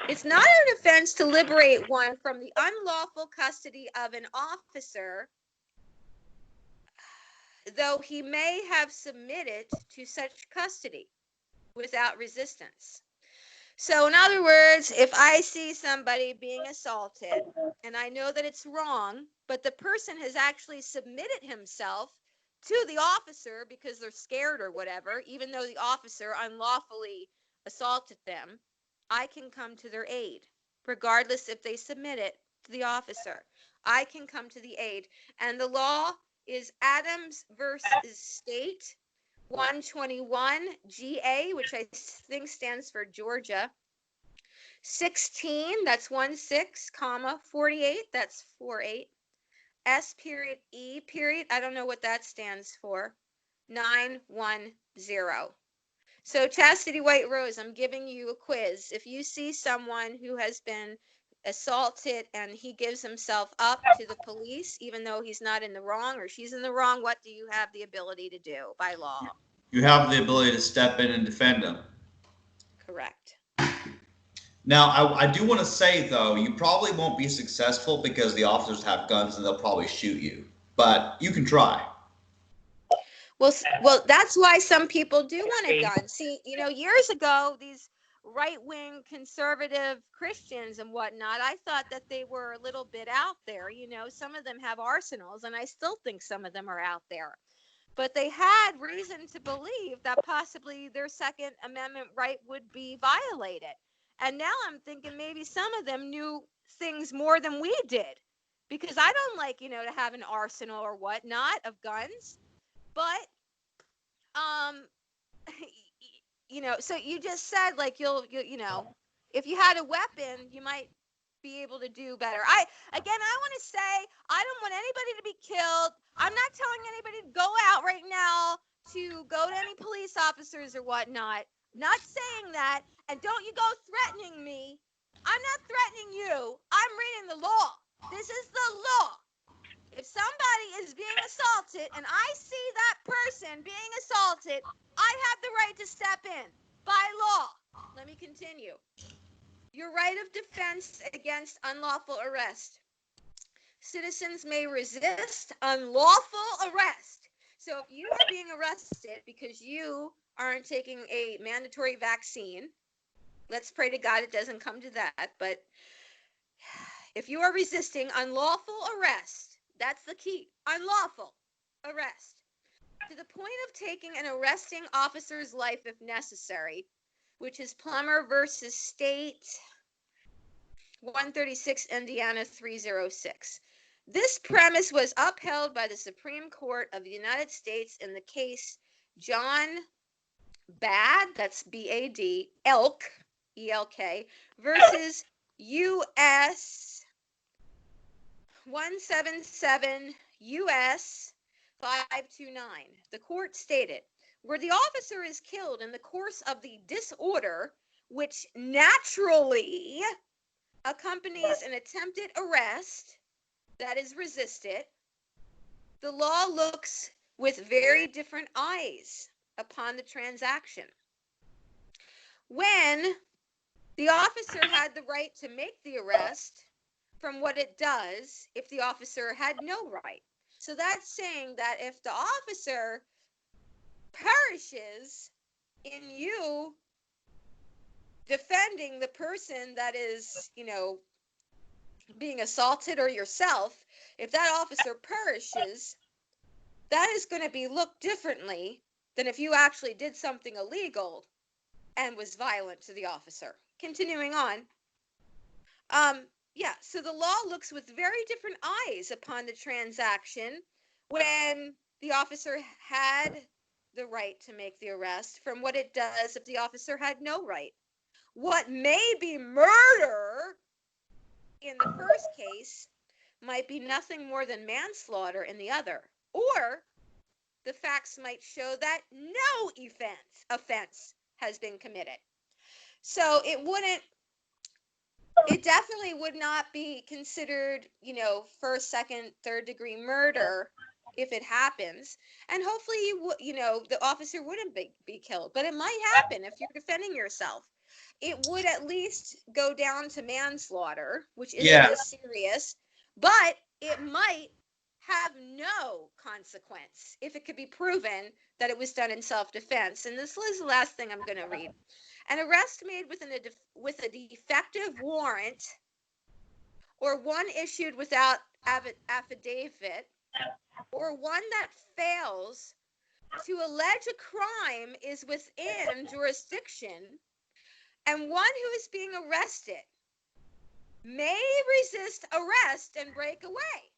It's not an offense to liberate one from the unlawful custody of an officer, though he may have submitted to such custody without resistance. So in other words, if I see somebody being assaulted and I know that it's wrong, but the person has actually submitted himself to the officer because they're scared or whatever, even though the officer unlawfully assaulted them, I can come to their aid, regardless if they submit it to the officer. I can come to the aid. And the law is Adams versus State 121 GA, which I think stands for Georgia. 16, that's 16, comma 48, that's 48. S period E period, I don't know what that stands for. 910. So Chastity White Rose, I'm giving you a quiz. If you see someone who has been assaulted and he gives himself up to the police, even though he's not in the wrong or she's in the wrong, what do you have the ability to do by law? You have the ability to step in and defend them. Correct. Now, I do want to say, though, you probably won't be successful because the officers have guns and they'll probably shoot you. But you can try. Well, that's why some people do want a gun. See, years ago, these right-wing conservative Christians and whatnot, I thought that they were a little bit out there. Some of them have arsenals, and I still think some of them are out there. But they had reason to believe that possibly their Second Amendment right would be violated. And now I'm thinking maybe some of them knew things more than we did. Because I don't like, to have an arsenal or whatnot of guns. But, so you just said, like, you'll if you had a weapon, you might be able to do better. I want to say, I don't want anybody to be killed. I'm not telling anybody to go out right now to go to any police officers or whatnot. Not saying that. And don't you go threatening me. I'm not threatening you. I'm reading the law. This is the law. If somebody is being assaulted and I see that person being assaulted, I have the right to step in by law. Let me continue. Your right of defense against unlawful arrest. Citizens may resist unlawful arrest. So if you are being arrested because you aren't taking a mandatory vaccine, let's pray to God it doesn't come to that, but if you are resisting unlawful arrest, that's the key, unlawful arrest, to the point of taking an arresting officer's life if necessary, which is Plummer versus State 136, Indiana 306. This premise was upheld by the Supreme Court of the United States in the case John Bad, that's B-A-D, Elk, E-L-K, versus U.S. 177 U.S. 529. The court stated, where the officer is killed in the course of the disorder, which naturally accompanies an attempted arrest that is resisted, the law looks with very different eyes upon the transaction. When the officer had the right to make the arrest from what it does if the officer had no right. So that's saying that if the officer perishes in you defending the person that is, being assaulted or yourself, if that officer perishes, that is going to be looked differently than if you actually did something illegal and was violent to the officer. Continuing on. So the law looks with very different eyes upon the transaction when the officer had the right to make the arrest from what it does if the officer had no right. What may be murder in the first case might be nothing more than manslaughter in the other. Or the facts might show that no offense has been committed. So it definitely would not be considered, first, second, third degree murder if it happens. And hopefully, the officer wouldn't be killed. But it might happen if you're defending yourself. It would at least go down to manslaughter, which isn't as serious. But it might have no consequence if it could be proven that it was done in self-defense. And this is the last thing I'm going to read. An arrest made with a defective warrant or one issued without affidavit or one that fails to allege a crime is within jurisdiction and one who is being arrested may resist arrest and break away.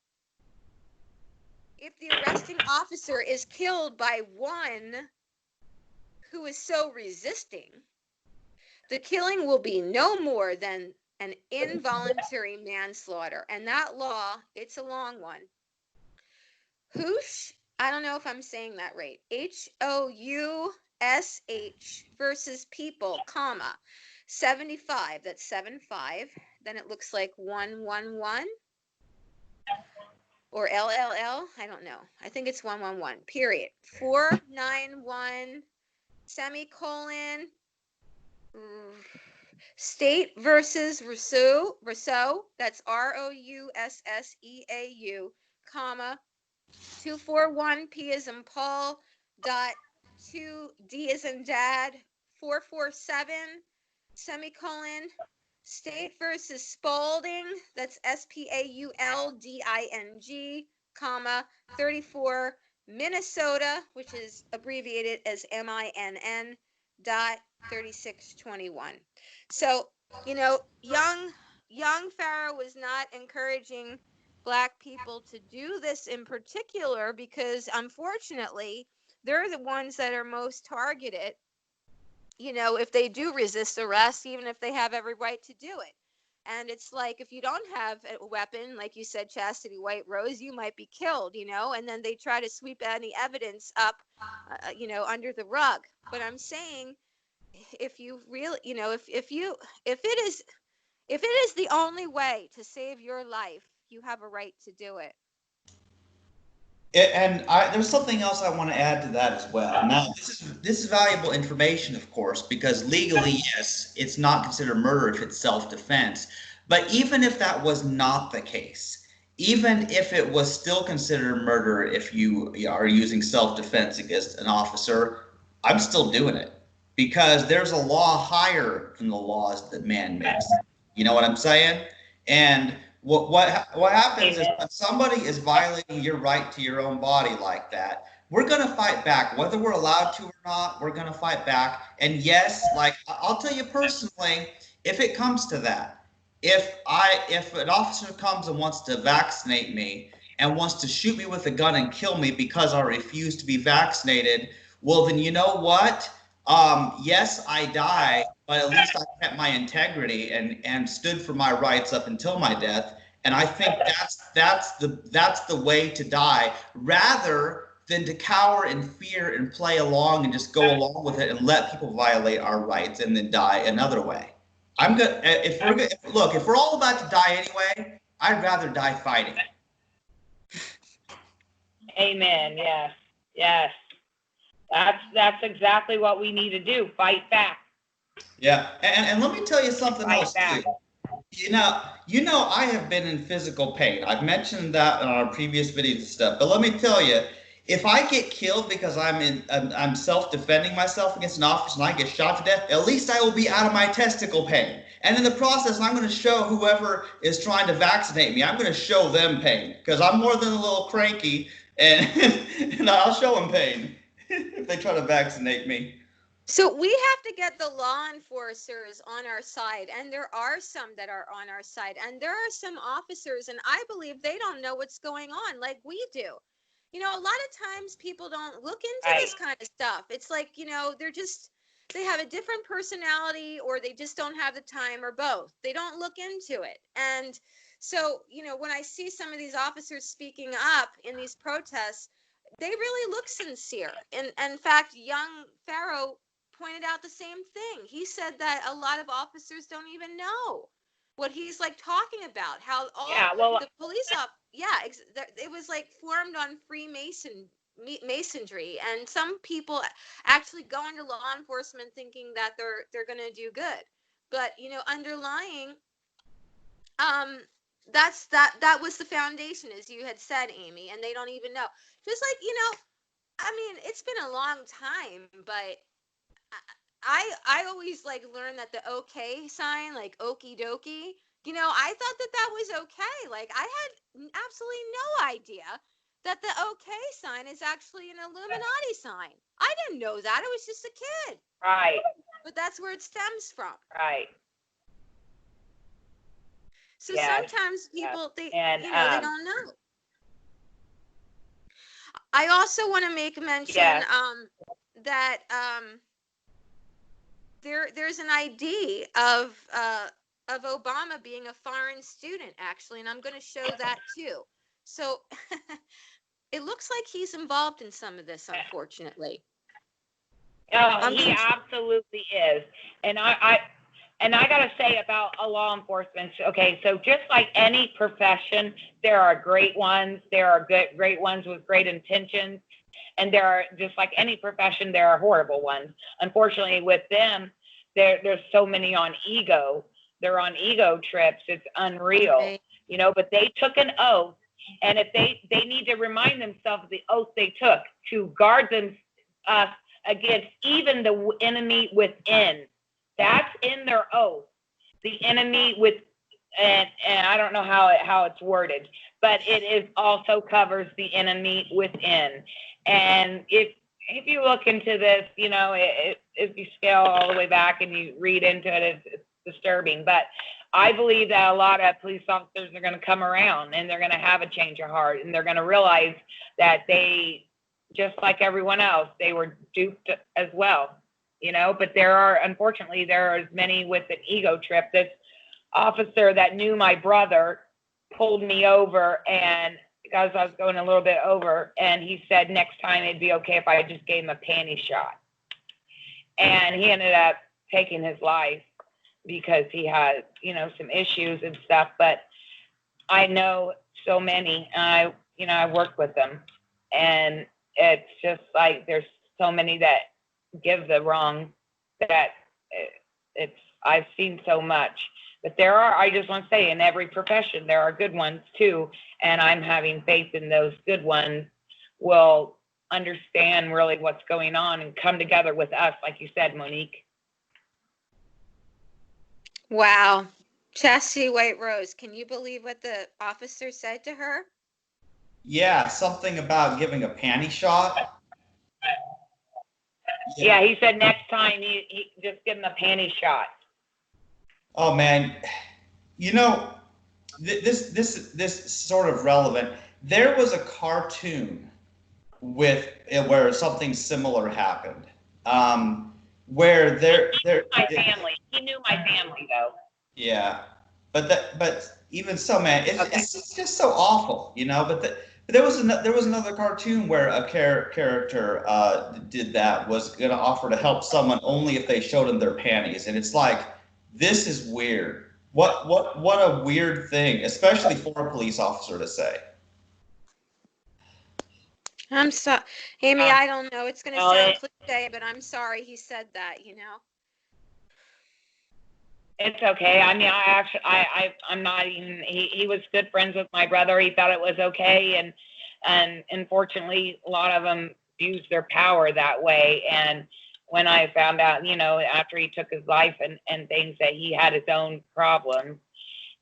If the arresting officer is killed by one who is so resisting, the killing will be no more than an involuntary manslaughter. And that law, it's a long one. Housh, I don't know if I'm saying that right. Housh versus People, comma, 75. That's 75. Then it looks like 111 or LLL. I don't know. I think it's 111. Period. 491 semicolon. State versus Rousseau. That's ROUSSEAU, comma, 241 P as in Paul, dot 2 D as in Dad, 447 semicolon. State versus Spalding. That's SPAULDING, comma, 34 Minnesota, which is abbreviated as MINN, dot 3621. So, Young Pharoah was not encouraging Black people to do this in particular because, unfortunately, they're the ones that are most targeted, if they do resist arrest, even if they have every right to do it. And it's like, if you don't have a weapon, like you said, Chastity White Rose, you might be killed, and then they try to sweep any evidence up, under the rug. But I'm saying, if you really, if it is the only way to save your life, you have a right to do it. There's something else I want to add to that as well. Now, this is valuable information, of course, because legally, yes, it's not considered murder if it's self-defense. But even if that was not the case, even if it was still considered murder if you are using self-defense against an officer, I'm still doing it because there's a law higher than the laws that man makes. You know what I'm saying? And what happens is when somebody is violating your right to your own body like that, we're going to fight back, whether we're allowed to or not. We're going to fight back. And yes, like I'll tell you personally, if it comes to that, if an officer comes and wants to vaccinate me and wants to shoot me with a gun and kill me because I refuse to be vaccinated, well, then you know what? Yes, I die, but at least I kept my integrity and stood for my rights up until my death. And I think that's the way to die, rather than to cower in fear and play along and just go along with it and let people violate our rights and then die another way. If we're all about to die anyway, I'd rather die fighting. Amen. Yes. Yes. That's exactly what we need to do. Fight back. Yeah, and let me tell you something else back. too. You know, I have been in physical pain. I've mentioned that in our previous videos and stuff. But let me tell you, if I get killed because I'm self-defending myself against an officer and I get shot to death, at least I will be out of my testicle pain. And in the process, I'm going to show whoever is trying to vaccinate me, I'm going to show them pain because I'm more than a little cranky, and and I'll show them pain if they try to vaccinate me. So we have to get the law enforcers on our side, and there are some that are on our side, and there are some officers, and I believe they don't know what's going on like we do. A lot of times people don't look into this kind of stuff. It's like, they have a different personality, or they just don't have the time, or both. They don't look into it. And so, when I see some of these officers speaking up in these protests, they really look sincere. And in fact, Young Pharoah pointed out the same thing. He said that a lot of officers don't even know what he's talking about. How all the police it was formed on Freemasonry, and some people actually go into law enforcement thinking that they're going to do good, but underlying that was the foundation, as you had said, Amy, and they don't even know. Just it's been a long time, but I always learned that the okay sign, okie dokie, I thought that was okay. I had absolutely no idea that the okay sign is actually an Illuminati sign. I didn't know that. I was just a kid. Right. But that's where it stems from. Right. So sometimes people, they don't know. I also want to make mention that there's an ID of Obama being a foreign student, actually, and I'm going to show that too. So it looks like he's involved in some of this, unfortunately. Oh, he absolutely is. And I gotta say about a law enforcement, okay, so just like any profession, there are great ones, there are great ones with great intentions, and there are, just like any profession, there are horrible ones. Unfortunately, with them, there's so many on ego. They're on ego trips. It's unreal, Right. you know, but they took an oath, and if they need to remind themselves of the oath they took to guard them against even the enemy within. That's in their oath. The enemy with, and I don't know how it's worded, but it is also covers the enemy within. And if you look into this, you know, if you scale all the way back and you read into it, it's disturbing. But I believe that a lot of police officers are going to come around, and they're going to have a change of heart, and they're going to realize that they, just like everyone else, they were duped as well, you know. But unfortunately, there are as many with an ego trip. This officer that knew my brother pulled me over, and because I was going a little bit over, and he said next time it'd be okay if I just gave him a panty shot. And he ended up taking his life because he had, you know, some issues and stuff. But I know so many, and I work with them, and it's just like there's so many that give the wrong, that I've seen so much. But I just want to say, in every profession, there are good ones too. And I'm having faith in those good ones will understand really what's going on and come together with us, like you said, Monique. Wow. Chastity White Rose, can you believe what the officer said to her? Yeah, something about giving a panty shot. Yeah, he said next time he just give him a panty shot. Oh man, you know, this sort of relevant. There was a cartoon where something similar happened. Where My family. He knew my family though. Yeah, but even so, man, it's just so awful, you know. But there was another cartoon where a character did that, was gonna offer to help someone only if they showed him their panties, and it's like, this is weird. What a weird thing, especially for a police officer to say. I'm sorry, Amy. I don't know. It's going to sound cliche, but I'm sorry he said that. You know. It's okay. I mean, I'm not even. He was good friends with my brother. He thought it was okay, and unfortunately, a lot of them use their power that way. And when I found out, you know, after he took his life and things, that he had his own problems.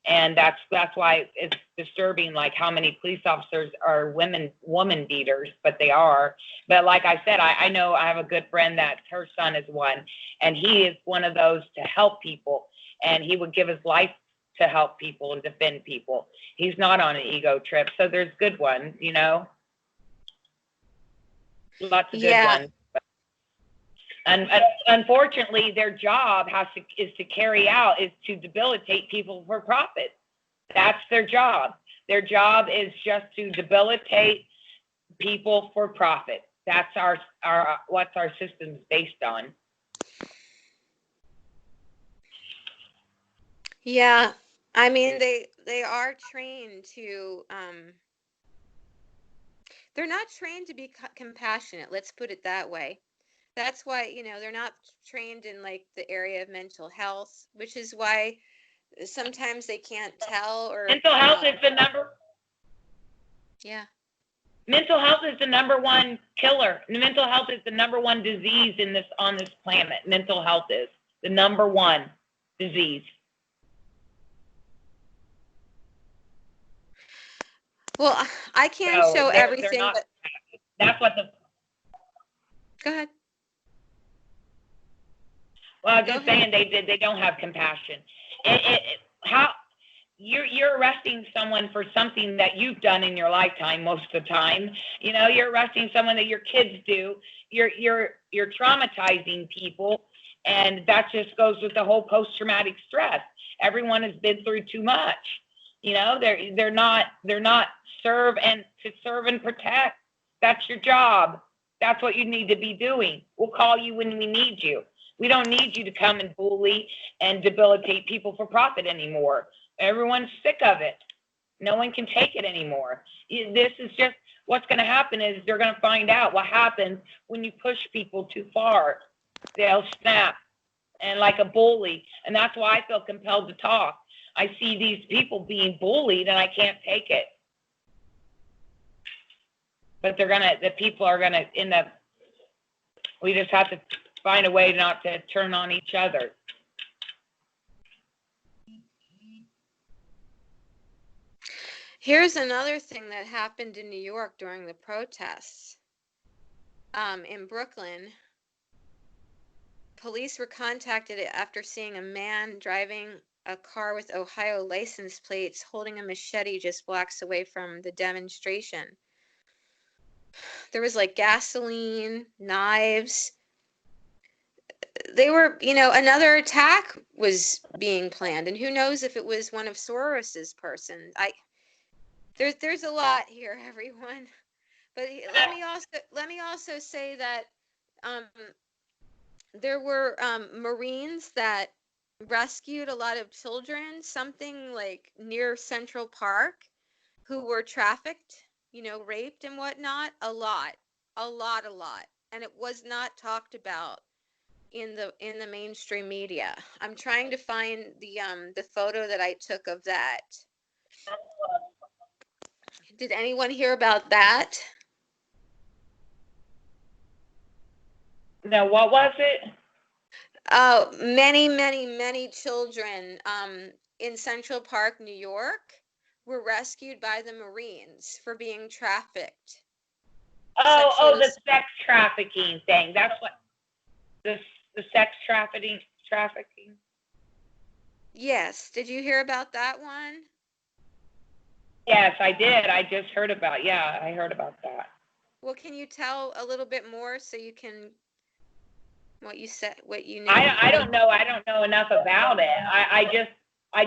And that's why it's disturbing, like how many police officers are woman beaters, but they are. But like I said, I know I have a good friend that her son is one, and he is one of those to help people, and he would give his life to help people and defend people. He's not on an ego trip, so there's good ones, you know. Lots of good ones. And unfortunately, their job is to debilitate people for profit. That's their job. Their job is just to debilitate people for profit. That's what's our system's based on. Yeah, I mean they are trained to. They're not trained to be compassionate. Let's put it that way. That's why, you know, they're not trained in like the area of mental health, which is why sometimes they can't tell. Or mental health is the number. Yeah. Mental health is the number one killer. Mental health is the number one disease on this planet. Mental health is the number one disease. Well, I can't show everything, but that's what the. Go ahead. Well, I'm just saying they don't have compassion. you're arresting someone for something that you've done in your lifetime most of the time. You know, you're arresting someone that your kids do. You're traumatizing people, and that just goes with the whole post-traumatic stress. Everyone has been through too much. You know, they're not serve and protect. That's your job. That's what you need to be doing. We'll call you when we need you. We don't need you to come and bully and debilitate people for profit anymore. Everyone's sick of it. No one can take it anymore. This is just what's going to happen is they're going to find out what happens when you push people too far. They'll snap and like a bully. And that's why I feel compelled to talk. I see these people being bullied and I can't take it. But the people are going to end up, we just have to find a way not to turn on each other. Here's another thing that happened in New York during the protests. In Brooklyn, police were contacted after seeing a man driving a car with Ohio license plates holding a machete just blocks away from the demonstration. There was like gasoline, knives. They were, another attack was being planned, and who knows if it was one of Soros's person. There's a lot here, everyone. But let me also say that there were Marines that rescued a lot of children, something like near Central Park, who were trafficked, raped and whatnot. A lot. And it was not talked about in the mainstream media. I'm trying to find the photo that I took of that. Did anyone hear about that? No, what was it? Many children in Central Park, New York, were rescued by the Marines for being trafficked. The sex trafficking thing. That's what the sex trafficking. Yes. Did you hear about that one? Yes, I did. I just heard about. Yeah, I heard about that. Well, can you tell a little bit more so you can what you knew? I don't know. I don't know enough about it. I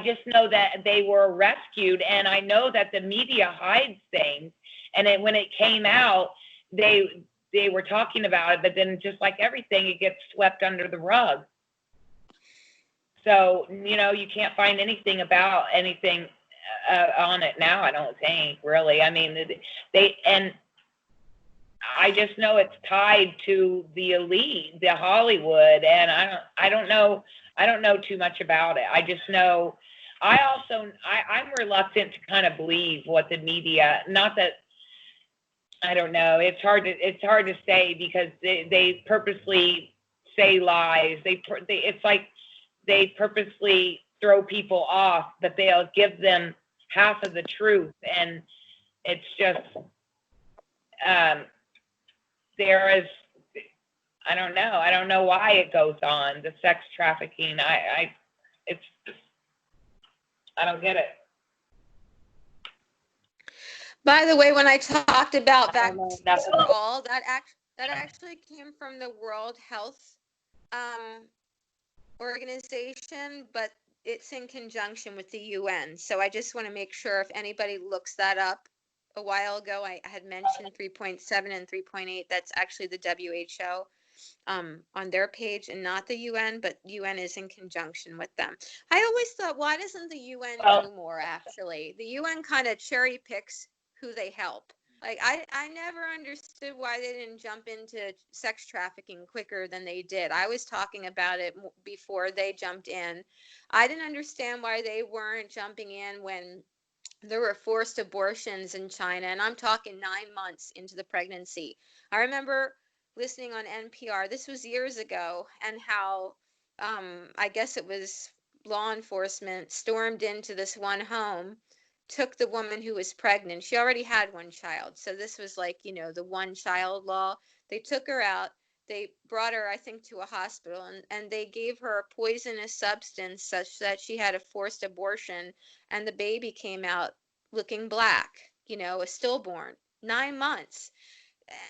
just know that they were rescued, and I know that the media hides things. And when it came out, they were talking about it, but then just like everything, it gets swept under the rug. So you can't find anything about anything on it now. I don't think really. I mean, I just know it's tied to the elite, the Hollywood, and I don't know too much about it. I just know I'm reluctant to kind of believe what the media, not that I don't know. It's hard to say because they purposely say lies. It's like they purposely throw people off, but they'll give them half of the truth, and it's just there is, I don't know why it goes on, the sex trafficking. I don't get it. By the way, when I talked about vaccines for all, that actually came from the World Health Organization, but it's in conjunction with the UN. So I just want to make sure if anybody looks that up. A while ago, I had mentioned 3.7 and 3.8. That's actually the WHO on their page and not the UN, but UN is in conjunction with them. I always thought, why doesn't the UN do more, actually? The UN kind of cherry picks who they help. Like, I never understood why they didn't jump into sex trafficking quicker than they did. I was talking about it before they jumped in. I didn't understand why they weren't jumping in when there were forced abortions in China, and I'm talking 9 months into the pregnancy. I remember listening on NPR, this was years ago, and how I guess it was law enforcement stormed into this one home, took the woman who was pregnant. She already had one child, so this was like, the one child law. They took her out. they brought her, I think, to a hospital, and they gave her a poisonous substance such that she had a forced abortion, and the baby came out looking black, a stillborn, 9 months.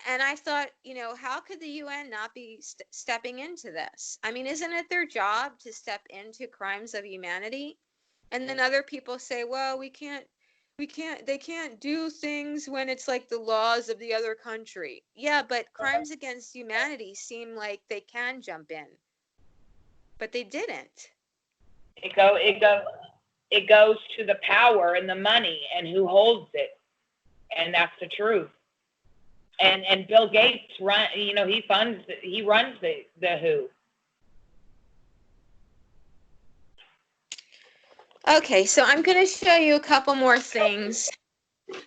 And I thought, how could the UN not be stepping into this? I mean, isn't it their job to step into crimes of humanity? And then other people say, well, they can't do things when it's like the laws of the other country. Yeah, but crimes against humanity seem like they can jump in, but they didn't. It goes to the power and the money and who holds it, and that's the truth. And Bill Gates he runs the WHO. Okay, so I'm going to show you a couple more things,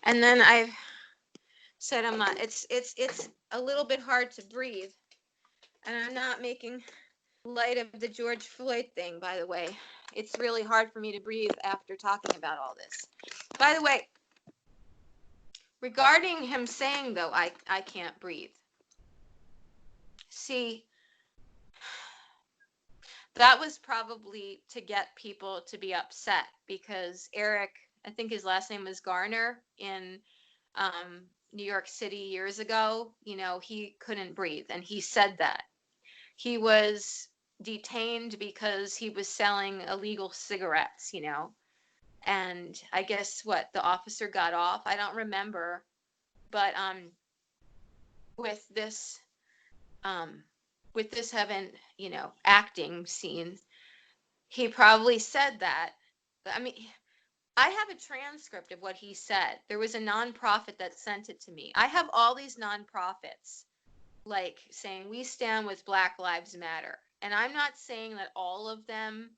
and then I've said I'm not. It's a little bit hard to breathe, and I'm not making light of the George Floyd thing, by the way. It's really hard for me to breathe after talking about all this. By the way, regarding him saying, though, I can't breathe. See, that was probably to get people to be upset because Eric, I think his last name was Garner, in New York City years ago, he couldn't breathe. And he said that. He was detained because he was selling illegal cigarettes, and I guess the officer got off. I don't remember, but with this heaven, acting scene, he probably said that. I mean, I have a transcript of what he said. There was a nonprofit that sent it to me. I have all these nonprofits like saying we stand with Black Lives Matter. And I'm not saying that all of them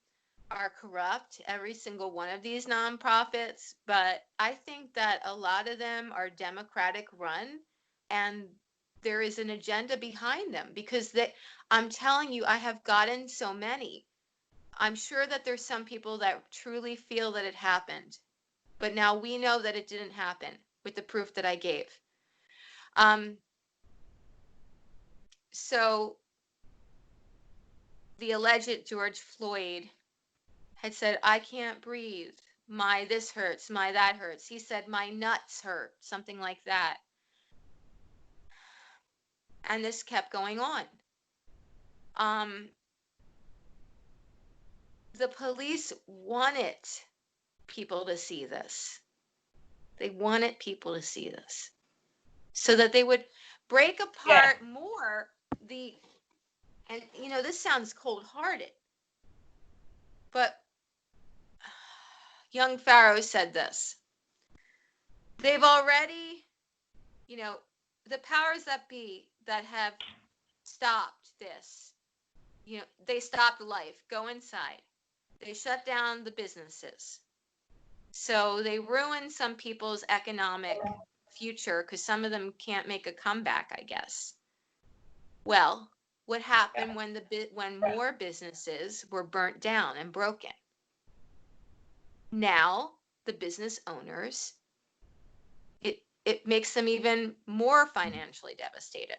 are corrupt, every single one of these nonprofits, but I think that a lot of them are Democratic run, and there is an agenda behind them because I'm telling you, I have gotten so many. I'm sure that there's some people that truly feel that it happened, but now we know that it didn't happen with the proof that I gave. So the alleged George Floyd had said, I can't breathe. My this hurts, my that hurts. He said, my nuts hurt, something like that. And this kept going on. The police wanted people to see this. They wanted people to see this so that they would break apart more and this sounds cold-hearted, but Young Pharoah said this. They've already, the powers that be that have stopped this, they stopped life. Go inside. They shut down the businesses. So they ruined some people's economic future because some of them can't make a comeback, I guess. Well, what happened when more businesses were burnt down and broken? Now the business owners, it makes them even more financially devastated.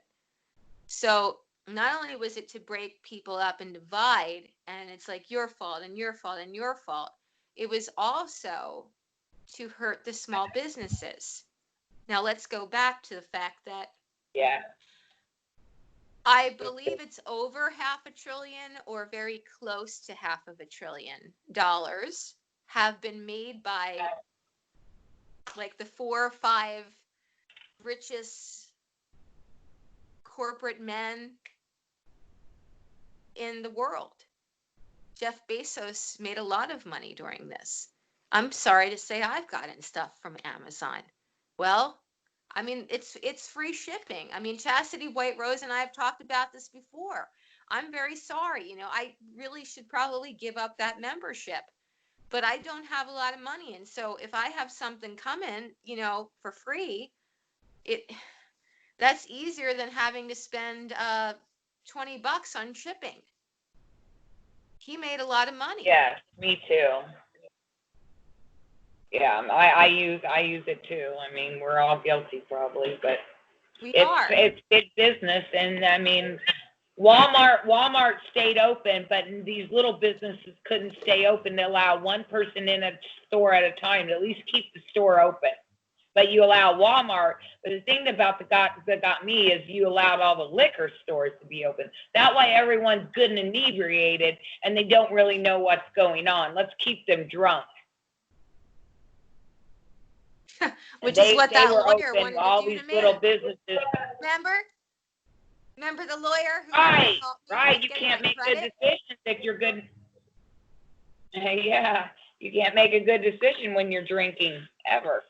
So not only was it to break people up and divide, and it's like your fault and your fault and your fault, it was also to hurt the small businesses. Now let's go back to the fact that I believe it's over $500 billion or very close to $500 billion have been made by like the 4 or 5 richest corporate men in the world. Jeff Bezos made a lot of money during this. I'm sorry to say I've gotten stuff from Amazon. Well, I mean, it's free shipping. I mean, Chastity White Rose and I have talked about this before. I'm very sorry. I really should probably give up that membership, but I don't have a lot of money. And so if I have something coming, for free, that's easier than having to spend $20 on shipping. He made a lot of money. Yeah, me too. Yeah, I use it too. I mean, we're all guilty probably, but it's big business, and I mean, Walmart stayed open, but these little businesses couldn't stay open to allow one person in a store at a time to at least keep the store open. But you allow Walmart. But the thing that got me is you allowed all the liquor stores to be open. That way everyone's good and inebriated and they don't really know what's going on. Let's keep them drunk. Which is what that lawyer open, wanted all to do these to me. little businesses. Remember the lawyer who Right. You can't make good decisions if you're good. Yeah, you can't make a good decision when you're drinking ever.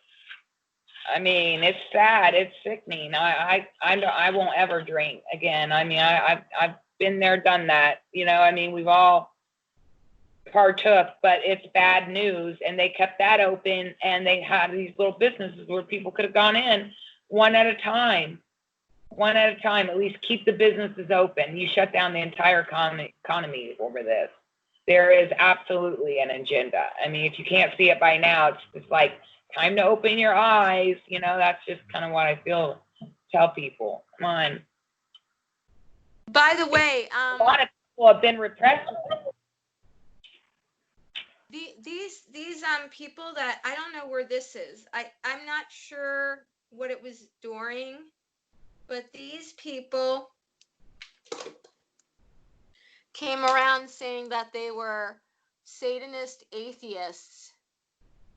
I mean, it's sad. It's sickening. I won't ever drink again. I mean, I've been there, done that. You know, I mean, we've all partook, but it's bad news. And they kept that open, and they had these little businesses where people could have gone in one at a time. At least keep the businesses open. You shut down the entire economy over this. There is absolutely an agenda. I mean, if you can't see it by now, it's just like, time to open your eyes. You know, that's just kind of what I tell people. Come on. By the way, a lot of people have been repressed. These people that, I don't know where this is. I'm not sure what it was during, but these people came around saying that they were Satanist atheists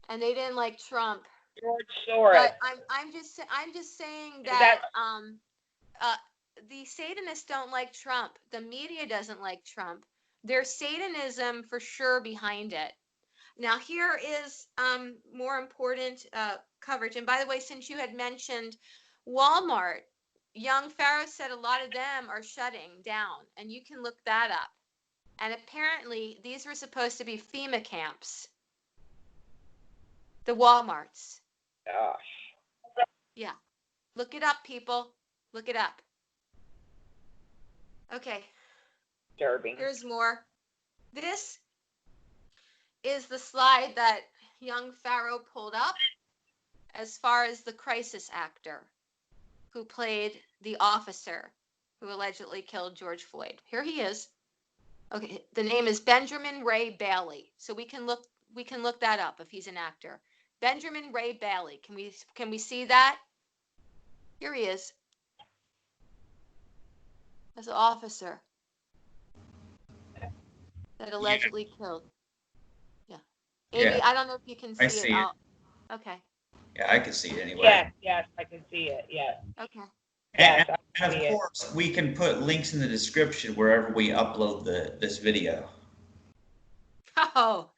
and they didn't like Trump. George Soros. But I'm just saying that the Satanists don't like Trump. The media doesn't like Trump. There's Satanism for sure behind it. Now here is more important coverage. And by the way, since you had mentioned Walmart, Young Pharoah said a lot of them are shutting down, and you can look that up. And apparently these were supposed to be FEMA camps. The Walmarts. Gosh. Yeah. Look it up, people. Look it up. Okay. Disturbing. Here's more. This is the slide that Young Pharoah pulled up as far as the crisis actor who played the officer who allegedly killed George Floyd. Here he is. Okay, the name is Benjamin Ray Bailey. So we can look that up if he's an actor. Benjamin Ray Bailey. Can we see that? Here he is. As an officer that allegedly killed. Yeah. Amy, I don't know if you can see it. I see it. Okay. Yeah, I can see it anyway. Yes, I can see it. Yes. Okay. And of course, we can put links in the description wherever we upload this video. Oh.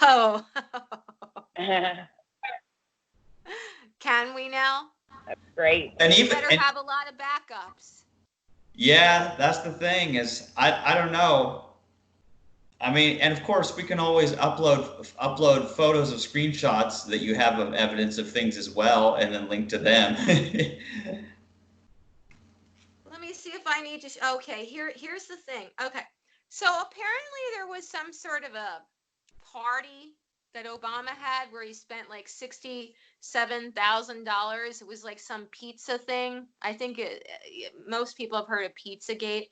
Oh. Can we now? That's great. And you better have a lot of backups. Yeah, that's the thing is, I don't know. I mean, and of course, we can always upload photos of screenshots that you have of evidence of things as well, and then link to them. Let me see if I need to. Okay, here's the thing. Okay, so apparently there was some sort of a party that Obama had where he spent like $67,000. It was like some pizza thing. I think most people have heard of Pizzagate.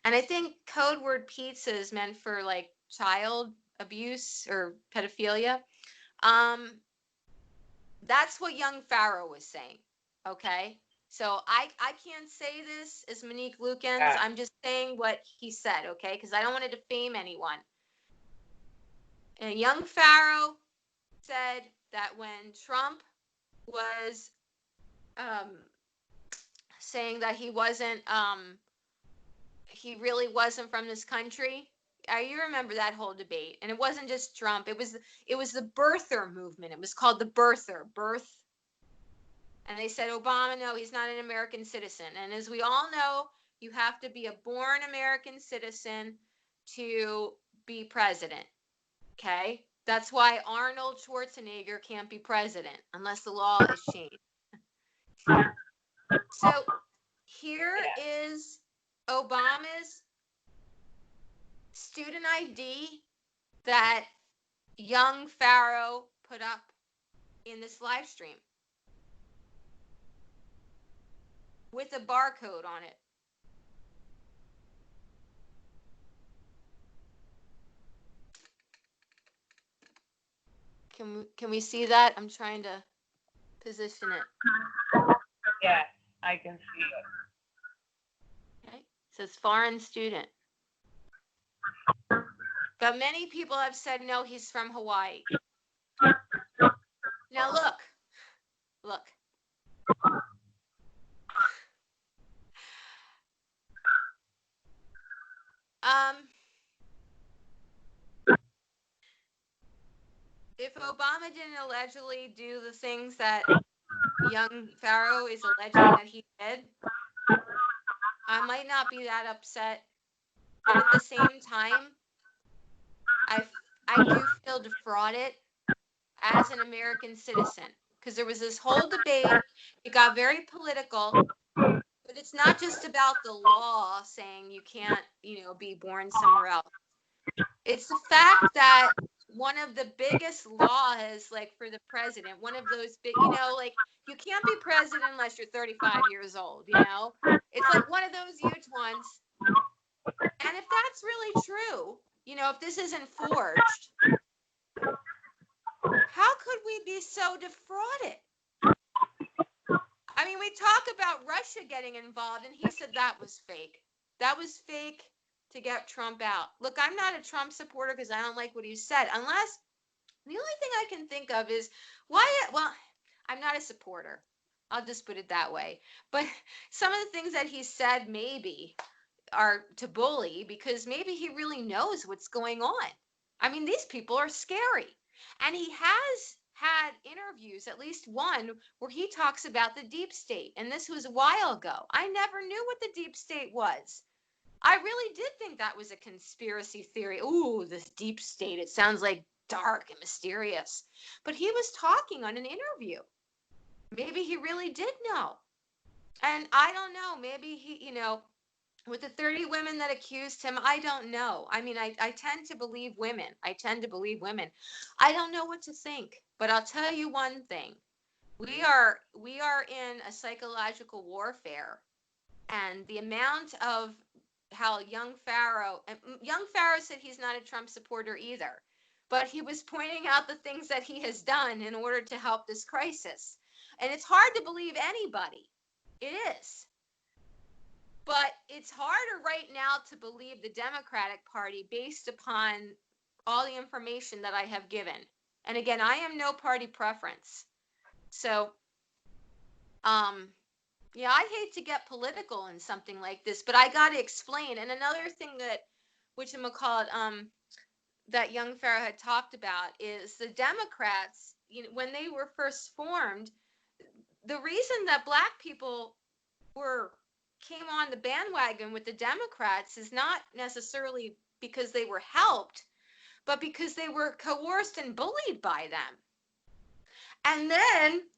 And I think code word pizza is meant for like child abuse or pedophilia. That's what Young Pharoah was saying. Okay. So I can't say this as Monique Lukens. I'm just saying what he said. Okay. Because I don't want to defame anyone. And Young Pharoah said that when Trump was saying that he wasn't, he really wasn't from this country. You remember that whole debate, and it wasn't just Trump. It was the birther movement. It was called the birth. And they said, Obama, no, he's not an American citizen. And as we all know, you have to be a born American citizen to be president. Okay? That's why Arnold Schwarzenegger can't be president unless the law is changed. So here is Obama's student ID that Young Pharoah put up in this live stream. with a barcode on it. Can we see that? I'm trying to position it. Yes, I can see it. Okay. It says foreign student. But many people have said, no, he's from Hawaii. Now look. If Obama didn't allegedly do the things that Young Pharoah is alleging that he did, I might not be that upset. But at the same time, I do feel defrauded as an American citizen, because there was this whole debate. It got very political, but it's not just about the law saying you can't, be born somewhere else. It's the fact that one of the biggest laws, like for the president, one of those big, like you can't be president unless you're 35 years old, It's like one of those huge ones. And if that's really true, if this isn't forged, how could we be so defrauded? I mean, we talk about Russia getting involved, and he said that was fake. That was fake to get Trump out. Look, I'm not a Trump supporter because I don't like what he said, unless the only thing I can think of is well, I'm not a supporter. I'll just put it that way. But some of the things that he said maybe are to bully, because maybe he really knows what's going on. I mean, these people are scary. And he has had interviews, at least one, where he talks about the deep state. And this was a while ago. I never knew what the deep state was. I really did think that was a conspiracy theory. Ooh, this deep state. It sounds like dark and mysterious. But he was talking on an interview. Maybe he really did know. And I don't know. Maybe he, with the 30 women that accused him, I don't know. I mean, I tend to believe women. I don't know what to think. But I'll tell you one thing. We are in a psychological warfare. And the amount of how Young Pharoah said he's not a Trump supporter either, but he was pointing out the things that he has done in order to help this crisis. And it's hard to believe anybody. It is. But it's harder right now to believe the Democratic Party based upon all the information that I have given. And again, I am no party preference. So, yeah, I hate to get political in something like this, but I got to explain. And another thing that, that Young Pharoah had talked about is the Democrats, when they were first formed, the reason that Black people came on the bandwagon with the Democrats is not necessarily because they were helped, but because they were coerced and bullied by them. And then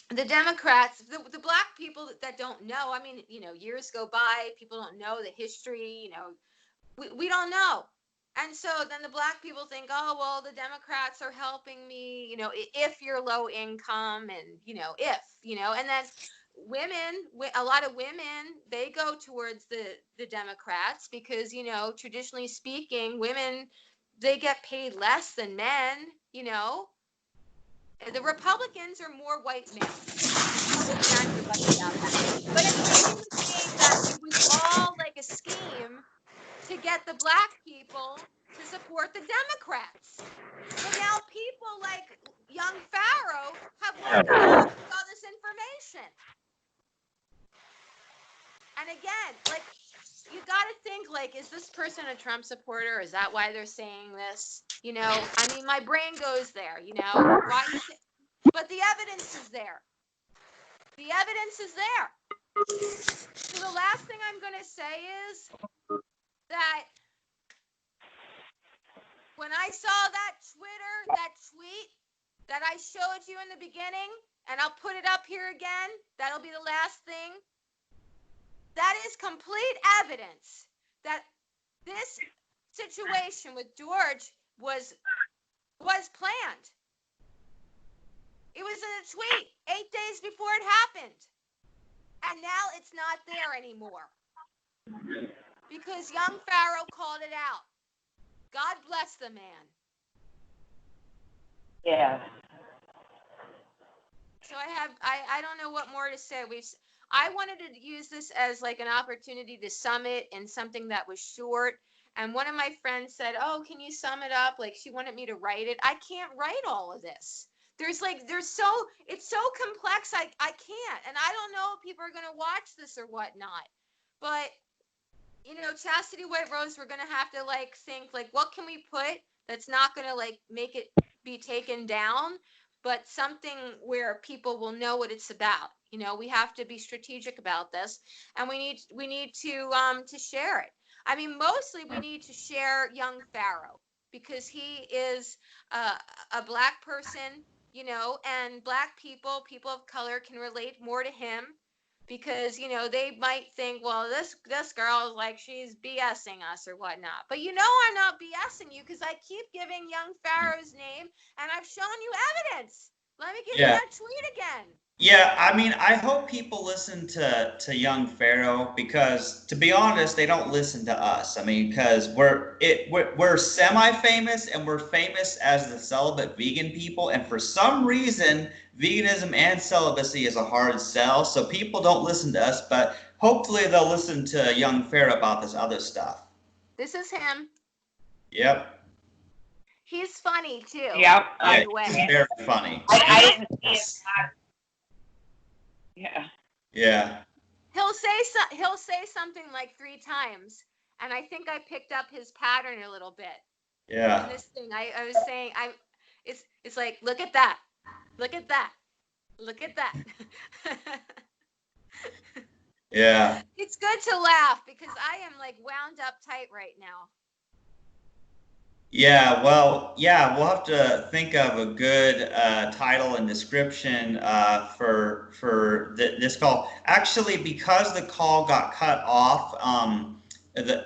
the Democrats, the Black people that don't know, I mean, years go by, people don't know the history, we don't know. And so then the Black people think, oh, well, the Democrats are helping me, if you're low income and, and then women, a lot of women, they go towards the Democrats because, traditionally speaking, women, they get paid less than men, The Republicans are more white males. But anyway, he was saying that it was all like a scheme to get the Black people to support the Democrats. But now people like Young Pharoah have woken up with all this information. And again, like, you got to think, like, is this person a Trump supporter? Is that why they're saying this? I mean, my brain goes there, Why? But the evidence is there. The evidence is there. So the last thing I'm going to say is that when I saw that tweet that I showed you in the beginning, and I'll put it up here again, that'll be the last thing. That is complete evidence that this situation with George was planned. It was in a tweet 8 days before it happened. And now it's not there anymore. Because Young Pharoah called it out. God bless the man. Yeah. So I don't know what more to say. I wanted to use this as like an opportunity to sum it in something that was short. And one of my friends said, "Oh, can you sum it up?" Like she wanted me to write it. I can't write all of this. It's so complex. I can't. And I don't know if people are going to watch this or whatnot. But Chastity White Rose, we're going to have to like think like, what can we put that's not going to like make it be taken down, but something where people will know what it's about. We have to be strategic about this, and we need to share it. I mean, mostly we need to share Young Pharoah because he is a Black person, and Black people of color can relate more to him because they might think, well, this girl is like she's BSing us or whatnot. But I'm not BSing you because I keep giving Young Pharoah's name and I've shown you evidence. Let me give you that tweet again. Yeah, I mean, I hope people listen to Young Pharaoh because, to be honest, they don't listen to us. I mean, because we're semi-famous and we're famous as the celibate vegan people, and for some reason, veganism and celibacy is a hard sell. So people don't listen to us, but hopefully they'll listen to Young Pharaoh about this other stuff. This is him. Yep. He's funny too. Yep. By the way, he's very funny. I didn't see it. Yeah. Yeah. He'll say something like 3 times, and I think I picked up his pattern a little bit. Yeah. In this thing, I was saying, it's like, look at that, look at that, look at that. Yeah. It's good to laugh because I am like wound up tight right now. Yeah, well, yeah, we'll have to think of a good title and description for this call. Actually, because the call got cut off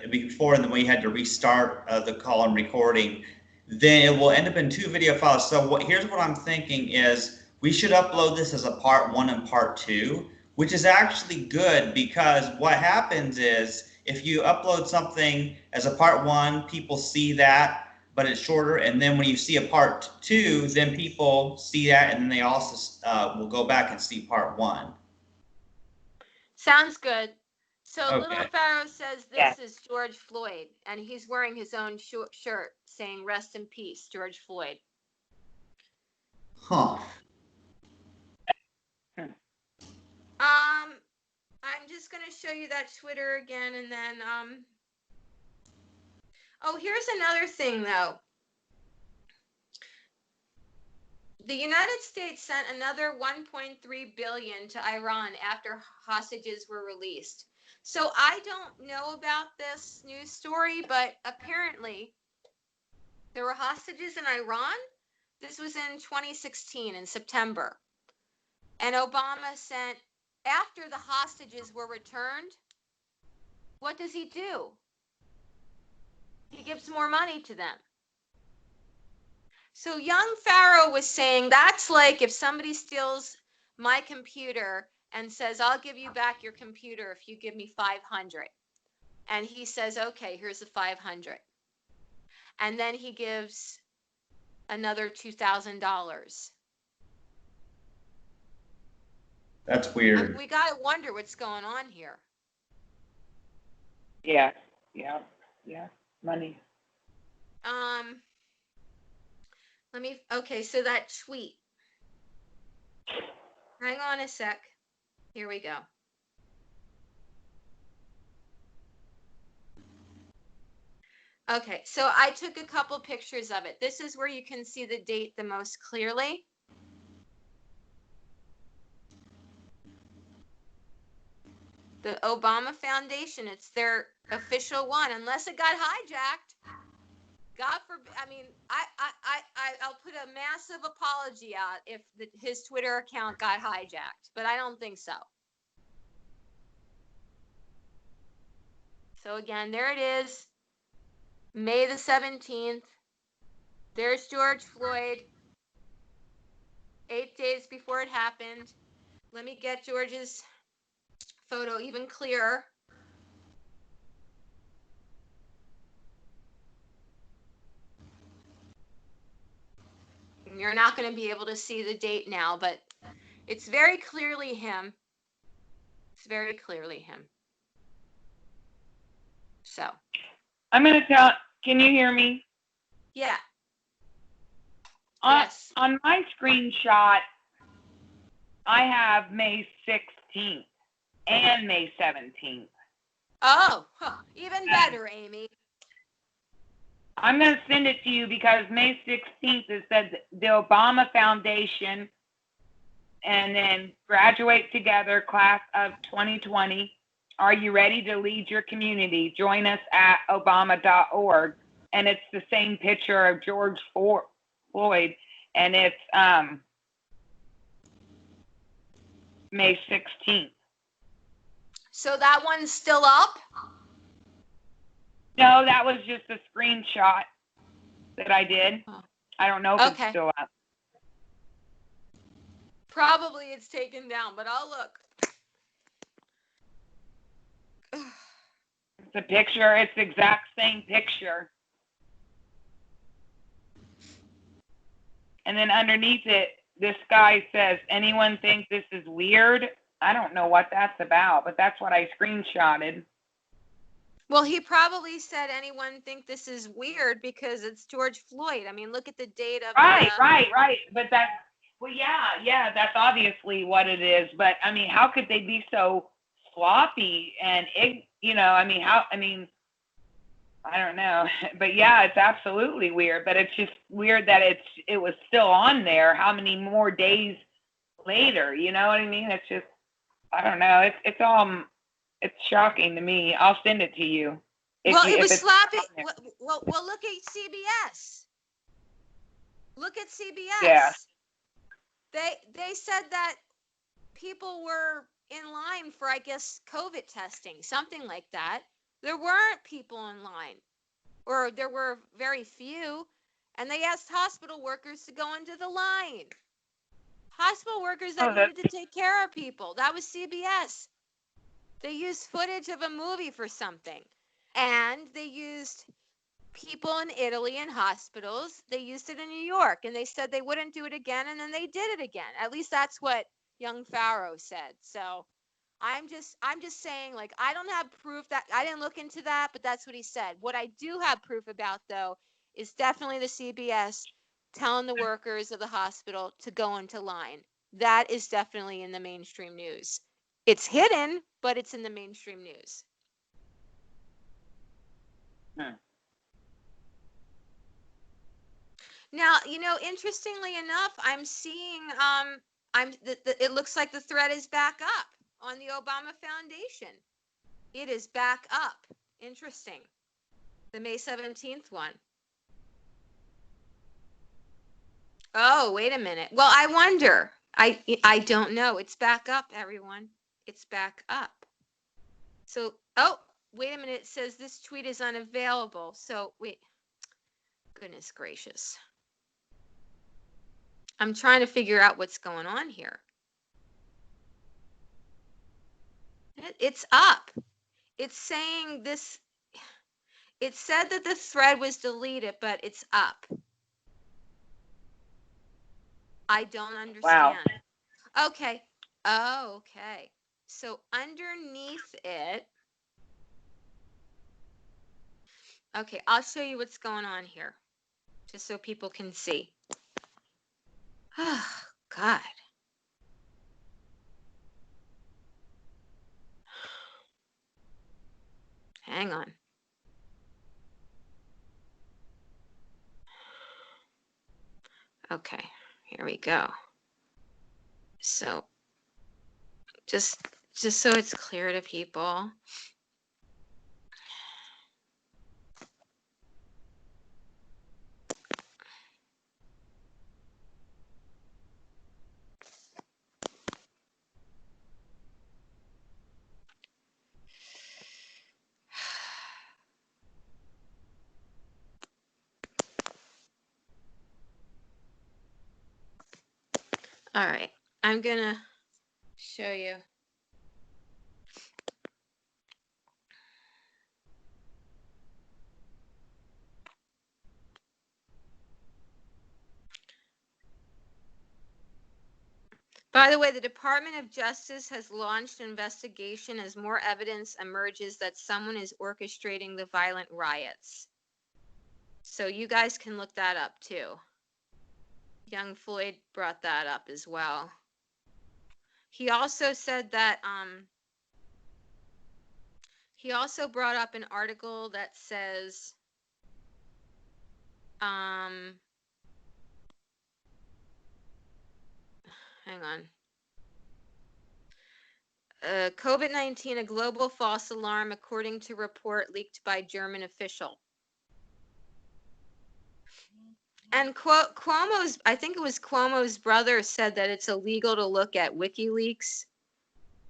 before, and then we had to restart the call and recording, then it will end up in 2 video files. So here's what I'm thinking is we should upload this as a part 1 and part 2, which is actually good because what happens is if you upload something as a part 1, people see that, but it's shorter. And then when you see a part 2, then people see that, and then they also will go back and see part 1. Sounds good. So Okay. Little Pharaoh says this is George Floyd, and he's wearing his own shirt saying "Rest in peace, George Floyd." Huh. I'm just gonna show you that Twitter again, and then oh, here's another thing though. The United States sent another 1.3 billion to Iran after hostages were released. So I don't know about this news story, but apparently there were hostages in Iran. This was in 2016 in September. And Obama sent, after the hostages were returned, what does he do? He gives more money to them. So Young Pharoah was saying that's like if somebody steals my computer and says, I'll give you back your computer if you give me 500. And he says, okay, here's the 500. And then he gives another $2,000. That's weird. We got to wonder what's going on here. Yeah. Money. Okay, so that tweet. Hang on a sec. Here we go. Okay, so I took a couple pictures of it. This is where you can see the date the most clearly. The Obama Foundation, it's their official one, unless it got hijacked. God forbid. I mean, I'll put a massive apology out if his Twitter account got hijacked, but I don't think so. So again, there it is, May the 17th. There's George Floyd, 8 days before it happened. Let me get George's photo even clearer. You're not going to be able to see the date now, but it's very clearly him. It's very clearly him. So. I'm going to tell, can you hear me? Yeah. Yes. On my screenshot, I have May 16th and May 17th. Oh, even better, Amy. I'm going to send it to you because May 16th, it says the Obama Foundation and then Graduate Together, Class of 2020. Are you ready to lead your community? Join us at obama.org. And it's the same picture of George Floyd. And it's May 16th. So that one's still up? No, that was just a screenshot that I did. I don't know if it's still up. Probably it's taken down, but I'll look. It's a picture. It's the exact same picture. And then underneath it, this guy says, anyone think this is weird? I don't know what that's about, but that's what I screenshotted. Well, he probably said, anyone think this is weird because it's George Floyd. I mean, look at the date of Right. But that's, well, yeah, that's obviously what it is. But I mean, how could they be so sloppy and, I don't know. But yeah, it's absolutely weird. But it's just weird that it was still on there. How many more days later? You know what I mean? It's just, I don't know. It's shocking to me. I'll send it to you. It was sloppy. Well, look at CBS. Look at CBS. Yeah. They said that people were in line for, I guess, COVID testing, something like that. There weren't people in line, or there were very few, and they asked hospital workers to go into the line. Hospital workers that needed to take care of people. That was CBS. They used footage of a movie for something, and they used people in Italy in hospitals. They used it in New York, and they said they wouldn't do it again, and then they did it again. At least that's what Young Pharoah said. So I'm just saying, like, I don't have proof that I didn't look into that, but that's what he said. What I do have proof about, though, is definitely the CBS telling the workers of the hospital to go into line. That is definitely in the mainstream news. It's hidden, but it's in the mainstream news. Now, interestingly enough, I'm seeing it looks like the thread is back up on the Obama Foundation. It is back up. Interesting. The May 17th one. Oh, wait a minute. Well, I wonder. I don't know. It's back up, everyone. It's back up. So, oh, wait a minute. It says this tweet is unavailable. So, wait. Goodness gracious. I'm trying to figure out what's going on here. It's up. It's saying this. It said that the thread was deleted, but it's up. I don't understand. Wow. Okay. Oh, okay. So underneath it. Okay, I'll show you what's going on here, just so people can see. Oh, God. Hang on. Okay, here we go. So just so it's clear to people. All right, I'm gonna show you. By the way, the Department of Justice has launched an investigation as more evidence emerges that someone is orchestrating the violent riots. So you guys can look that up too. Young Floyd brought that up as well. He also said that he also brought up an article that says hang on. COVID-19, a global false alarm, according to report leaked by German official. And Cuomo's, I think it was Cuomo's brother said that it's illegal to look at WikiLeaks.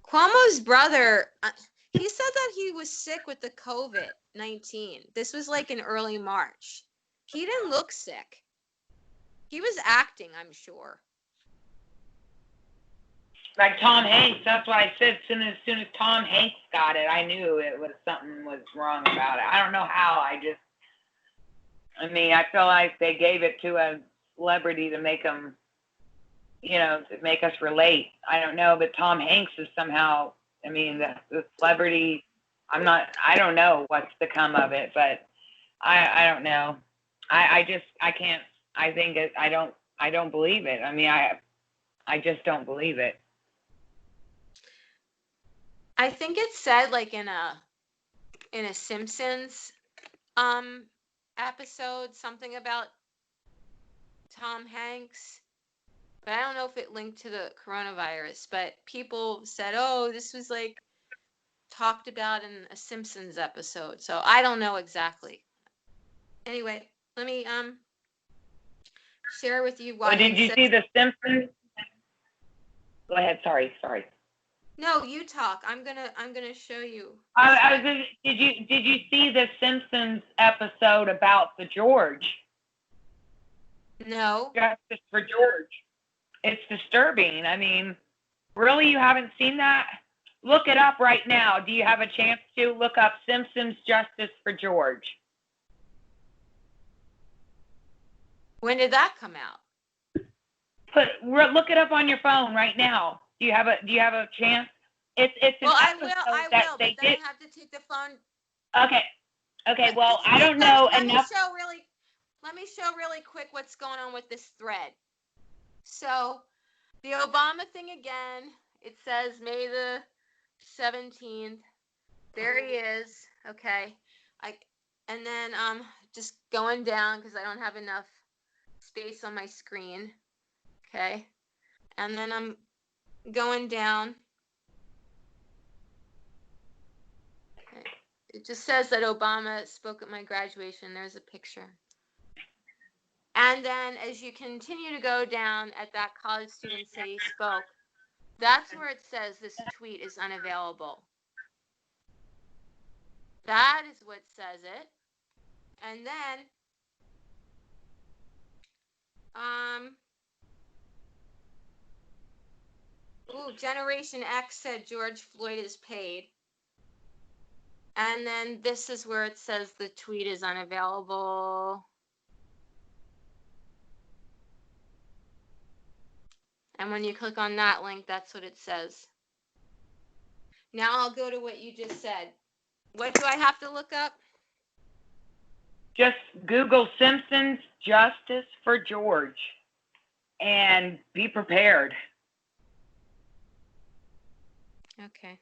Cuomo's brother, he said that he was sick with the COVID-19. This was like in early March. He didn't look sick. He was acting, I'm sure. Like Tom Hanks, that's why I said as soon as Tom Hanks got it, I knew it was something was wrong about it. I don't know how. I mean, I feel like they gave it to a celebrity to make them, to make us relate. I don't know, but Tom Hanks is somehow, I mean, the celebrity, I don't know what's to come of it, but I don't know. I can't, I don't believe it. I mean, I just don't believe it. I think it said like in a Simpsons episode something about Tom Hanks, but I don't know if it linked to the coronavirus, but people said, oh, this was like talked about in a Simpsons episode, so I don't know exactly. Anyway, let me share with you what. Did you see the Simpsons? Go ahead. Sorry. No, you talk. I'm gonna show you. Did you see the Simpsons episode about the George? No. Justice for George. It's disturbing. I mean, really, you haven't seen that? Look it up right now. Do you have a chance to look up Simpsons Justice for George? When did that come out? Look it up on your phone right now. Do you have a chance? It's well, an I episode will, that but they then did. I have to take the phone. Okay. Well, I don't know enough. Let me show really quick what's going on with this thread. So, the Obama thing again. It says May the 17th. There he is. Okay. And then just going down because I don't have enough space on my screen. Okay. And then I'm going down. Okay. It just says that Obama spoke at my graduation. There's a picture. And then as you continue to go down at that college student said he spoke, that's where it says this tweet is unavailable. That is what says it. And then Generation X said George Floyd is paid. And then this is where it says the tweet is unavailable. And when you click on that link, that's what it says. Now I'll go to what you just said. What do I have to look up? Just Google Simpsons Justice for George and be prepared. Okay.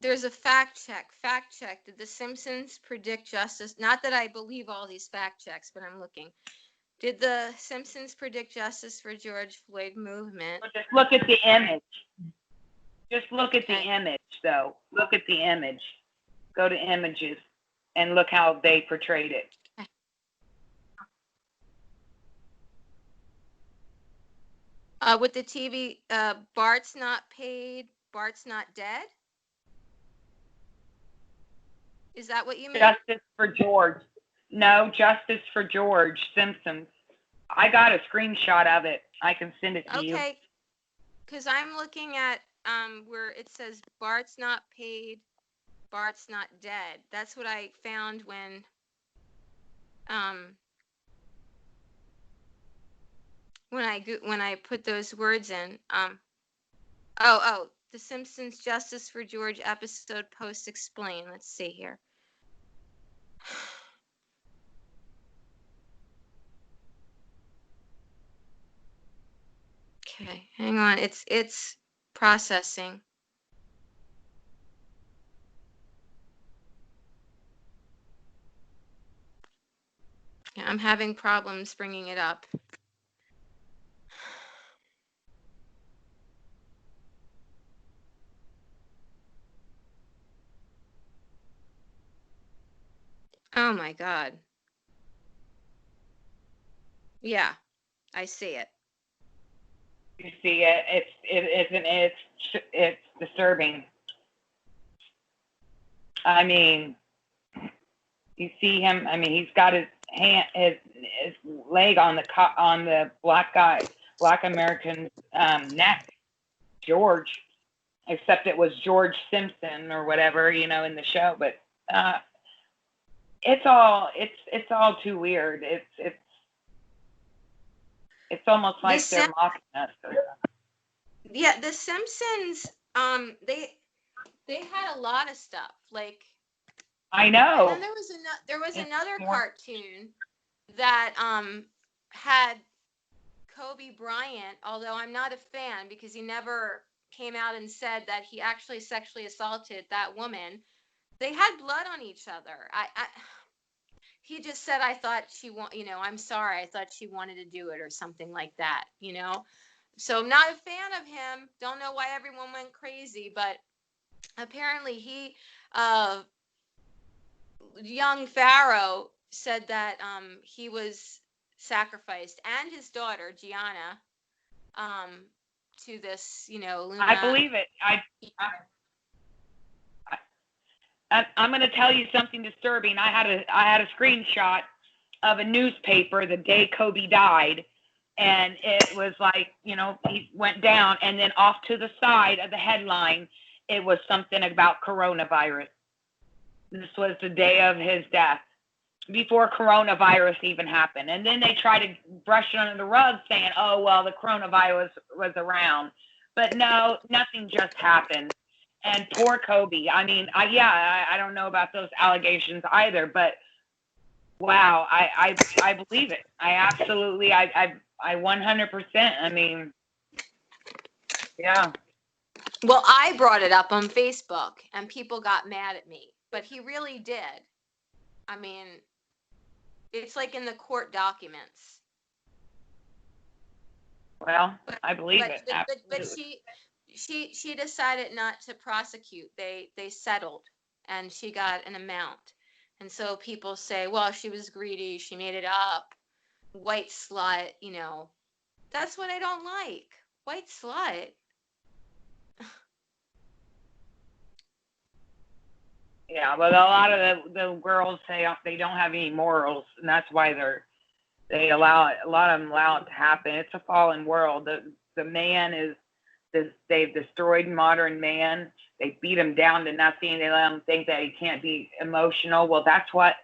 There's a fact check. Fact check. Did The Simpsons predict justice? Not that I believe all these fact checks, but I'm looking. Did The Simpsons predict justice for George Floyd movement? Just look at the image. Just look at the image, though. Look at the image. Go to images and look how they portrayed it. With the TV, Bart's not paid, Bart's not dead? Is that what you mean? Justice for George. No, Justice for George Simpson. I got a screenshot of it. I can send it to you. Okay, because I'm looking at where it says Bart's not paid, Bart's not dead. That's what I found when I put those words in. The Simpsons Justice for George episode post explain. Let's see here. Okay, hang on. It's processing. Yeah, I'm having problems bringing it up. Oh my God. Yeah, I see it. You see it. It's disturbing. I mean, you see him. I mean, he's got his leg on the black American neck, George. Except it was George Simpson or whatever, in the show. But it's all too weird. It's almost like they're mocking us. Yeah, the Simpsons. They had a lot of stuff. Like, I know. And then there was another cartoon that had Kobe Bryant, although I'm not a fan because he never came out and said that he actually sexually assaulted that woman. They had blood on each other. He just said, I thought I'm sorry, I thought she wanted to do it or something like that, So I'm not a fan of him. Don't know why everyone went crazy, but apparently Young Pharoah said that he was sacrificed, and his daughter Gianna, to this, Luna. I believe it. I'm going to tell you something disturbing. I had a screenshot of a newspaper the day Kobe died, and it was like, he went down, and then off to the side of the headline, it was something about coronavirus. This was the day of his death, before coronavirus even happened. And then they try to brush it under the rug saying, oh, well, the coronavirus was around. But no, nothing just happened. And poor Kobe. I mean, I don't know about those allegations either, but wow, I believe it. I absolutely, I 100%. I mean, yeah. Well, I brought it up on Facebook and people got mad at me, but he really did. I mean, it's like in the court documents. Well, I believe it. But she decided not to prosecute. They settled, and she got an amount. And so people say, well, she was greedy. She made it up. White slut, That's what I don't like. White slut. Yeah, but a lot of the girls say they don't have any morals, and that's why they allow it. A lot of them allow it to happen. It's a fallen world. The man they've destroyed modern man. They beat him down to nothing. They let him think that he can't be emotional. Well, that's what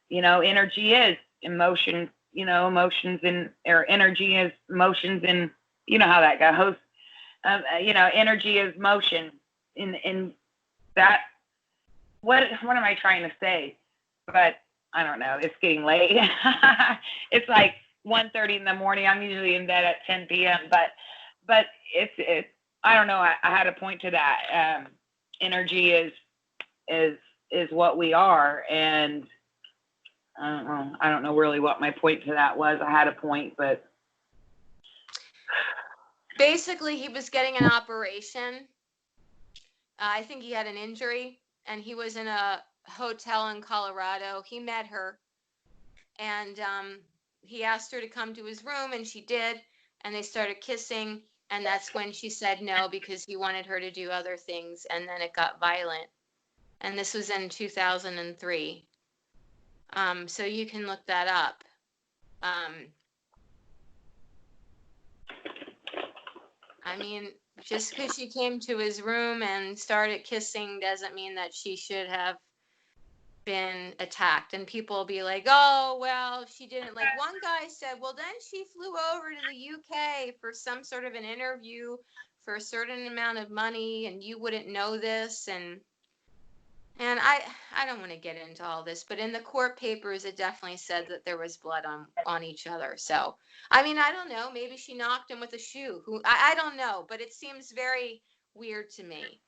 energy is. Emotion. Emotions or energy is motions, and how that goes. Energy is motion. In that. What am I trying to say? But I don't know. It's getting late. It's like 1:30 in the morning. I'm usually in bed at 10 p.m. But it's I don't know. I had a point to that. Energy is what we are, and I don't know really what my point to that was. I had a point, but basically he was getting an operation. I think he had an injury, and he was in a hotel in Colorado. He met her, and he asked her to come to his room, and she did, and they started kissing, and that's when she said no because he wanted her to do other things, and then it got violent. And this was in 2003. So you can look that up. I mean, just because she came to his room and started kissing doesn't mean that she should have been attacked. And people will be like, oh, well, she didn't. Like one guy said, well, then she flew over to the UK for some sort of an interview for a certain amount of money, and you wouldn't know this. And I don't want to get into all this, but in the court papers, it definitely said that there was blood on each other. So, I mean, I don't know. Maybe she knocked him with a shoe. I don't know, but it seems very weird to me.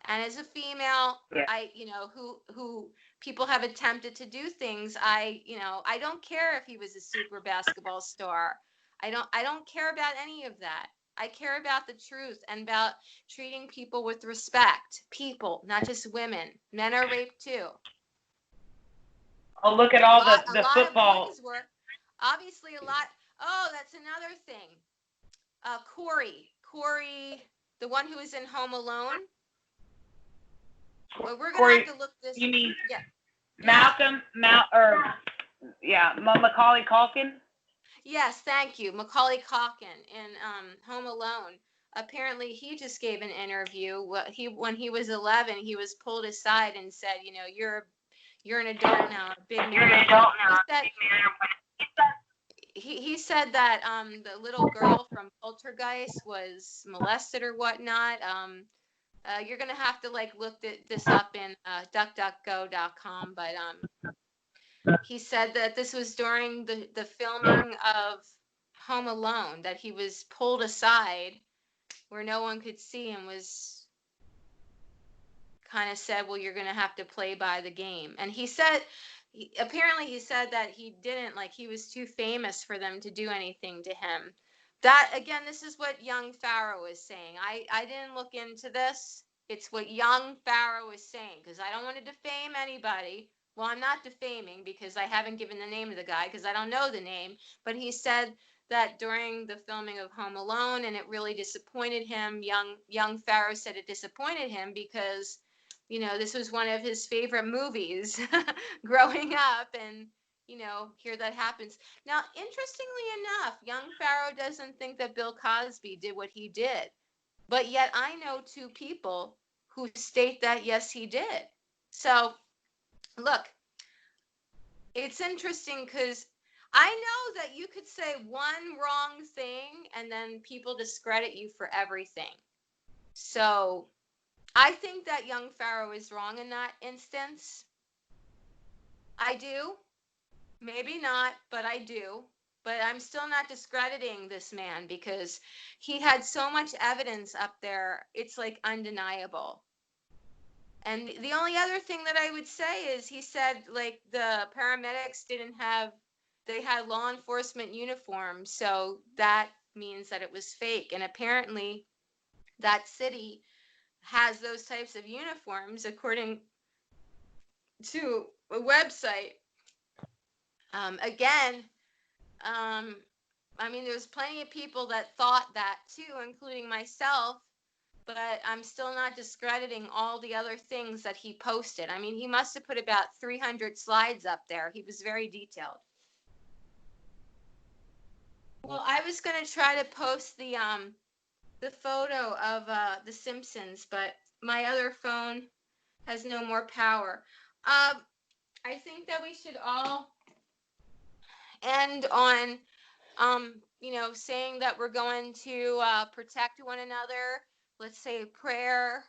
And as a female, Yeah. who people have attempted to do things. I don't care if he was a super basketball star. I don't care about any of that. I care about the truth and about treating people with respect. People, not just women. Men are raped too. Oh, look at all the football. Of boys were. Obviously, a lot. Oh, that's another thing. Corey, the one who was in Home Alone. Well, we're gonna have to look this. You mean yeah. Macaulay Culkin? Yes, thank you. Macaulay Culkin in Home Alone. Apparently, he just gave an interview. When he was 11, he was pulled aside and said, you're an adult now, a big man. You're an adult now. He said that the little girl from Poltergeist was molested or whatnot. You're gonna have to look this up in DuckDuckGo.com, but he said that this was during the filming of Home Alone, that he was pulled aside where no one could see him, was kind of said, well, you're going to have to play by the game. And he said, apparently he said that he didn't, he was too famous for them to do anything to him. That, again, this is what Young Pharoah is saying. I didn't look into this. It's what Young Pharoah is saying, because I don't want to defame anybody. Well, I'm not defaming because I haven't given the name of the guy because I don't know the name. But he said that during the filming of Home Alone, and it really disappointed him. Young Pharoah said it disappointed him because, this was one of his favorite movies growing up. And, here that happens. Now, interestingly enough, Young Pharoah doesn't think that Bill Cosby did what he did. But yet I know two people who state that, yes, he did. So, look, it's interesting because I know that you could say one wrong thing and then people discredit you for everything. So I think that Young Pharoah is wrong in that instance. I do. Maybe not, but I do. But I'm still not discrediting this man because he had so much evidence up there. It's undeniable. And the only other thing that I would say is he said the paramedics they had law enforcement uniforms. So that means that it was fake. And apparently that city has those types of uniforms according to a website. There's plenty of people that thought that too, including myself, but I'm still not discrediting all the other things that he posted. He must have put about 300 slides up there. He was very detailed. Well, I was going to try to post the photo of The Simpsons, but my other phone has no more power. I think that we should all end on saying that we're going to protect one another. Let's say a prayer,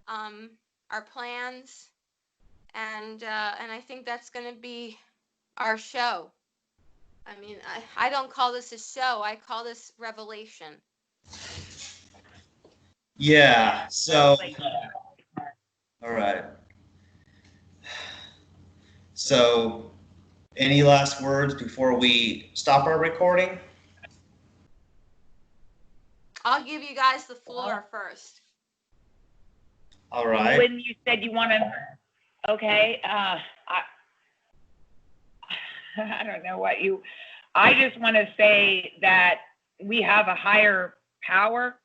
our plans, and I think that's going to be our show. I don't call this a show. I call this revelation. Yeah. So, all right. So, any last words before we stop our recording? I'll give you guys the floor first. All right. When you said you want to, okay, I don't know what you, I just want to say that we have a higher power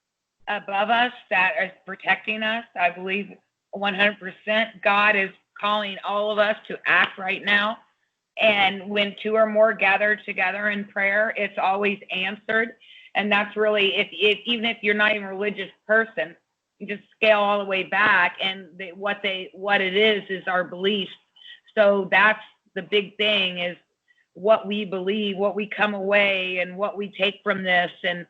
above us that is protecting us. I believe 100%. God is calling all of us to act right now. And when two or more gather together in prayer, it's always answered. And that's really, if even if you're not even a religious person, you just scale all the way back, and what it is our beliefs. So that's the big thing, is what we believe, what we come away, and what we take from this. And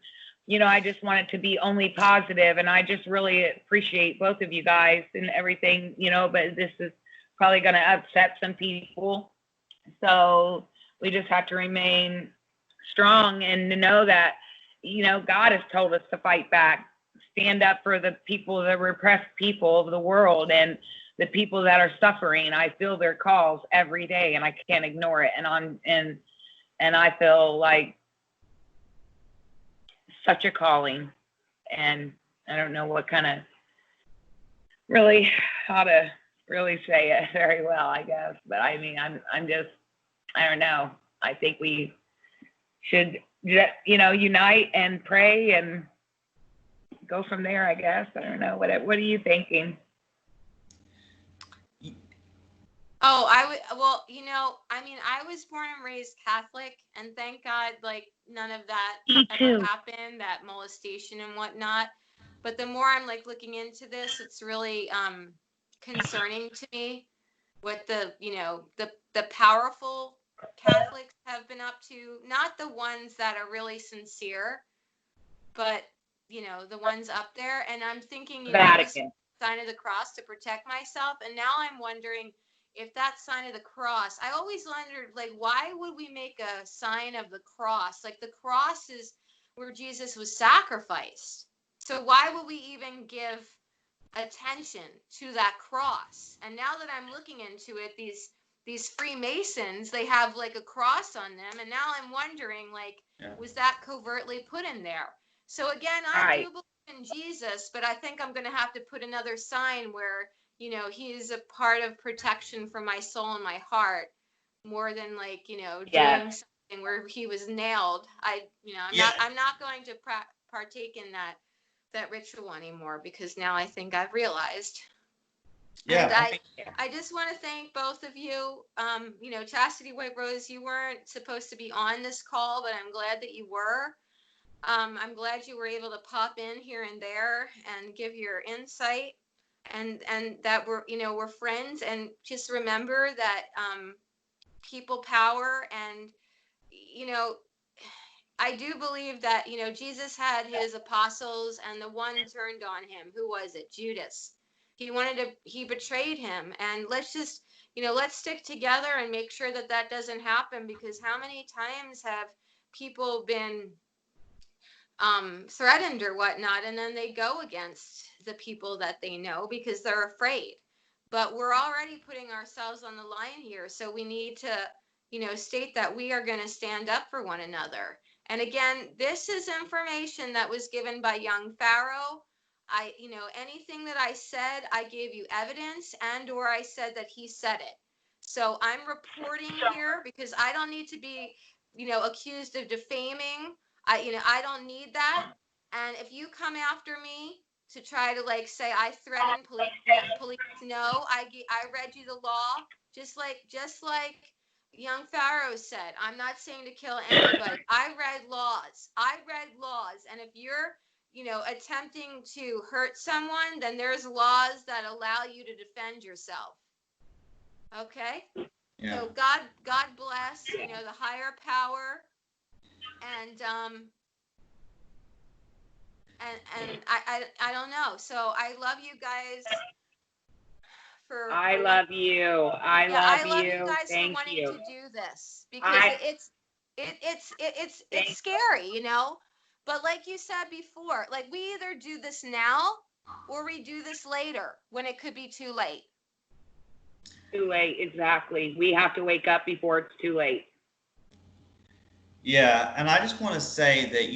I just want it to be only positive, and I just really appreciate both of you guys and everything, but this is probably going to upset some people. So we just have to remain strong and to know that, God has told us to fight back, stand up for the people, the repressed people of the world, and the people that are suffering. I feel their calls every day, and I can't ignore it. And I feel like such a calling, and I don't know what kind of how to really say it very well, I guess. But I mean, I'm just, I don't know. I think we should, unite and pray and go from there, I guess. I don't know. What are you thinking? Oh, I was born and raised Catholic, and thank God, like, none of that ever happened, that molestation and whatnot. But the more I'm like looking into this, it's really concerning to me what the powerful Catholics have been up to. Not the ones that are really sincere, but the ones up there. And I'm thinking, this sign of the cross to protect myself. And now I'm wondering if that sign of the cross, I always wondered, like, why would we make a sign of the cross? Like, the cross is where Jesus was sacrificed. So why would we even give attention to that cross? And now that I'm looking into it, these Freemasons, they have like a cross on them. And now I'm wondering, like, was that covertly put in there? So again, I do believe in Jesus, but I think I'm going to have to put another sign where, he is a part of protection for my soul and my heart, more than like, doing something where he was nailed. I'm not going to partake in that ritual anymore, because now I think I've realized. Yeah. And I just want to thank both of you. Chastity White Rose, you weren't supposed to be on this call, but I'm glad that you were. I'm glad you were able to pop in here and there and give your insight, and that we're friends. And just remember that people power, and I do believe that Jesus had his apostles, and the one turned on him. Who was it? Judas. He betrayed him. And let's just let's stick together and make sure that doesn't happen, because how many times have people been threatened or whatnot, and then they go against the people that they know because they're afraid. But we're already putting ourselves on the line here, so we need to state that we are going to stand up for one another. And again, this is information that was given by Young Pharoah. Anything that I said, I gave you evidence, and or I said that he said it. So I'm reporting here because I don't need to be accused of defaming. I don't need that. And if you come after me to try to like say I threaten police, no, I read you the law, just like Young Pharoah said. I'm not saying to kill anybody. I read laws, and if you're attempting to hurt someone, then there's laws that allow you to defend yourself. Okay. Yeah. So God bless the higher power. And I don't know. So I love you guys. I love you. I love you guys Thank for wanting you. to do this, because it's scary, But like you said before, like, we either do this now or we do this later when it could be too late. Too late, exactly. We have to wake up before it's too late. Yeah, and I just want to say that,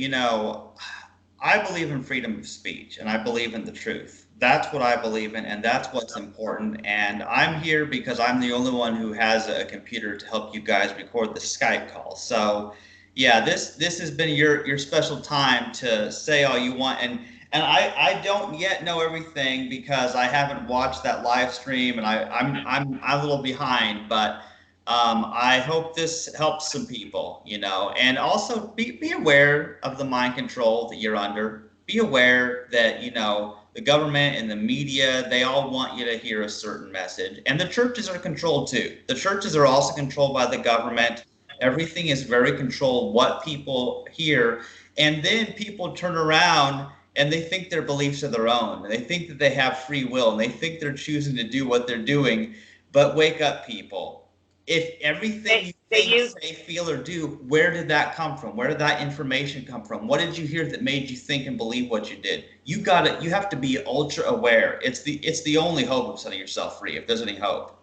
I believe in freedom of speech, and I believe in the truth. That's what I believe in, and that's what's important. And I'm here because I'm the only one who has a computer to help you guys record the Skype call. So, yeah, this has been your special time to say all you want. And And I don't yet know everything because I haven't watched that live stream, and I'm a little behind, but I hope this helps some people, you know. And also be aware of the mind control that you're under. Be aware that, you know, the government and the media, they all want you to hear a certain message. And the churches are controlled too. The churches are also controlled by the government. Everything is very controlled, what people hear. And then people turn around and they think their beliefs are their own. They think that they have free will, and they think they're choosing to do what they're doing. But wake up, people. If everything you think, say, feel, or do, where did that come from? Where did that information come from? What did you hear that made you think and believe what you did? You have to be ultra aware. It's the only hope of setting yourself free, if there's any hope.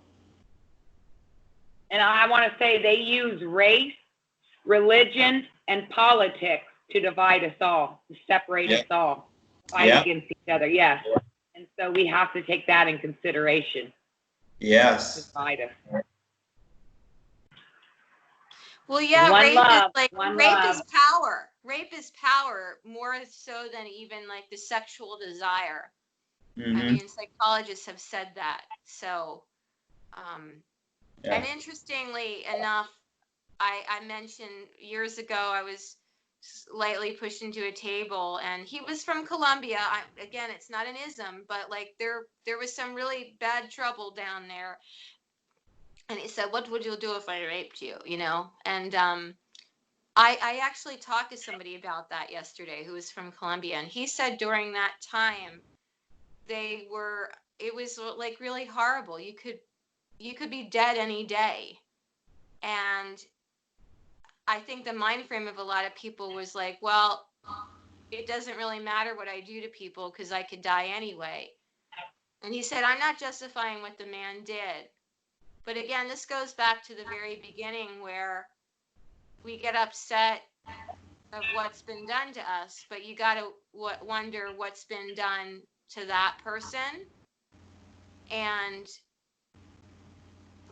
And I want to say they use race, religion, and politics to divide us all, to separate us all, fight against each other. Yes. And so we have to take that in consideration. Yes. Divide us. Well, yeah, One rape love, is rape is power. Rape is power more so than even like the sexual desire. Mm-hmm. I mean, psychologists have said that. So, and interestingly enough, I mentioned years ago I was lightly pushed into a table, and he was from Colombia. Again, it's not an ism, but like there was some really bad trouble down there. And he said, "What would you do if I raped you?" You know, and I actually talked to somebody about that yesterday who was from Colombia, and he said during that time it was like really horrible. You could be dead any day. And I think the mind frame of a lot of people was like, well, it doesn't really matter what I do to people because I could die anyway. And he said, I'm not justifying what the man did. But again, this goes back to the very beginning where we get upset of what's been done to us, but you got to wonder what's been done to that person. And,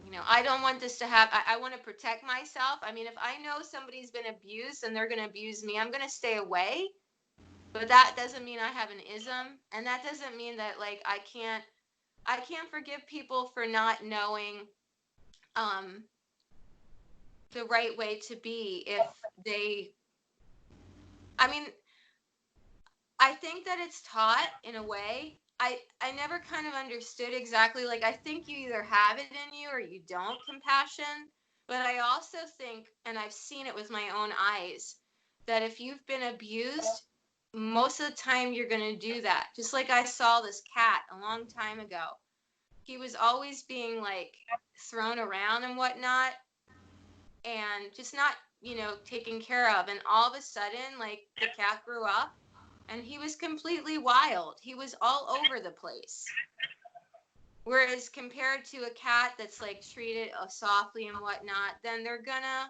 you know, I don't want this to happen. I want to protect myself. I mean, if I know somebody's been abused and they're going to abuse me, I'm going to stay away. But that doesn't mean I have an ism. And that doesn't mean that, like, I can't forgive people for not knowing the right way to be if they, I mean, I think that it's taught in a way. I never kind of understood exactly, like, I think you either have it in you or you don't, compassion. But I also think, and I've seen it with my own eyes, that if you've been abused, most of the time you're going to do that. Just like I saw this cat a long time ago. He was always being like thrown around and whatnot, and just not, you know, taken care of. And all of a sudden, like, the cat grew up and he was completely wild. He was all over the place. Whereas compared to a cat that's like treated softly and whatnot, then they're gonna,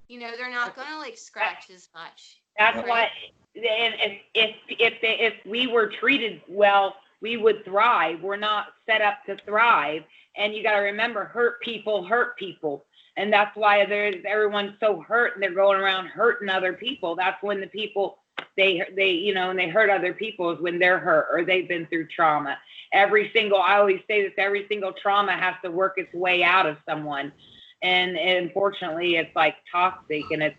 you know, they're not gonna like scratch as much. That's right? why, if we were treated well, we would thrive. We're not set up to thrive. And you got to remember, hurt people. And that's why everyone's so hurt and they're going around hurting other people. That's when the people, they you know, and they hurt other people is when they're hurt or they've been through trauma. I always say this, every single trauma has to work its way out of someone. And unfortunately, it's like toxic, and it's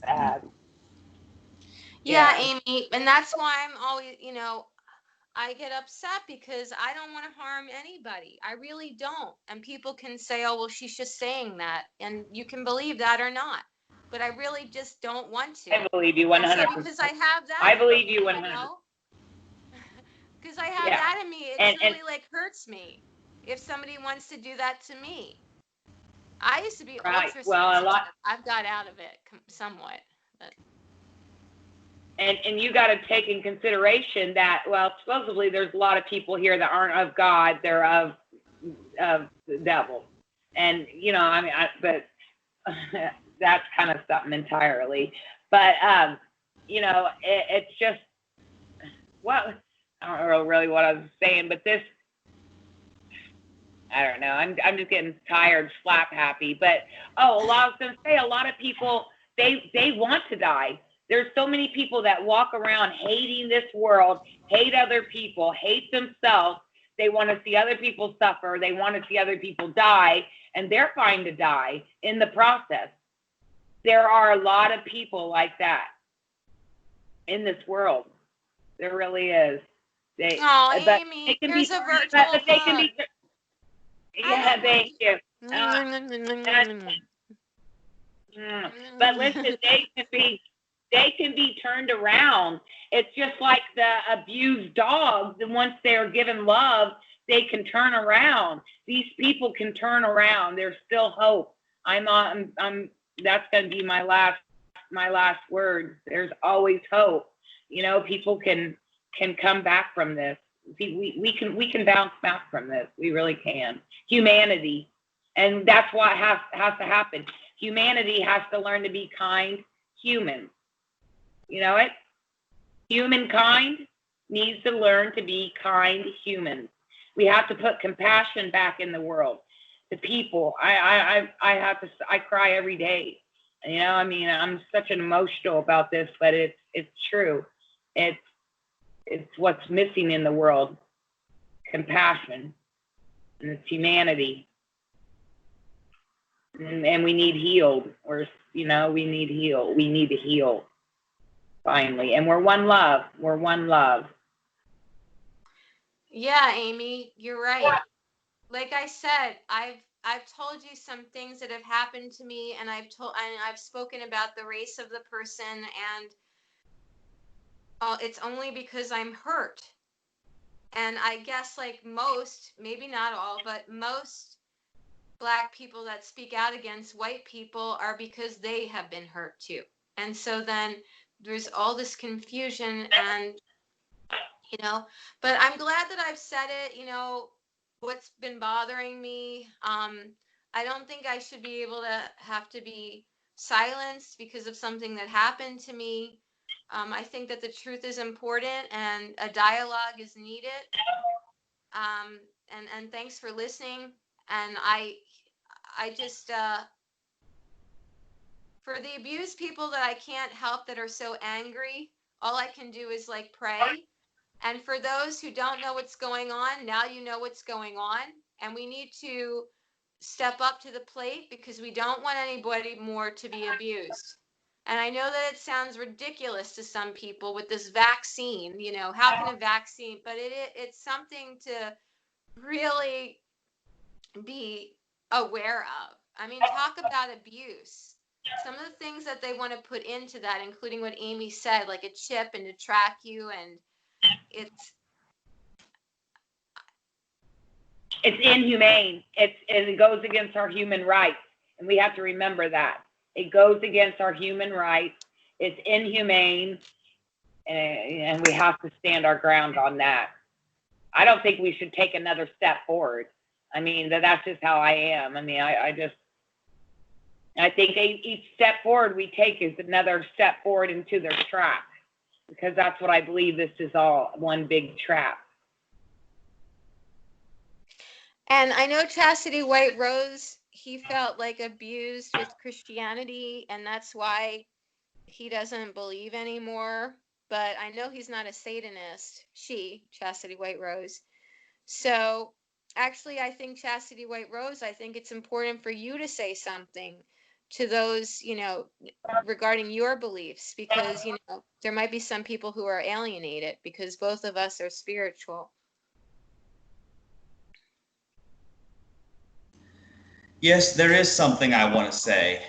bad. Yeah, Amy, and that's why I'm always, you know, I get upset because I don't want to harm anybody. I really don't. And people can say, oh, well, she's just saying that. And you can believe that or not. But I really just don't want to. I believe you 100%. So because I have that. I believe you 100%. Because I have that in me, it really like hurts me if somebody wants to do that to me. I used to be ultra sensitive. I've got out of it somewhat. But. And you got to take in consideration that, well, supposedly there's a lot of people here that aren't of God, they're of the devil. And, you know, I mean, but that's kind of something entirely. But, you know, it's just, well, I don't know really what I was saying, but this, I don't know. I'm just getting tired, slap happy. But, I was going to say, a lot of people, they want to die. There's so many people that walk around hating this world, hate other people, hate themselves. They want to see other people suffer. They want to see other people die, and they're fine to die in the process. There are a lot of people like that in this world. There really is. Amy, here's a virtual hug. They can be. Yeah, thank you. But listen, they can be turned around. It's just like the abused dogs, and once they are given love, they can turn around. These people can turn around. There's still hope. That's going to be my last word. There's always hope. You know, people can come back from this. We can bounce back from this. We really can. Humanity, and that's what has to happen. Humanity has to learn to be kind humans. You know it? Humankind needs to learn to be kind humans. We have to put compassion back in the world. The people, I cry every day. You know, I mean, I'm such an emotional about this, but it's true. It's what's missing in the world. Compassion. And it's humanity. And we need healed. We need healed. We need to heal. Finally. And we're one love. We're one love. Yeah, Amy, you're right. Like I said, I've told you some things that have happened to me, and I've spoken about the race of the person, and it's only because I'm hurt. And I guess like most, maybe not all, but most Black people that speak out against white people are because they have been hurt too. And so then there's all this confusion, and but I'm glad that I've said it. What's been bothering me. I don't think I should be able to have to be silenced because of something that happened to me. I think that the truth is important, and a dialogue is needed. And thanks for listening. And I just, for the abused people that I can't help that are so angry, all I can do is like pray. And for those who don't know what's going on, now you know what's going on. And we need to step up to the plate because we don't want anybody more to be abused. And I know that it sounds ridiculous to some people with this vaccine, how can a vaccine, but it's something to really be aware of. I mean, talk about abuse. Some of the things that they want to put into that, including what Amy said, like a chip and to track you, and it's inhumane. It goes against our human rights, and we have to remember that. It goes against our human rights. It's inhumane, and we have to stand our ground on that. I don't think we should take another step forward. I mean, that's just how I am. I mean, I think each step forward we take is another step forward into their trap, because that's what I believe. This is all one big trap. And I know Chastity White Rose, he felt like abused with Christianity, and that's why he doesn't believe anymore. But I know he's not a Satanist. Chastity White Rose. So actually, I think Chastity White Rose, I think it's important for you to say something to those, regarding your beliefs, because, there might be some people who are alienated because both of us are spiritual. Yes, there is something I want to say.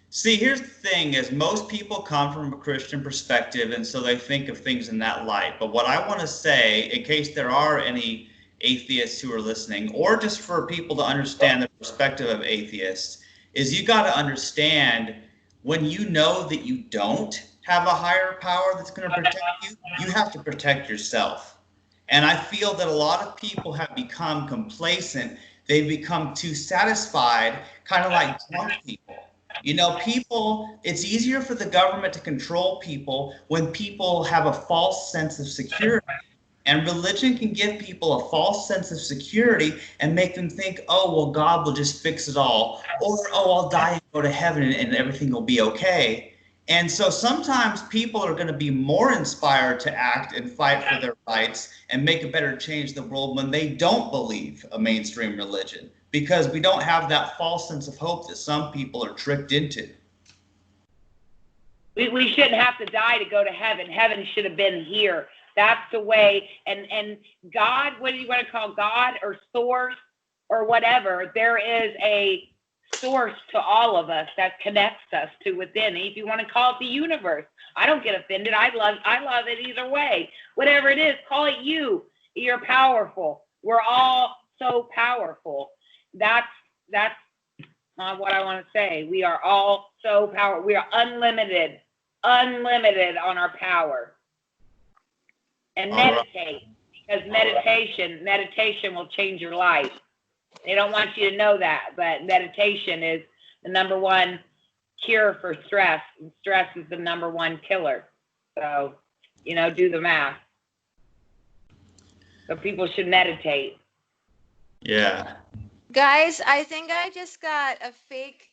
See, here's the thing is most people come from a Christian perspective, and so they think of things in that light. But what I want to say, in case there are any atheists who are listening, or just for people to understand the perspective of atheists, is you got to understand when you know that you don't have a higher power that's going to protect you, you have to protect yourself. And I feel that a lot of people have become complacent. They've become too satisfied, kind of like drunk people. People, it's easier for the government to control people when people have a false sense of security. And religion can give people a false sense of security and make them think, oh, well, God will just fix it all. Or, oh, I'll die and go to heaven and everything will be okay. And so sometimes people are going to be more inspired to act and fight for their rights and make a better change in the world when they don't believe a mainstream religion, because we don't have that false sense of hope that some people are tricked into. We shouldn't have to die to go to heaven. Heaven should have been here. That's the way. And God, what do you want to call God or source or whatever? There is a source to all of us that connects us to within. If you want to call it the universe, I don't get offended. I love it either way. Whatever it is, call it you. You're powerful. We're all so powerful. That's what I want to say. We are all so powerful. We are unlimited on our power. And meditate, because meditation will change your life. They don't want you to know that, but meditation is the number one cure for stress. And stress is the number one killer. So, do the math. So people should meditate. Yeah. Guys, I think I just got a fake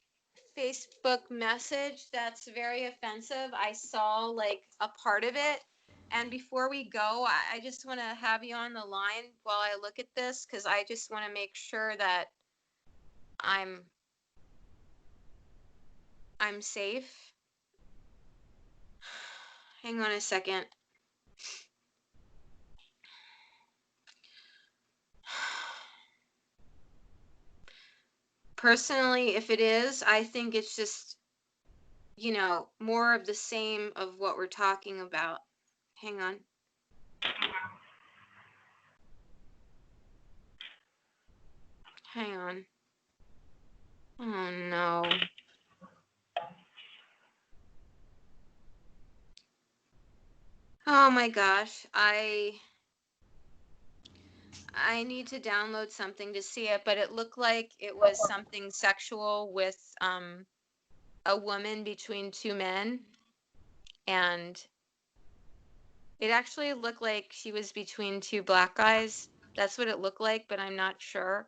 Facebook message that's very offensive. I saw like a part of it. And before we go, I just want to have you on the line while I look at this, because I just want to make sure that I'm safe. Hang on a second. Personally, if it is, I think it's just, more of the same of what we're talking about. Hang on. Hang on. Oh no. Oh my gosh. I need to download something to see it, but it looked like it was something sexual with a woman between two men, and it actually looked like she was between two black guys. That's what it looked like, but I'm not sure.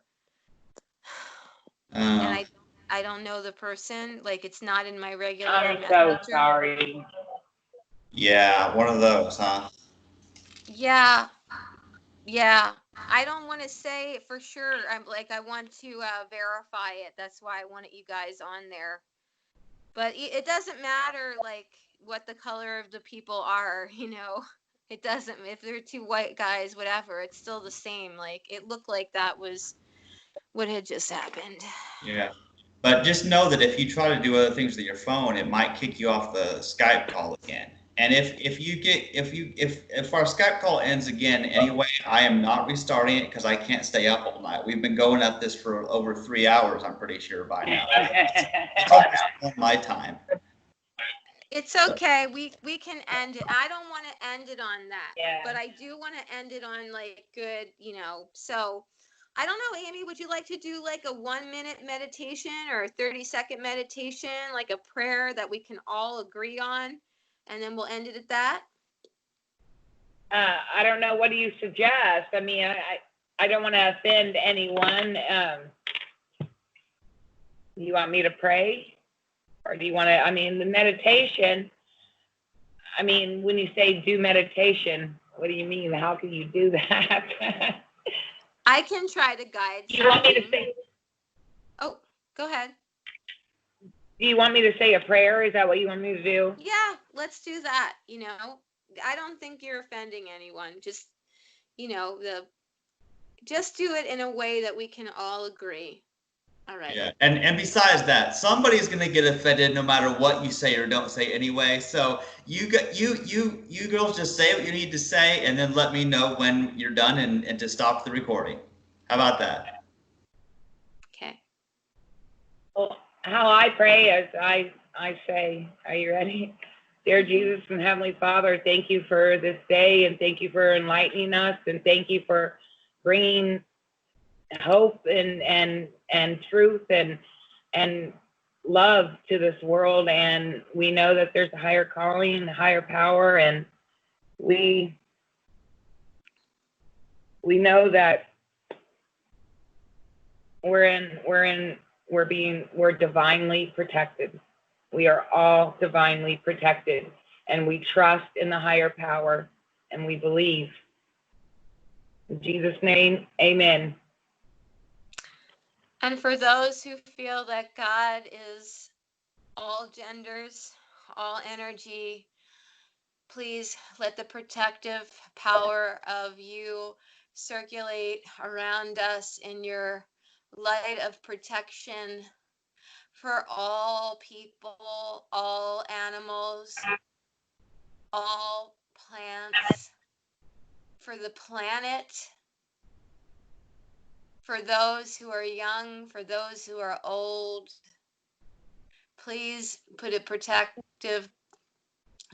And I don't know the person. Like, it's not in my regular I'm messenger. so sorry. Yeah, one of those, huh? Yeah. I don't want to say for sure. I want to verify it. That's why I wanted you guys on there. But it doesn't matter, like, what the color of the people are, It doesn't, if they're two white guys, whatever, it's still the same. Like, it looked like that was what had just happened. Yeah. But just know that if you try to do other things with your phone, it might kick you off the Skype call again. And if our Skype call ends again anyway, I am not restarting it because I can't stay up all night. We've been going at this for over 3 hours, I'm pretty sure by now. It's almost my time. It's okay. We can end it. I don't want to end it on that. Yeah. But I do want to end it on like good, So I don't know, Amy, would you like to do like a 1-minute meditation or a 30-second meditation, like a prayer that we can all agree on, and then we'll end it at that? I don't know. What do you suggest? I mean, I don't want to offend anyone. You want me to pray? Or do you want to, the meditation, when you say do meditation, what do you mean? How can you do that? I can try to guide Do you want me to say? Oh, go ahead. Do you want me to say a prayer? Is that what you want me to do? Yeah, let's do that. I don't think you're offending anyone. Just, just do it in a way that we can all agree. All right. Yeah, and besides that, somebody's gonna get offended no matter what you say or don't say anyway. So you girls just say what you need to say, and then let me know when you're done and to stop the recording. How about that? Okay. Well, how I pray is I say, are you ready? Dear Jesus and Heavenly Father, thank you for this day, and thank you for enlightening us, and thank you for bringing hope and truth and love to this world. And we know that there's a higher calling, a higher power, and we know that we're divinely protected. We are all divinely protected, and we trust in the higher power, and we believe. In Jesus' name, amen. And for those who feel that God is all genders, all energy, please let the protective power of you circulate around us in your light of protection for all people, all animals, all plants, for the planet, for those who are young, for those who are old. Please put a protective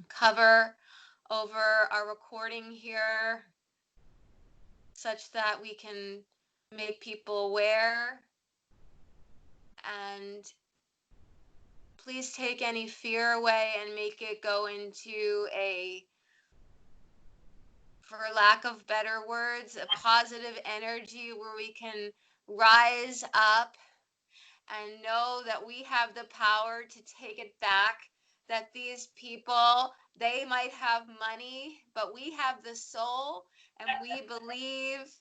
cover over our recording here such that we can make people aware. And please take any fear away and make it go into a, for lack of better words, a positive energy where we can rise up and know that we have the power to take it back, that these people, they might have money, but we have the soul, and we believe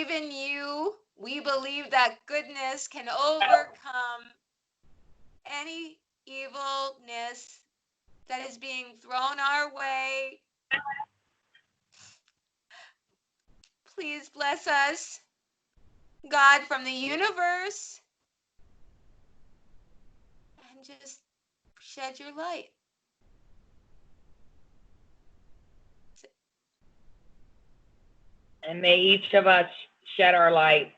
in you. We believe that goodness can overcome any evilness that is being thrown our way. Please bless us, God from the universe, and just shed your light. And may each of us shed our light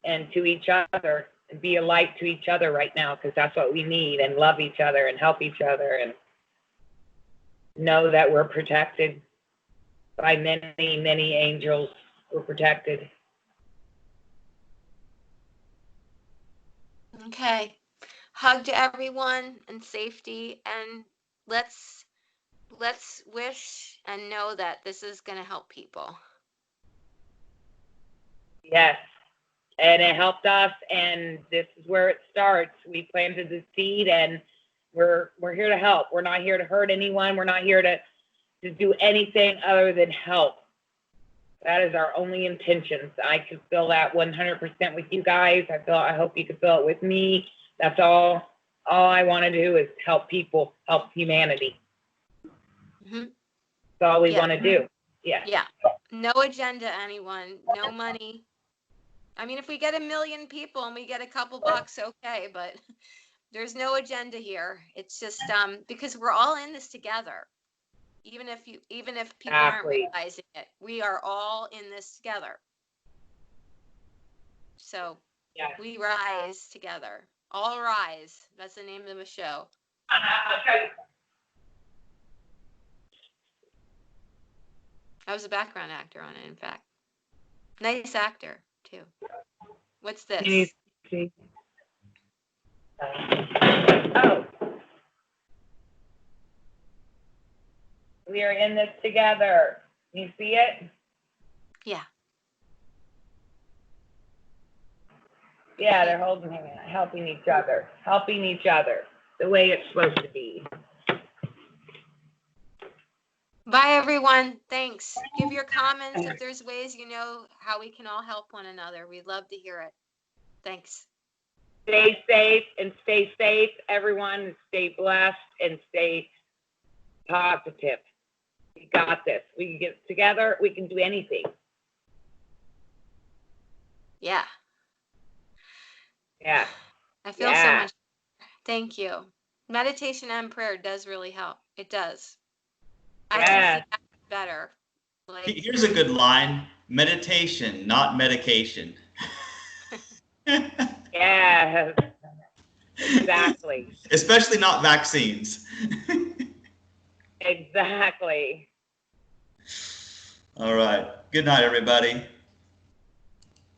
and to each other, and be a light to each other right now, because that's what we need, and love each other and help each other, and know that we're protected by many, many angels. We're protected. Okay. Hug to everyone and safety, and let's wish and know that this is going to help people. Yes. And it helped us, and this is where it starts. We planted the seed, and we're here to help. We're not here to hurt anyone. We're not here to do anything other than help. That is our only intentions. I can feel that 100% with you guys. I hope you can feel it with me. That's all I want to do is help people, help humanity. Mm-hmm. That's all we want to do. Yeah. Yeah. No agenda, anyone. No money. I mean, if we get 1 million people and we get a couple bucks, okay, but there's no agenda here. It's just because we're all in this together. Even if people aren't realizing it, we are all in this together. So we rise together. All rise. That's the name of the show. I was a background actor on it, in fact. Nice actor, too. What's this? Oh. We are in this together. You see it? Yeah. Yeah, they're holding him, helping each other the way it's supposed to be. Bye, everyone. Thanks. Give your comments if there's ways you know how we can all help one another. We'd love to hear it. Thanks. Stay safe, everyone. Stay blessed and stay positive. We got this. We can get together. We can do anything. Yeah. Yeah. I feel so much. Thank you. Meditation and prayer does really help. It does. I can see that better. Like, here's a good line: meditation, not medication. Yeah. Exactly. Especially not vaccines. Exactly. All right. Good night, everybody.